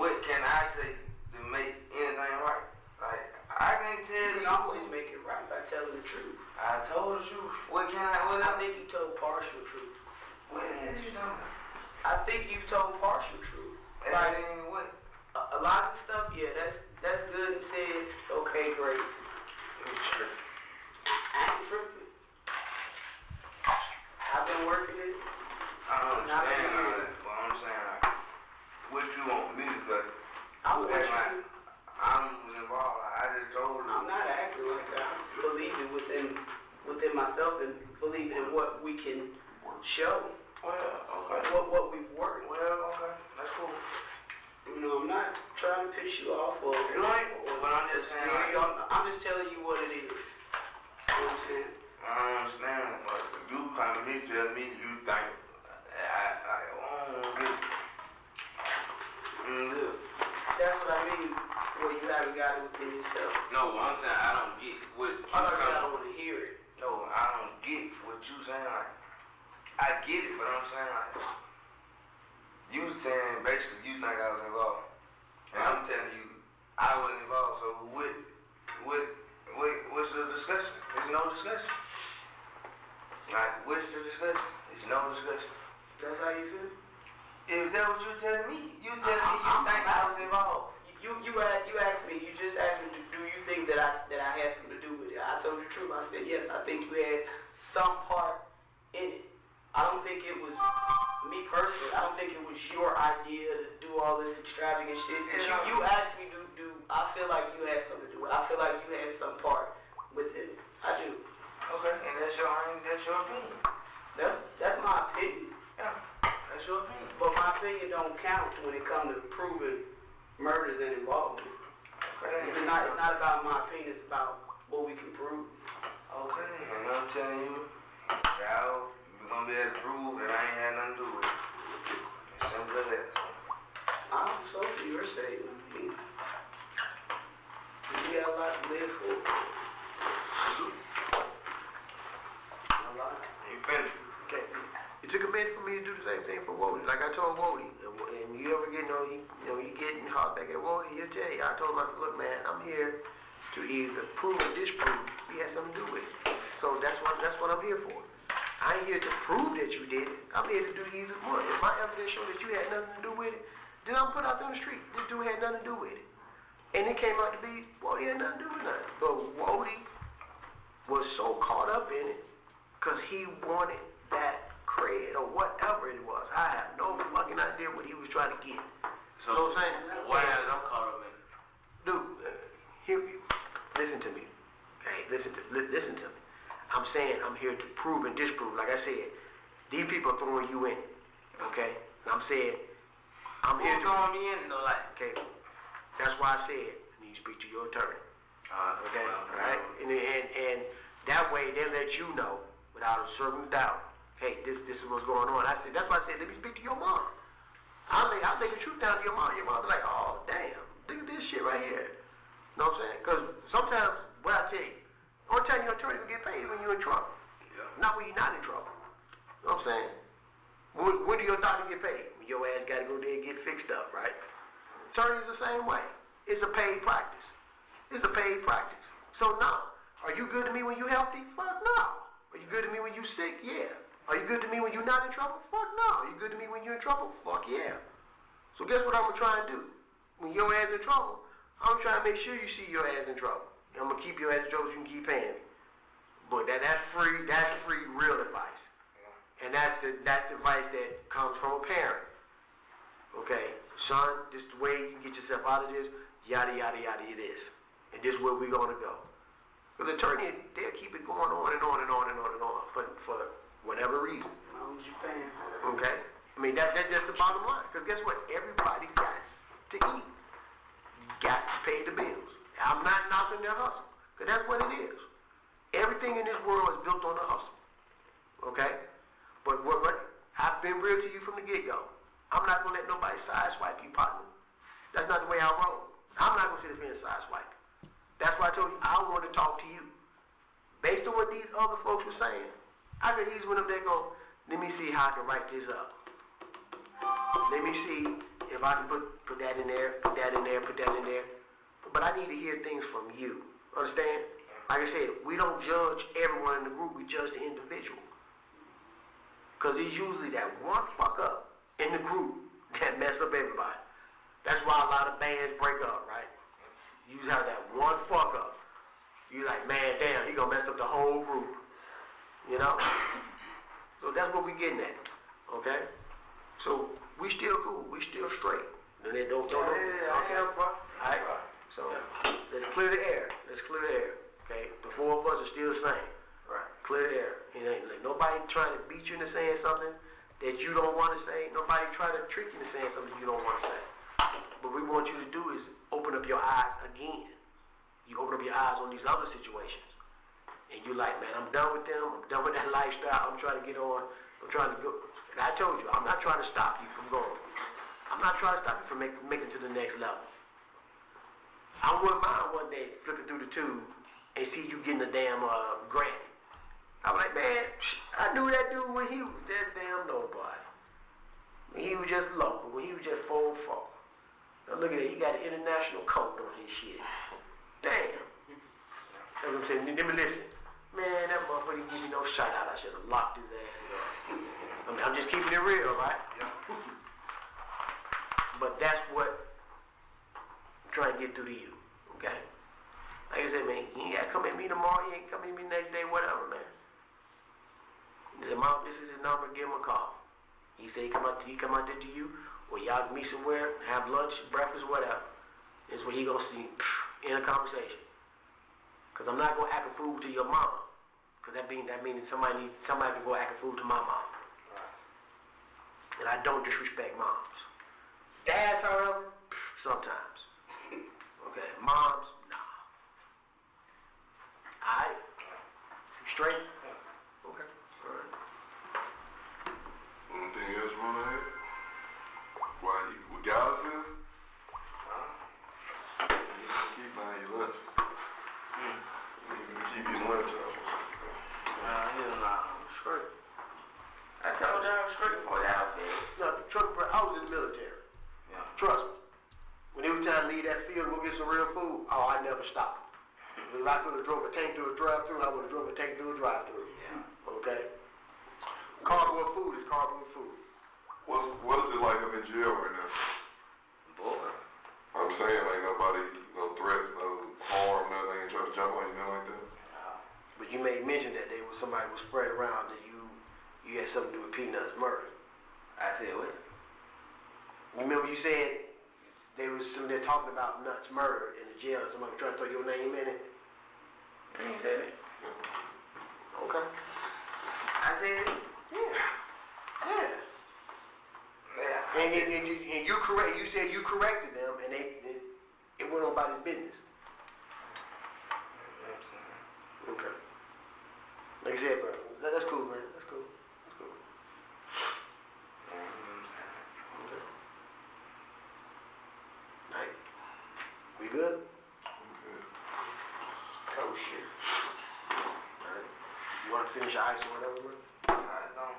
what can I say to make anything right? Like, I can't tell
You
you.
can always make it right by telling the truth.
I told you. What can I?
I think you told partial truth.
What is you talking about?
I think you've told partial truth.
Like, in what?
A lot of stuff, yeah, that's good and said, okay, great. I ain't tripping. I've been working it.
I don't understand all that. But I'm saying, like, what you want me to say?
I'm with you.
Like, I'm involved. I just told you.
I'm not acting like that. I believe it within myself and believe in what we can show.
Well, okay.
What we've worked.
Well, okay. That's cool.
You know, I'm not trying to piss you off or
You ain't, but I'm just saying, like,
I'm just telling you what it is. You know what I'm saying?
I don't understand, but you come to me, tell me you think, I don't get it.
That's what I mean. Well, you haven't got it within yourself.
No, I'm saying I don't get what you
I don't want to hear it.
No, I don't get what you saying. Like, I get it, but I'm saying like, you saying basically you think I was involved, and I'm telling you I wasn't involved. So what's the discussion? There's no discussion. Like, what's the discussion? There's no discussion.
That's how you feel?
Is that what you telling me? You telling me you think I was involved?
You asked me. You just asked me. Do you think that I had something to do with it? I told you the truth. I said yes. I think you had some part in it. I don't think it was me personally. I don't think it was your idea to do all this extravagant shit. You asked me, do I feel like you had something to do with it? I feel like you had some part within it. I do.
Okay, and that's your opinion.
That's my opinion.
Yeah, that's your opinion.
But my opinion don't count when it comes to proving murders and involvement.
Okay.
It's not about my opinion. It's about what we can prove.
Okay, and I'm telling you, y'all, you're gonna be able to prove that I ain't had nothing to do with it. As simple as that.
I'm so for your sake. We got a lot to live for. A lot.
You finished?
Okay. It took a minute for me to do the same thing for Wody. Like I told Wody, and you ever get, you getting hard back at Wody, he'll tell you. I told him, I said, look, man, I'm here to either prove or disprove. He has something to do with it. So that's what I'm here for. I ain't here to prove that you did it. I'm here to do either one. If my evidence show that you had nothing to do with it, then I'm put out there on the street. This dude had nothing to do with it. And it came out to be, Wody had nothing to do with nothing. But Wody was so caught up in it because he wanted that cred or whatever it was. I have no fucking idea what he was trying to get.
So,
you know what I'm saying?
why is I'm caught up in it?
Dude, listen to me. Hey, listen to me. I'm saying I'm here to prove and disprove. Like I said, these people are throwing you in. Okay? And I'm saying, I'm here to
throwing me in though, like.
Okay. That's why I said, I need to speak to your attorney. Okay? All right? And that way they let you know without a certain doubt. Hey, this is what's going on. I said, that's why I said, let me speak to your mom. I'll lay the truth down to your mom. Your mom's like, oh, damn, look at this shit right here. You know what I'm saying? Because sometimes, what I tell you, only time your attorney will get paid when you're in trouble.
Yeah.
Not when you're not in trouble. You know what I'm saying? When do your doctor get paid? When your ass got to go there and get fixed up, right? Attorney's the same way. It's a paid practice. It's a paid practice. So, no. Are you good to me when you're healthy? Fuck no. Are you good to me when you're sick? Yeah. Are you good to me when you're not in trouble? Fuck no. Are you good to me when you're in trouble? Fuck yeah. So guess what I'm going to try and do? When your ass in trouble, I'm trying to make sure you see your ass in trouble. I'm going to keep your ass in trouble so you can keep paying me. But that's free real advice. And that's advice that comes from a parent. Okay? Son, this is the way you can get yourself out of this, yada, yada, yada, it is. And this is where we're going to go. Because the attorney, they'll keep it going on and on and on and on and on for whatever reason.
As long as you're paying.
Okay? I mean, that's just the bottom line. Because guess what? Everybody got to eat. You got to pay the bills. I'm not knocking their hustle. Because that's what it is. Everything in this world is built on the hustle. Okay? But what I've been real to you from the get-go. I'm not going to let nobody sideswipe you, partner. That's not the way I roll. I'm not going to sit here and sideswipe. That's why I told you I want to talk to you. Based on what these other folks were saying, I could easily went up there and go, let me see how I can write this up. Let me see if I can put that in there, put that in there, put that in there. But I need to hear things from you. Understand? Like I said, we don't judge everyone in the group, we judge the individual. Because it's usually that one fuck up in the group that mess up everybody. That's why a lot of bands break up, right? You usually have that one fuck up. You're like, man, damn, he gonna mess up the whole group. You know? So that's what we getting at. Okay? So we still cool, we still straight. And then don't okay. Alright? So let's clear the air. Let's clear the air. Okay? The four of us are still the same. Right. Clear the air. It ain't like nobody trying to beat you into saying something that you don't want to say. Nobody trying to trick you into saying something you don't want to say. what we want you to do is open up your eyes again. You open up your eyes on these other situations. And you're like, man, I'm done with them. I'm done with that lifestyle. I'm trying to get on. I'm trying to go. And I told you, I'm not trying to stop you from going. I'm not trying to stop you from making it to the next level. I wouldn't mind one day flipping through the tube and see you getting a damn grant. I'm like, man, I knew that dude when he was that damn nobody. When he was just local, when he was just 4-4. Now look at that, he got an international coat on his shit. Damn. That's what I'm saying. Let me listen. Man, that motherfucker didn't give me no shout out. I should have locked his ass up. I mean, I'm just keeping it real, right? Yeah. But that's what I'm trying to get through to you, okay? Like I said, man, you ain't got to come at me tomorrow. You ain't come at me next day, whatever, man. He said, Mom, this is his number. Give him a call. He said he come out there to you, or y'all meet somewhere, have lunch, breakfast, whatever. This is where he gonna see in a conversation. Cause I'm not gonna act a fool to your mom. Cause that means somebody can go act a fool to my mom. And I don't disrespect moms. Dads, however, sometimes. Okay, moms, nah. Alright? Straight? Okay. Alright.
Anything else you wanna add? Why you with guys here? You keep buying your lunch. You keep your lunch up.
Hell nah, I'm straight. I told y'all I was straight before y'all said.
No, I was in the military.
Yeah.
Trust me. When it was time to leave that field and go get some real food, I never stopped. If I could have drove a tank through a drive-through, I would have drove a tank through a drive-through.
Yeah.
Okay? Cargo of food is cargo of food.
What is it like up in jail right now?
Boy.
I'm saying, like nobody, no threats, no harm, nothing, ain't trying to jump on you, nothing like that.
But you made mention that somebody was spread around that you had something to do with Peanut's murder.
I said what?
Remember you said they're talking about Nuts' murder in the jail. Somebody was trying to throw your name in it.
I ain't said it.
Okay.
I said it.
Yeah.
Yeah.
And you said you corrected them, and it went on about his business. Okay. Like I said, bro, that's cool, man. That's cool. Okay. Alright. We good?
Okay.
Oh shit. Alright. You want to finish your ice or whatever, bro?
I don't.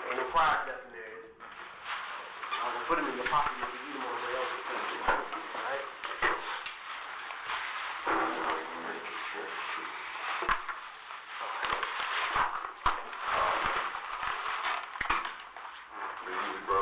Ain't no fries left in there. I'm gonna put them in your pocket and you can eat them on the way over. Alright?
Easy, bro.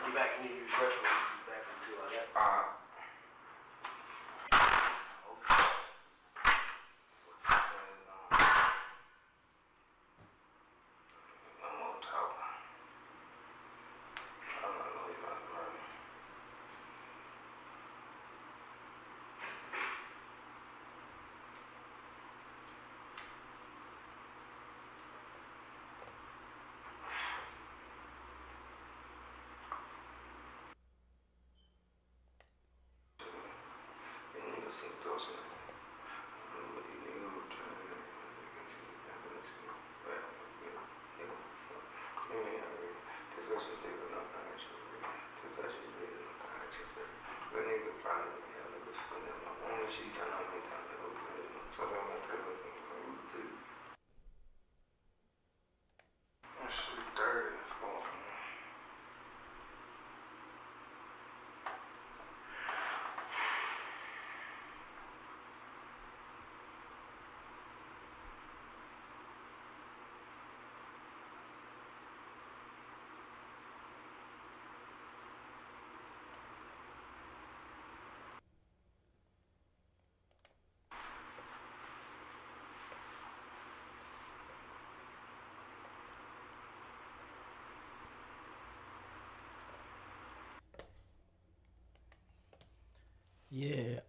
You back, you need to use restroom. You back until I got.
I'm on top. I'm not gonna leave my murder.
Yeah.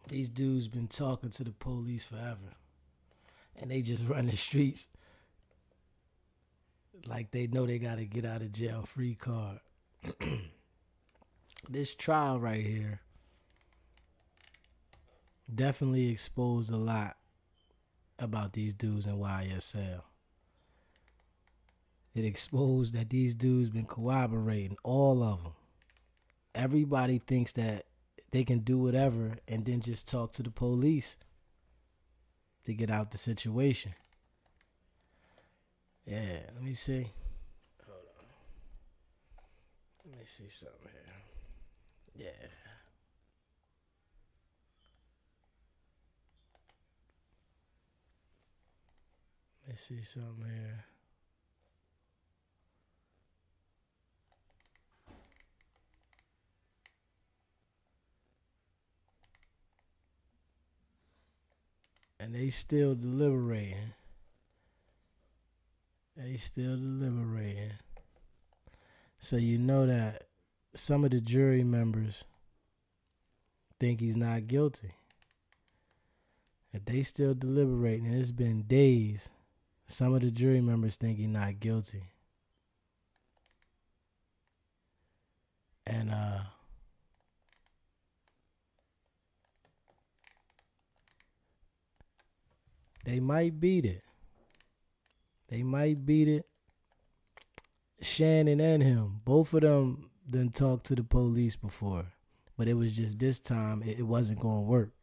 These dudes been talking to the police forever. And they just run the streets like they know they got to get out of jail free card. This trial right here definitely exposed a lot about these dudes in YSL. It exposed that these dudes been cooperating, all of them. Everybody thinks that they can do whatever and then just talk to the police to get out the situation. Yeah, let me see. Hold on. Let me see something here. Yeah. Let me see something here. And they still deliberating. So you know that some of the jury members think he's not guilty. If they still deliberating, and it's been days, some of the jury members think he's not guilty. And they might beat it. Shannon and him, both of them done talked to the police before. But it was just this time it wasn't going to work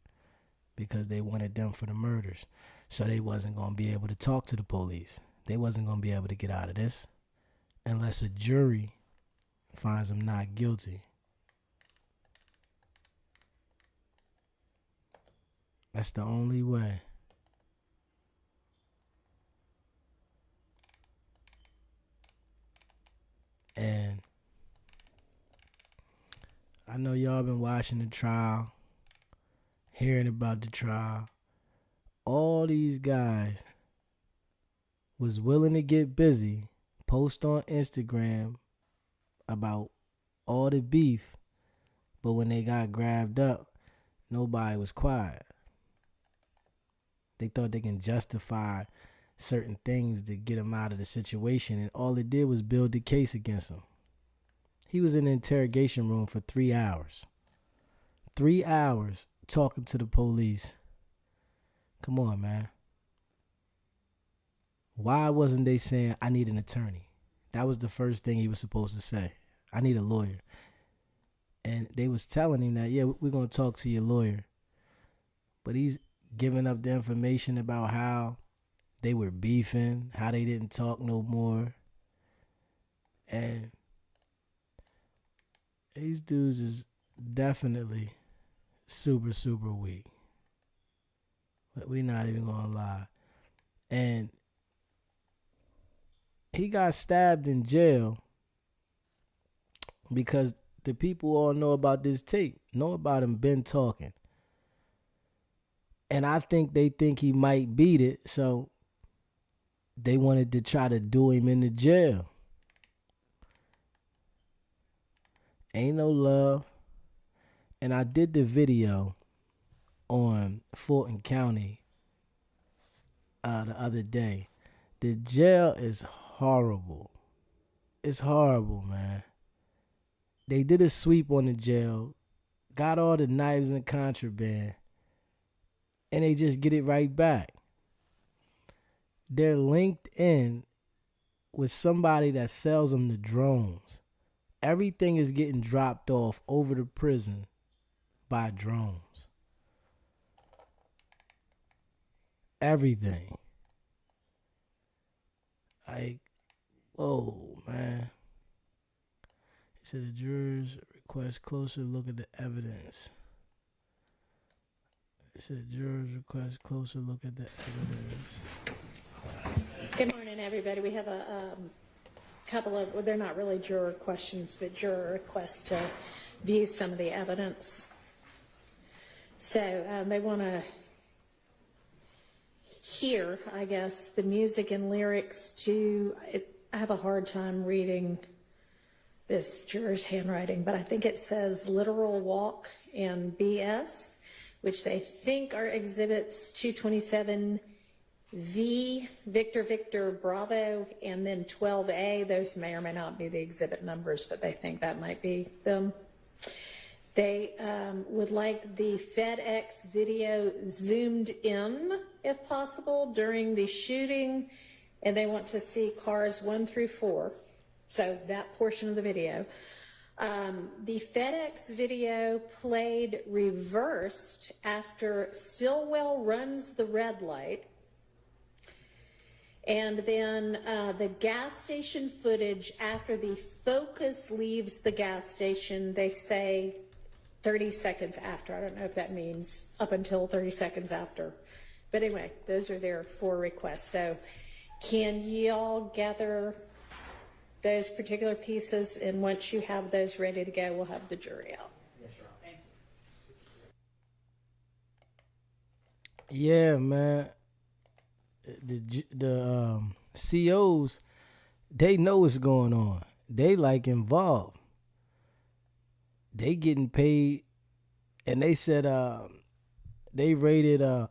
because they wanted them for the murders. So they wasn't going to be able to talk to the police. They wasn't going to be able to get out of this unless a jury finds them not guilty. That's the only way. And I know y'all been watching the trial, hearing about the trial. All these guys was willing to get busy, post on Instagram about all the beef, but when they got grabbed up, nobody was quiet. They thought they can justify certain things to get him out of the situation, and all it did was build the case against him. He was in the interrogation room for 3 hours. 3 hours talking to the police. Come on, man. Why wasn't they saying, I need an attorney? That was the first thing he was supposed to say. I need a lawyer. And they was telling him that, yeah, we're going to talk to your lawyer. But he's giving up the information about how they were beefing, how they didn't talk no more. And these dudes is definitely super, super weak. But we not even gonna lie. And he got stabbed in jail because the people all know about this tape, know about him been talking. And I think they think he might beat it, so they wanted to try to do him in the jail. Ain't no love. And I did the video on Fulton County the other day. The jail is horrible. It's horrible, man. They did a sweep on the jail, got all the knives and contraband, and they just get it right back. They're linked in with somebody that sells them the drones. Everything is getting dropped off over the prison by drones. Everything. Like, whoa, man. He said the jurors request closer look at the evidence. He said jurors request closer look at the evidence.
Good morning, everybody. We have a couple of, well, they're not really juror questions, but juror requests to view some of the evidence. So they want to hear, I guess, the music and lyrics to, I have a hard time reading this juror's handwriting, but I think it says literal walk and BS, which they think are exhibits 227V, Victor, Victor, Bravo, and then 12A. Those may or may not be the exhibit numbers, but they think that might be them. They would like the FedEx video zoomed in, if possible, during the shooting, and they want to see cars 1 through 4. So that portion of the video. The FedEx video played reversed after Stillwell runs the red light. And then the gas station footage after the Focus leaves the gas station, they say 30 seconds after. I don't know if that means up until 30 seconds after. But anyway, those are their 4 requests. So can y'all gather those particular pieces, and once you have those ready to go, we'll have the jury out.
Yeah, man. The COs, they know what's going on. They like involved. They getting paid, and they said they raided a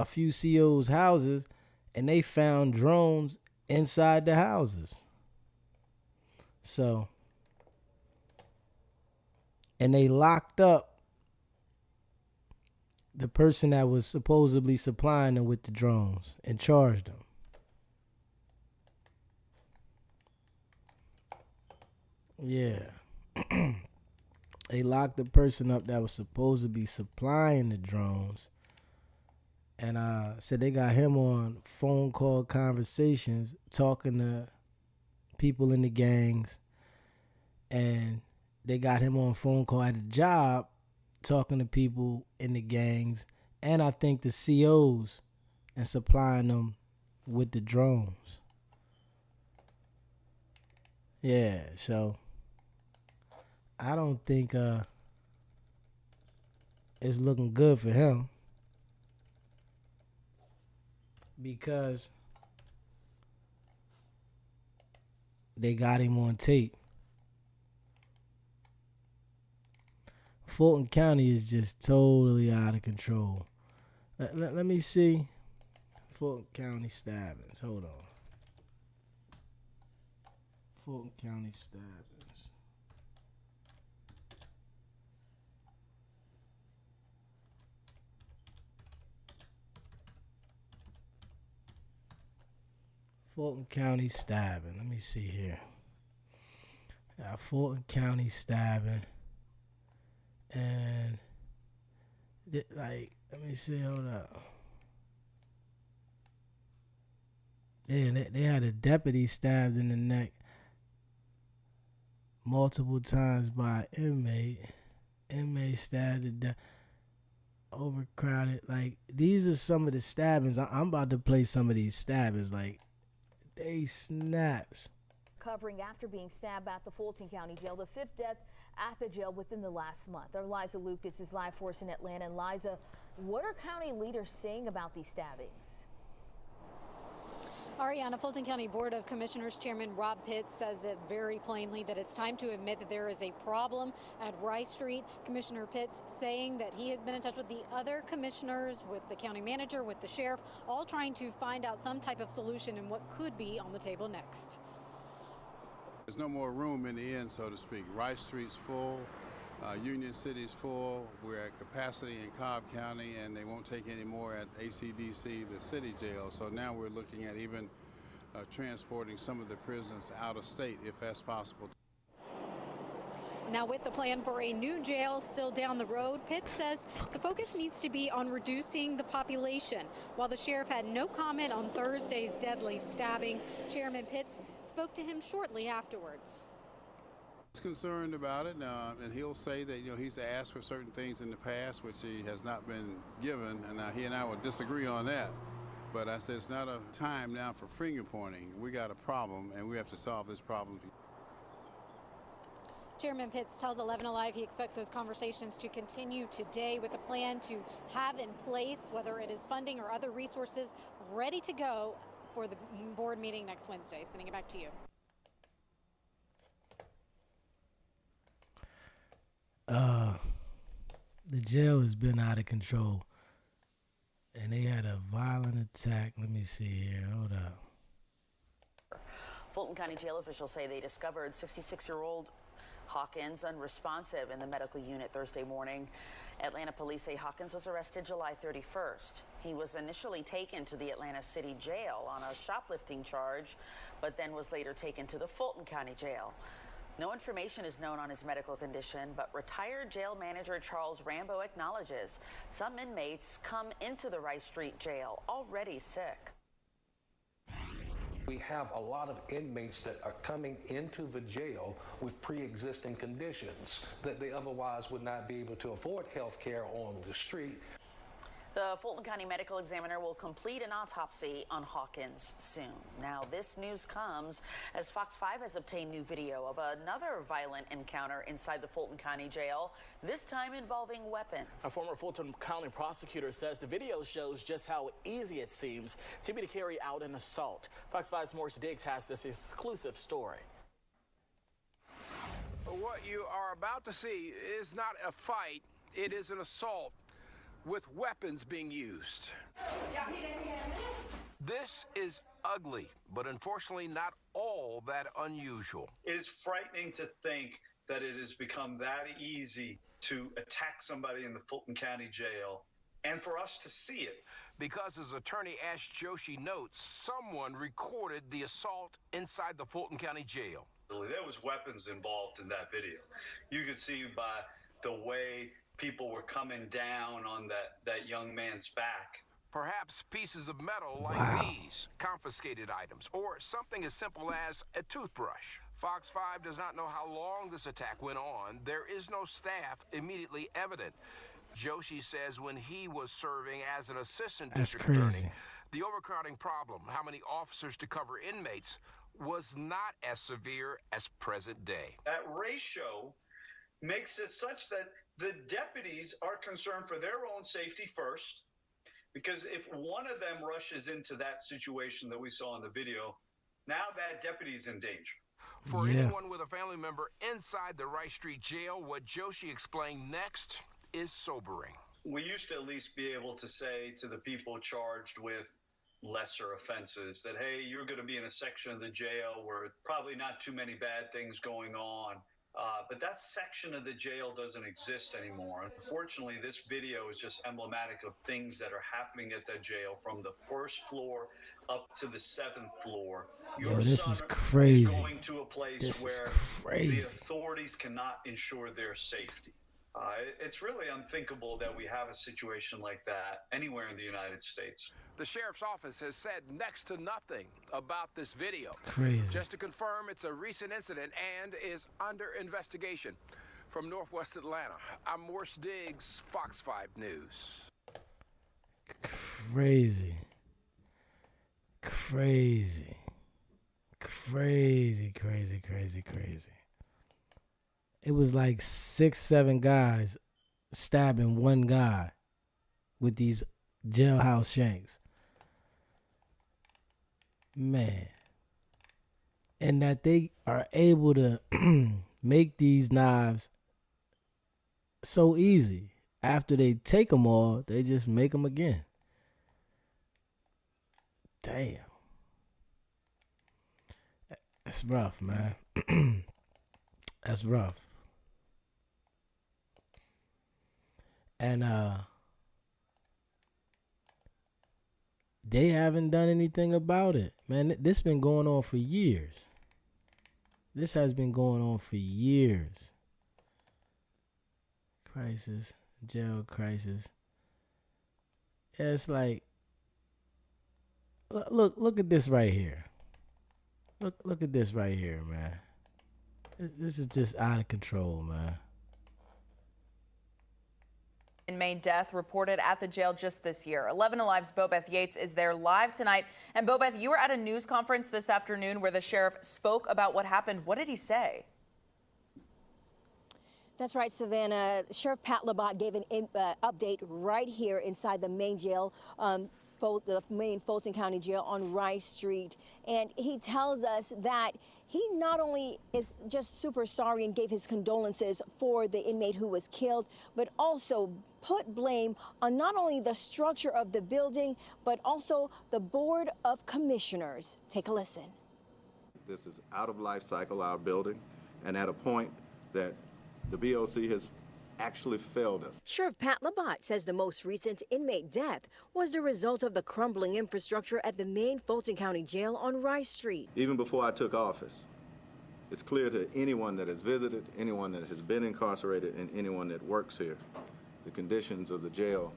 few COs' houses, and they found drones inside the houses. So, and they locked up the person that was supposedly supplying them with the drones and charged them. Yeah. They locked the person up that was supposed to be supplying the drones, and said they got him on phone call conversations talking to people in the gangs, and they got him on phone call at a job talking to people in the gangs, and I think the COs, and supplying them with the drones. Yeah, so I don't think it's looking good for him, because they got him on tape. Fulton County is just totally out of control. Let me see. Fulton County stabbings. Hold on. Fulton County stabbings. Fulton County stabbing. Let me see here. Fulton County stabbing. And, let me see. Hold up. Yeah, they had a deputy stabbed in the neck multiple times by an inmate. Inmate stabbed to death. Overcrowded. These are some of the stabbings. I'm about to play some of these stabbings. They snaps.
Covering after being stabbed at the Fulton County Jail, the 5th death at the jail within the last month. Our Liza Lucas is live for us in Atlanta. And Liza, what are county leaders saying about these stabbings?
Ariana, Fulton County Board of Commissioners Chairman Rob Pitts says it very plainly that it's time to admit that there is a problem at Rice Street. Commissioner Pitts saying that he has been in touch with the other commissioners, with the county manager, with the sheriff, all trying to find out some type of solution and what could be on the table next.
There's no more room in the inn, so to speak. Rice Street's full. Union City's full. We're at capacity in Cobb County, and they won't take any more at ACDC, the city jail. So now we're looking at even transporting some of the prisoners out of state, if that's possible.
Now, with the plan for a new jail still down the road, Pitts says the focus needs to be on reducing the population. While the sheriff had no comment on Thursday's deadly stabbing, Chairman Pitts spoke to him shortly afterwards.
He's concerned about it, and he'll say that he's asked for certain things in the past which he has not been given, and he and I will disagree on that. But I said it's not a time now for finger pointing. We got a problem, and we have to solve this problem.
Chairman Pitts tells 11 Alive he expects those conversations to continue today with a plan to have in place, whether it is funding or other resources, ready to go for the board meeting next Wednesday. Sending it back to you.
The jail has been out of control. And they had a violent attack. Let me see here. Hold up.
Fulton County jail officials say they discovered 66-year-old Hawkins unresponsive in the medical unit Thursday morning. Atlanta police say Hawkins was arrested July 31st. He was initially taken to the Atlanta City Jail on a shoplifting charge, but then was later taken to the Fulton County Jail. No information is known on his medical condition, but retired jail manager Charles Rambo acknowledges some inmates come into the Rice Street Jail already sick.
We have a lot of inmates that are coming into the jail with pre-existing conditions that they otherwise would not be able to afford health care on the street.
The Fulton County Medical Examiner will complete an autopsy on Hawkins soon. Now, this news comes as Fox 5 has obtained new video of another violent encounter inside the Fulton County Jail, this time involving weapons.
A former Fulton County prosecutor says the video shows just how easy it seems to be to carry out an assault. Fox 5's Morris Diggs has this exclusive story.
What you are about to see is not a fight, it is an assault with weapons being used. This is ugly, but unfortunately not all that unusual.
It is frightening to think that it has become that easy to attack somebody in the Fulton County Jail and for us to see it.
Because as attorney Ash Joshi notes, someone recorded the assault inside the Fulton County Jail.
There was weapons involved in that video. You could see by the way people were coming down on that young man's back.
Perhaps pieces of metal like these, confiscated items, or something as simple as a toothbrush. Fox 5 does not know how long this attack went on. There is no staff immediately evident. Joshi says when he was serving as an assistant district attorney, the overcrowding problem, how many officers to cover inmates, was not as severe as present day.
That ratio makes it such that the deputies are concerned for their own safety first, because if one of them rushes into that situation that we saw in the video, now that deputy's in danger.
For anyone with a family member inside the Rice Street Jail, what Joshi explained next is sobering.
We used to at least be able to say to the people charged with lesser offenses that, hey, you're going to be in a section of the jail where probably not too many bad things going on. But that section of the jail doesn't exist anymore. Unfortunately, this video is just emblematic of things that are happening at that jail from the first floor up to the 7th floor.
Yo, this is crazy.
Going to a place where the authorities cannot ensure their safety. It's really unthinkable that we have a situation like that anywhere in the United States.
The sheriff's office has said next to nothing about this video.
Crazy.
Just to confirm, it's a recent incident and is under investigation. From Northwest Atlanta, I'm Morris Diggs, Fox 5 News.
Crazy. Crazy. Crazy, crazy, crazy, crazy. It was like 6-7 guys stabbing one guy with these jailhouse shanks. Man. And that they are able to make these knives so easy. After they take them all, they just make them again. Damn. That's rough, man. That's rough. And they haven't done anything about it. Man, this been going on for years. This has been going on for years. Crisis, jail crisis. Yeah, it's like, look at this right here. Look at this right here, man. This is just out of control, man.
Inmate death reported at the jail just this year. 11 Alive's Bobeth Yates is there live tonight. And Bobeth, you were at a news conference this afternoon where the sheriff spoke about what happened. What did he say?
That's right, Savannah. Sheriff Pat Labat gave an update right here inside the main jail. the main Fulton County Jail on Rice Street, and he tells us that he not only is just super sorry and gave his condolences for the inmate who was killed, but also put blame on not only the structure of the building, but also the Board of Commissioners. Take a listen.
This is out of life cycle, our building, and at a point that the BOC has actually failed us.
Sheriff Pat Labatt says the most recent inmate death was the result of the crumbling infrastructure at the main Fulton County Jail on Rice Street.
Even before I took office, it's clear to anyone that has visited, anyone that has been incarcerated, and anyone that works here, the conditions of the jail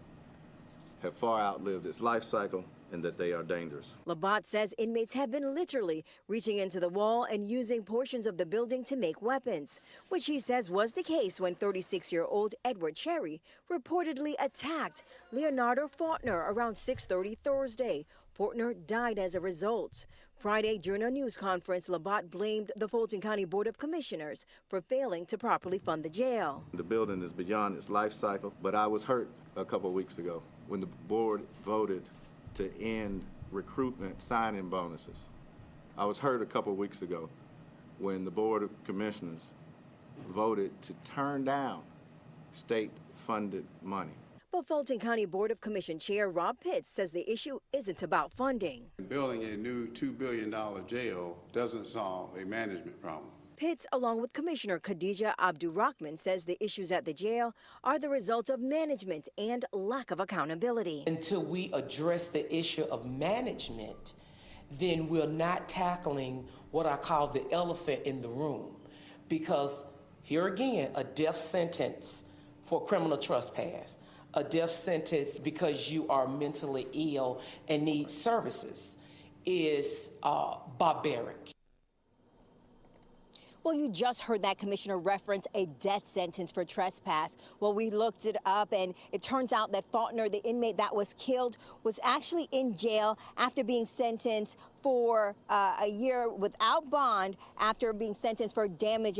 have far outlived its life cycle and that they are dangerous.
Labatt says inmates have been literally reaching into the wall and using portions of the building to make weapons, which he says was the case when 36-year-old Edward Cherry reportedly attacked Leonardo Faulkner around 6:30 Thursday. Faulkner died as a result. Friday, during a news conference, Labatt blamed the Fulton County Board of Commissioners for failing to properly fund the jail.
The building is beyond its life cycle, but I was hurt a couple of weeks ago when the board voted to end recruitment sign-in bonuses. I was hurt a couple of weeks ago when the Board of Commissioners voted to turn down state-funded money.
But Fulton County Board of Commission Chair Rob Pitts says the issue isn't about funding.
Building a new $2 billion jail doesn't solve a management problem.
Pitts, along with Commissioner Khadija Abdurrahman, says the issues at the jail are the result of management and lack of accountability.
Until we address the issue of management, then we're not tackling what I call the elephant in the room. Because here again, a death sentence for criminal trespass, a death sentence because you are mentally ill and need services is barbaric.
Well, you just heard that commissioner reference a death sentence for trespass. Well, we looked it up, and it turns out that Faulkner, the inmate that was killed, was actually in jail after being sentenced for a year without bond after being sentenced for damage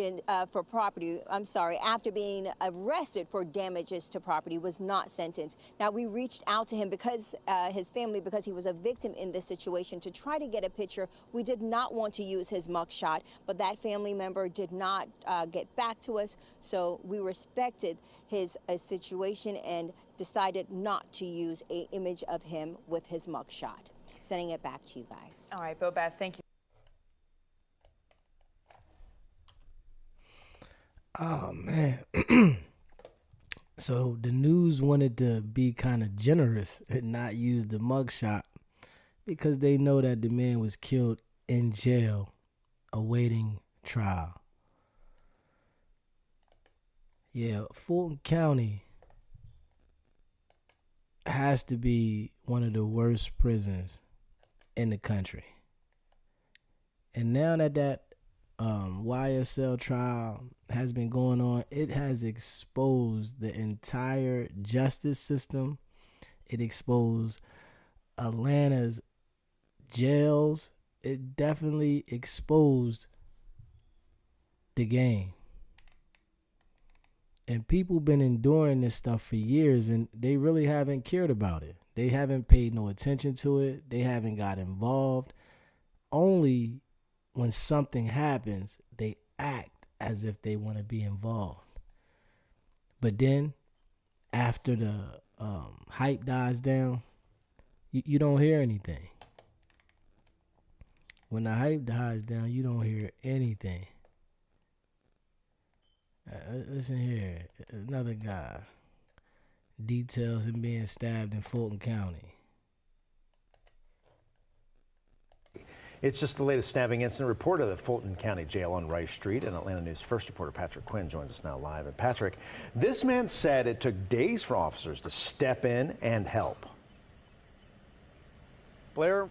for property. I'm sorry, after being arrested for damages to property, was not sentenced. Now, we reached out to him because his family, because he was a victim in this situation, to try to get a picture. We did not want to use his mugshot, but that family member did not get back to us. So we respected his situation and decided not to use an image of him with his mugshot. Sending it back to you guys.
All right, Bobeth, thank you.
Oh, man. So the news wanted to be kind of generous and not use the mugshot because they know that the man was killed in jail awaiting trial. Yeah, Fulton County has to be one of the worst prisons in the country. And now that YSL trial has been going on, it has exposed the entire justice system. It exposed Atlanta's jails. It definitely exposed the game. And people been enduring this stuff for years, and they really haven't cared about it. They haven't paid no attention to it. They haven't got involved. Only when something happens, they act as if they want to be involved. But then, after the hype dies down, you don't hear anything. When the hype dies down, you don't hear anything. Listen here, another guy. Details him being stabbed in Fulton County.
It's just the latest stabbing incident reported at the Fulton County Jail on Rice Street. And Atlanta News First reporter Patrick Quinn joins us now live. And Patrick, this man said it took days for officers to step in and help.
Blair,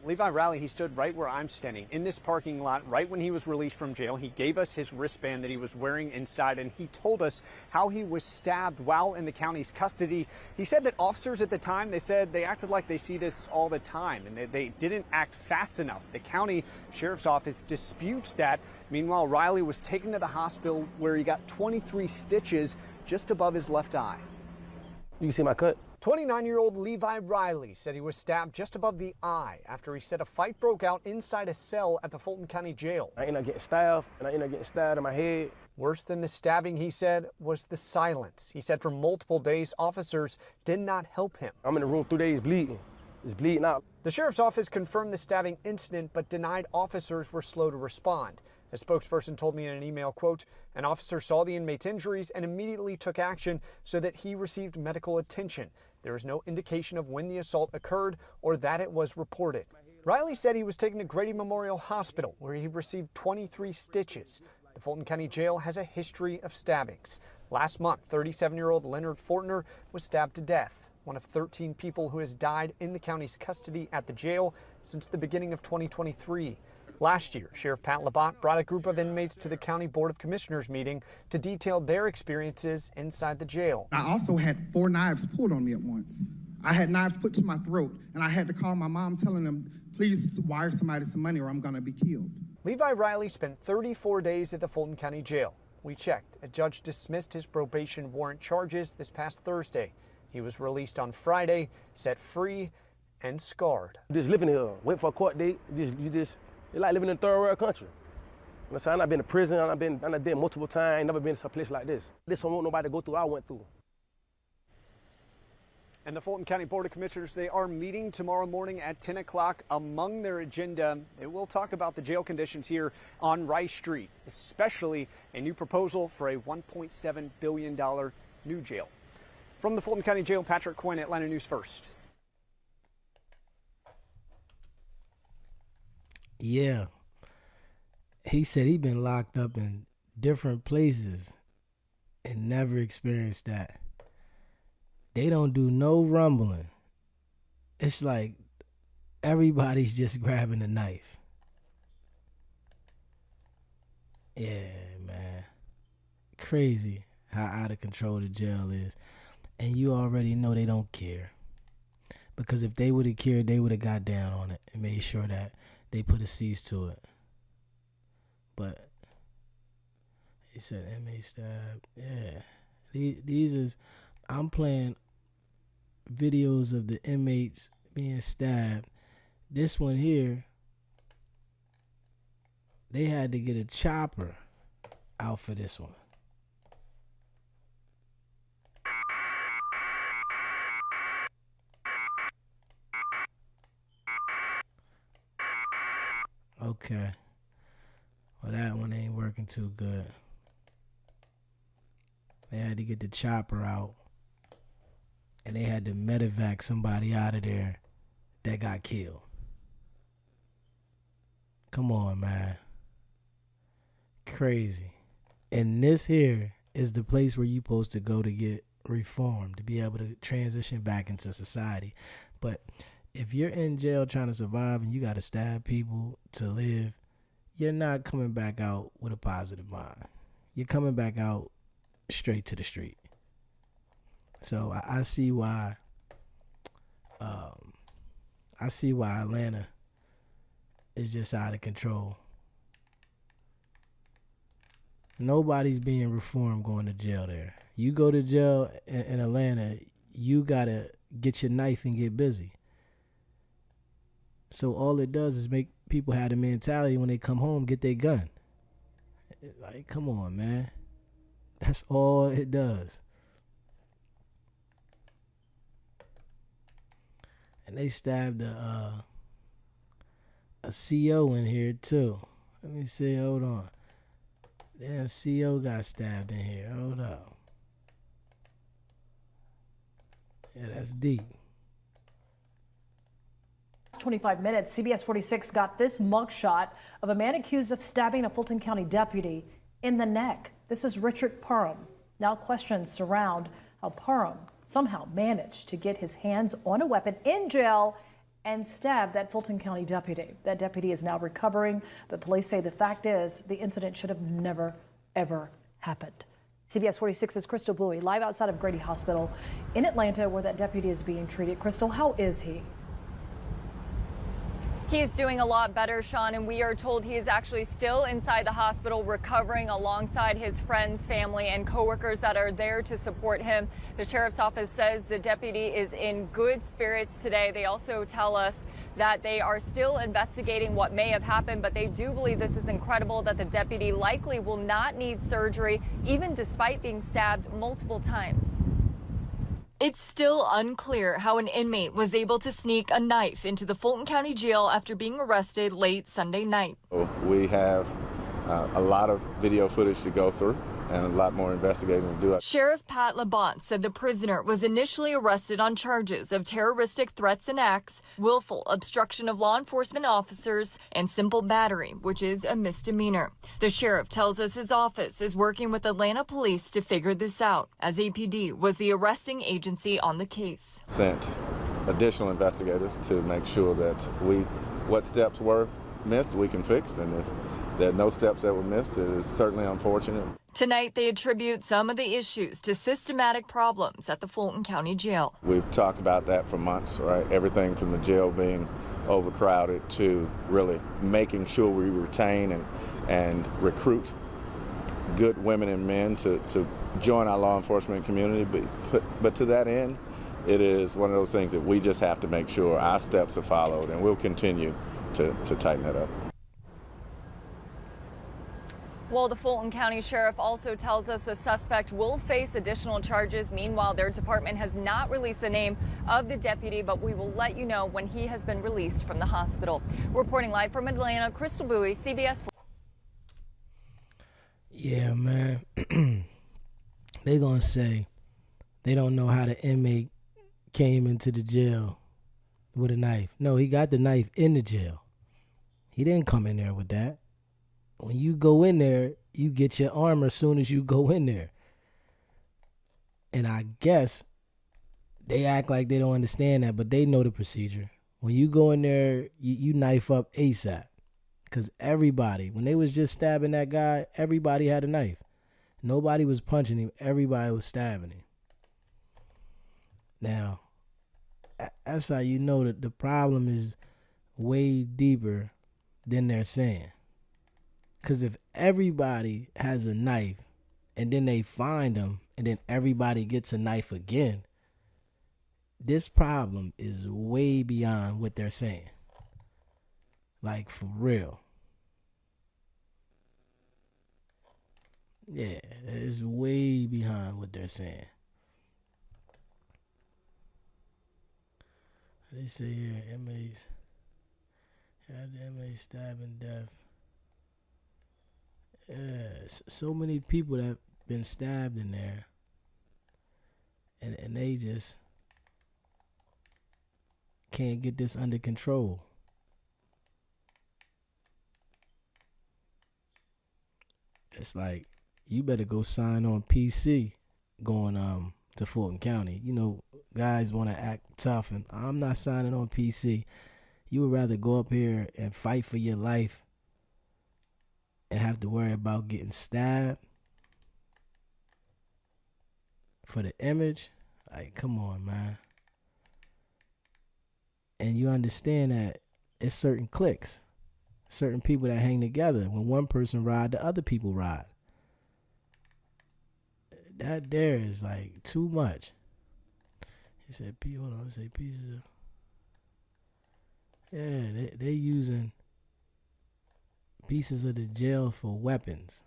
Levi Rowley, he stood right where I'm standing in this parking lot right when he was released from jail. He gave us his wristband that he was wearing inside, and he told us how he was stabbed while in the county's custody. He said that officers at the time, they said they acted like they see this all the time, and they didn't act fast enough. The county sheriff's office disputes that. Meanwhile, Riley was taken to the hospital where he got 23 stitches just above his left eye.
You can see my cut?
29-year-old Levi Riley said he was stabbed just above the eye after he said a fight broke out inside a cell at the Fulton County Jail.
I ended up getting stabbed, and I ended up getting stabbed in my head.
Worse than the stabbing, he said, was the silence. He said for multiple days, officers did not help him.
I'm in the room 3 days bleeding. It's bleeding out.
The sheriff's office confirmed the stabbing incident, but denied officers were slow to respond. A spokesperson told me in an email, quote, an officer saw the inmate's injuries and immediately took action so that he received medical attention. There is no indication of when the assault occurred or that it was reported. Riley said he was taken to Grady Memorial Hospital, where he received 23 stitches. The Fulton County Jail has a history of stabbings. Last month, 37-year-old Leonard Fortner was stabbed to death, one of 13 people who has died in the county's custody at the jail since the beginning of 2023. Last year, Sheriff Pat Labatt brought a group of inmates to the County Board of Commissioners meeting to detail their experiences inside the jail.
I also had 4 knives pulled on me at once. I had knives put to my throat, and I had to call my mom telling them, please wire somebody some money or I'm going to be killed.
Levi Riley spent 34 days at the Fulton County Jail. We checked. A judge dismissed his probation warrant charges this past Thursday. He was released on Friday, set free, and scarred.
Just living here, went for a court date, it's like living in a third world country. You know what I'm saying? I've been to prison, I've been there multiple times, ain't never been to a place like this. This don't want nobody to go through what I went through.
And the Fulton County Board of Commissioners, they are meeting tomorrow morning at 10 o'clock. Among their agenda, they will talk about the jail conditions here on Rice Street, especially a new proposal for a $1.7 billion new jail. From the Fulton County Jail, Patrick Quinn, Atlanta News First.
Yeah. He said he'd been locked up in different places and never experienced that. They don't do no rumbling. It's like everybody's just grabbing a knife. Yeah, man. Crazy how out of control the jail is. And you already know they don't care. Because if they would have cared, they would have got down on it and made sure that they put a cease to it. But he said inmate stabbed. Yeah. These is, I'm playing videos of the inmates being stabbed. This one here, they had to get a chopper out for this one. Okay. Well, that one ain't working too good. They had to get the chopper out. And they had to medevac somebody out of there that got killed. Come on, man. Crazy. And this here is the place where you're supposed to go to get reformed, to be able to transition back into society. But if you're in jail trying to survive and you got to stab people to live, you're not coming back out with a positive mind. You're coming back out straight to the street. So I see why Atlanta is just out of control. Nobody's being reformed going to jail there. You go to jail in Atlanta, you gotta get your knife and get busy. So all it does is make people have the mentality when they come home, get their gun. Like, come on, man. That's all it does. And they stabbed a CO in here too. Let me see, hold on. Damn, CO got stabbed in here. Hold up. Yeah, that's deep.
25 minutes, CBS 46 got this mugshot of a man accused of stabbing a Fulton County deputy in the neck. This is Richard Parham. Now questions surround how Parham somehow managed to get his hands on a weapon in jail and stab that Fulton County deputy. That deputy is now recovering, but police say the fact is the incident should have never, ever happened. CBS 46's Crystal Bowie live outside of Grady Hospital in Atlanta where that deputy is being treated. Crystal, how is he?
He's doing a lot better, Sean, and we are told he is actually still inside the hospital recovering alongside his friends, family, and coworkers that are there to support him. The sheriff's office says the deputy is in good spirits today. They also tell us that they are still investigating what may have happened, but they do believe this is incredible that the deputy likely will not need surgery, even despite being stabbed multiple times. It's still unclear how an inmate was able to sneak a knife into the Fulton County Jail after being arrested late Sunday night.
We have a lot of video footage to go through and a lot more investigating to do.
Sheriff Pat Labonte said the prisoner was initially arrested on charges of terroristic threats and acts, willful obstruction of law enforcement officers, and simple battery, which is a misdemeanor. The sheriff tells us his office is working with Atlanta police to figure this out, as APD was the arresting agency on the case.
Sent additional investigators to make sure that what steps were missed, we can fix, and if there are no steps that were missed, it is certainly unfortunate.
Tonight, they attribute some of the issues to systematic problems at the Fulton County Jail.
We've talked about that for months, right? Everything from the jail being overcrowded to really making sure we retain and recruit good women and men to join our law enforcement community. But to that end, it is one of those things that we just have to make sure our steps are followed, and we'll continue to tighten that up.
Well, the Fulton County Sheriff also tells us the suspect will face additional charges. Meanwhile, their department has not released the name of the deputy, but we will let you know when he has been released from the hospital. Reporting live from Atlanta, Crystal Bowie, CBS 4.
Yeah, man. They're going to say they don't know how the inmate came into the jail with a knife. No, he got the knife in the jail. He didn't come in there with that. When you go in there, you get your armor as soon as you go in there. And I guess they act like they don't understand that, but they know the procedure. When you go in there, you knife up ASAP. Because everybody, when they was just stabbing that guy, everybody had a knife. Nobody was punching him. Everybody was stabbing him. Now, that's how you know that the problem is way deeper than they're saying. Because if everybody has a knife and then they find them and then everybody gets a knife again, this problem is way beyond what they're saying. Like, for real. Yeah, it's way behind what they're saying. They say here, inmates had the inmates stabbed and death. Yeah, so many people that have been stabbed in there, and they just can't get this under control. It's like, you better go sign on PC going to Fulton County. You know, guys want to act tough, and I'm not signing on PC. You would rather go up here and fight for your life and have to worry about getting stabbed for the image? Like, come on, man. And you understand that it's certain cliques, certain people that hang together. When one person ride, the other people ride. That there is like too much. He said, hold on, say pieces of. Yeah, they using pieces of the jail for weapons.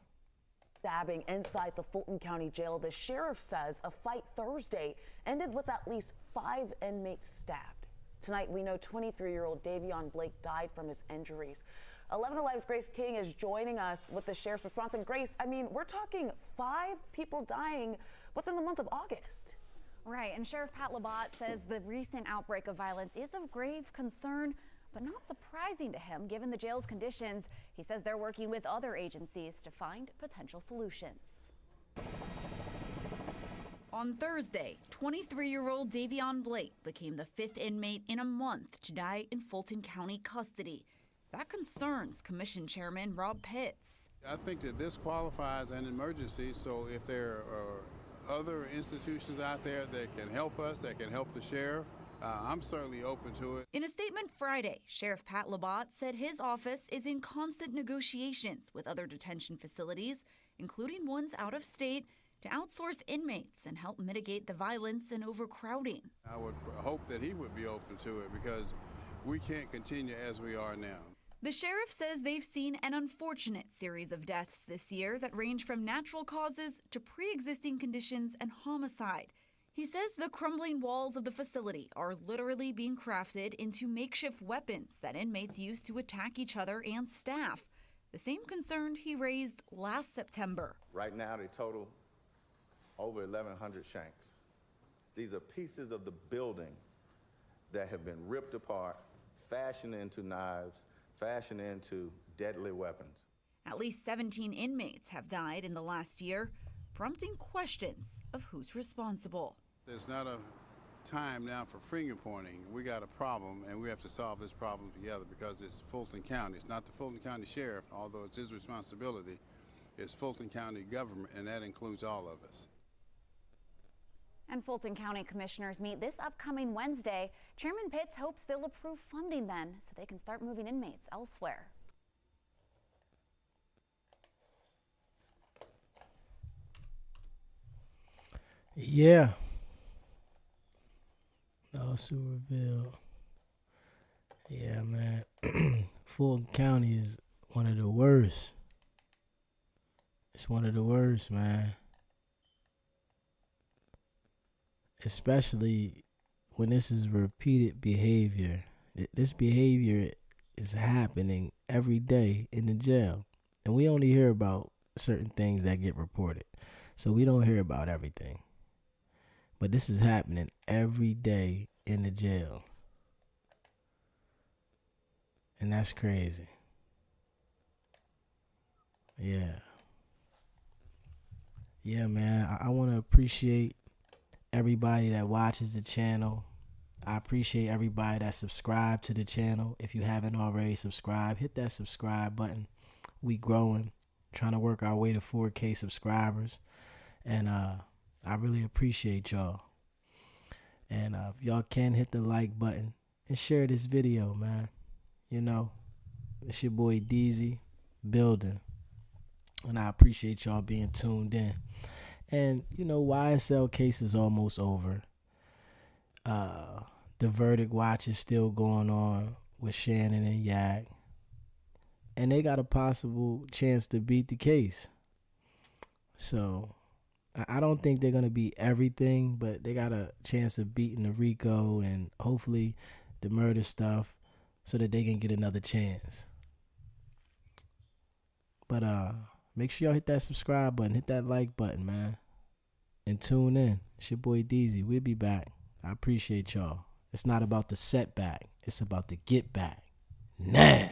Stabbing inside the Fulton County Jail. The sheriff says a fight Thursday ended with at least 5 inmates stabbed. Tonight, we know 23-year-old Davion Blake died from his injuries. 11 Alive's Grace King is joining us with the sheriff's response. And Grace, I mean, we're talking 5 people dying within the month of August.
Right, and Sheriff Pat Labonte says the recent outbreak of violence is of grave concern, but not surprising to him given the jail's conditions. He says they're working with other agencies to find potential solutions.
On Thursday, 23-year-old Davion Blake became the 5th inmate in a month to die in Fulton County custody. That concerns Commission Chairman Rob Pitts.
I think that this qualifies an emergency, so if there are other institutions out there that can help us, that can help the sheriff, I'm certainly open to it.
In a statement Friday, Sheriff Pat Labat said his office is in constant negotiations with other detention facilities, including ones out of state, to outsource inmates and help mitigate the violence and overcrowding.
I would hope that he would be open to it because we can't continue as we are now.
The sheriff says they've seen an unfortunate series of deaths this year that range from natural causes to pre-existing conditions and homicide. He says the crumbling walls of the facility are literally being crafted into makeshift weapons that inmates use to attack each other and staff. The same concern he raised last September.
Right now, they total over 1,100 shanks. These are pieces of the building that have been ripped apart, fashioned into knives, fashioned into deadly weapons.
At least 17 inmates have died in the last year, prompting questions of who's responsible.
There's not a time now for finger pointing. We got a problem, and we have to solve this problem together because it's Fulton County. It's not the Fulton County Sheriff, although it's his responsibility. It's Fulton County government, and that includes all of us.
And Fulton County commissioners meet this upcoming Wednesday. Chairman Pitts hopes they'll approve funding then so they can start moving inmates elsewhere.
Yeah. Also revealed. Yeah, man. Fulton County is one of the worst. It's one of the worst, man. Especially when this is repeated behavior. This behavior is happening every day in the jail. And we only hear about certain things that get reported. So we don't hear about everything. But this is happening every day in the jail. And that's crazy. Yeah. Yeah, man. I want to appreciate everybody that watches the channel. I appreciate everybody that subscribed to the channel. If you haven't already subscribed, hit that subscribe button. We growing, trying to work our way to 4K subscribers. And I really appreciate y'all. And if y'all can, hit the like button and share this video, man. You know, it's your boy Deezy building. And I appreciate y'all being tuned in. And, you know, YSL case is almost over. The verdict watch is still going on with Shannon and Yak. And they got a possible chance to beat the case. So I don't think they're going to beat everything, but they got a chance of beating the RICO and hopefully the murder stuff so that they can get another chance. But make sure y'all hit that subscribe button, hit that like button, man. And tune in. It's your boy Deezy. We'll be back. I appreciate y'all. It's not about the setback. It's about the get back. Nah.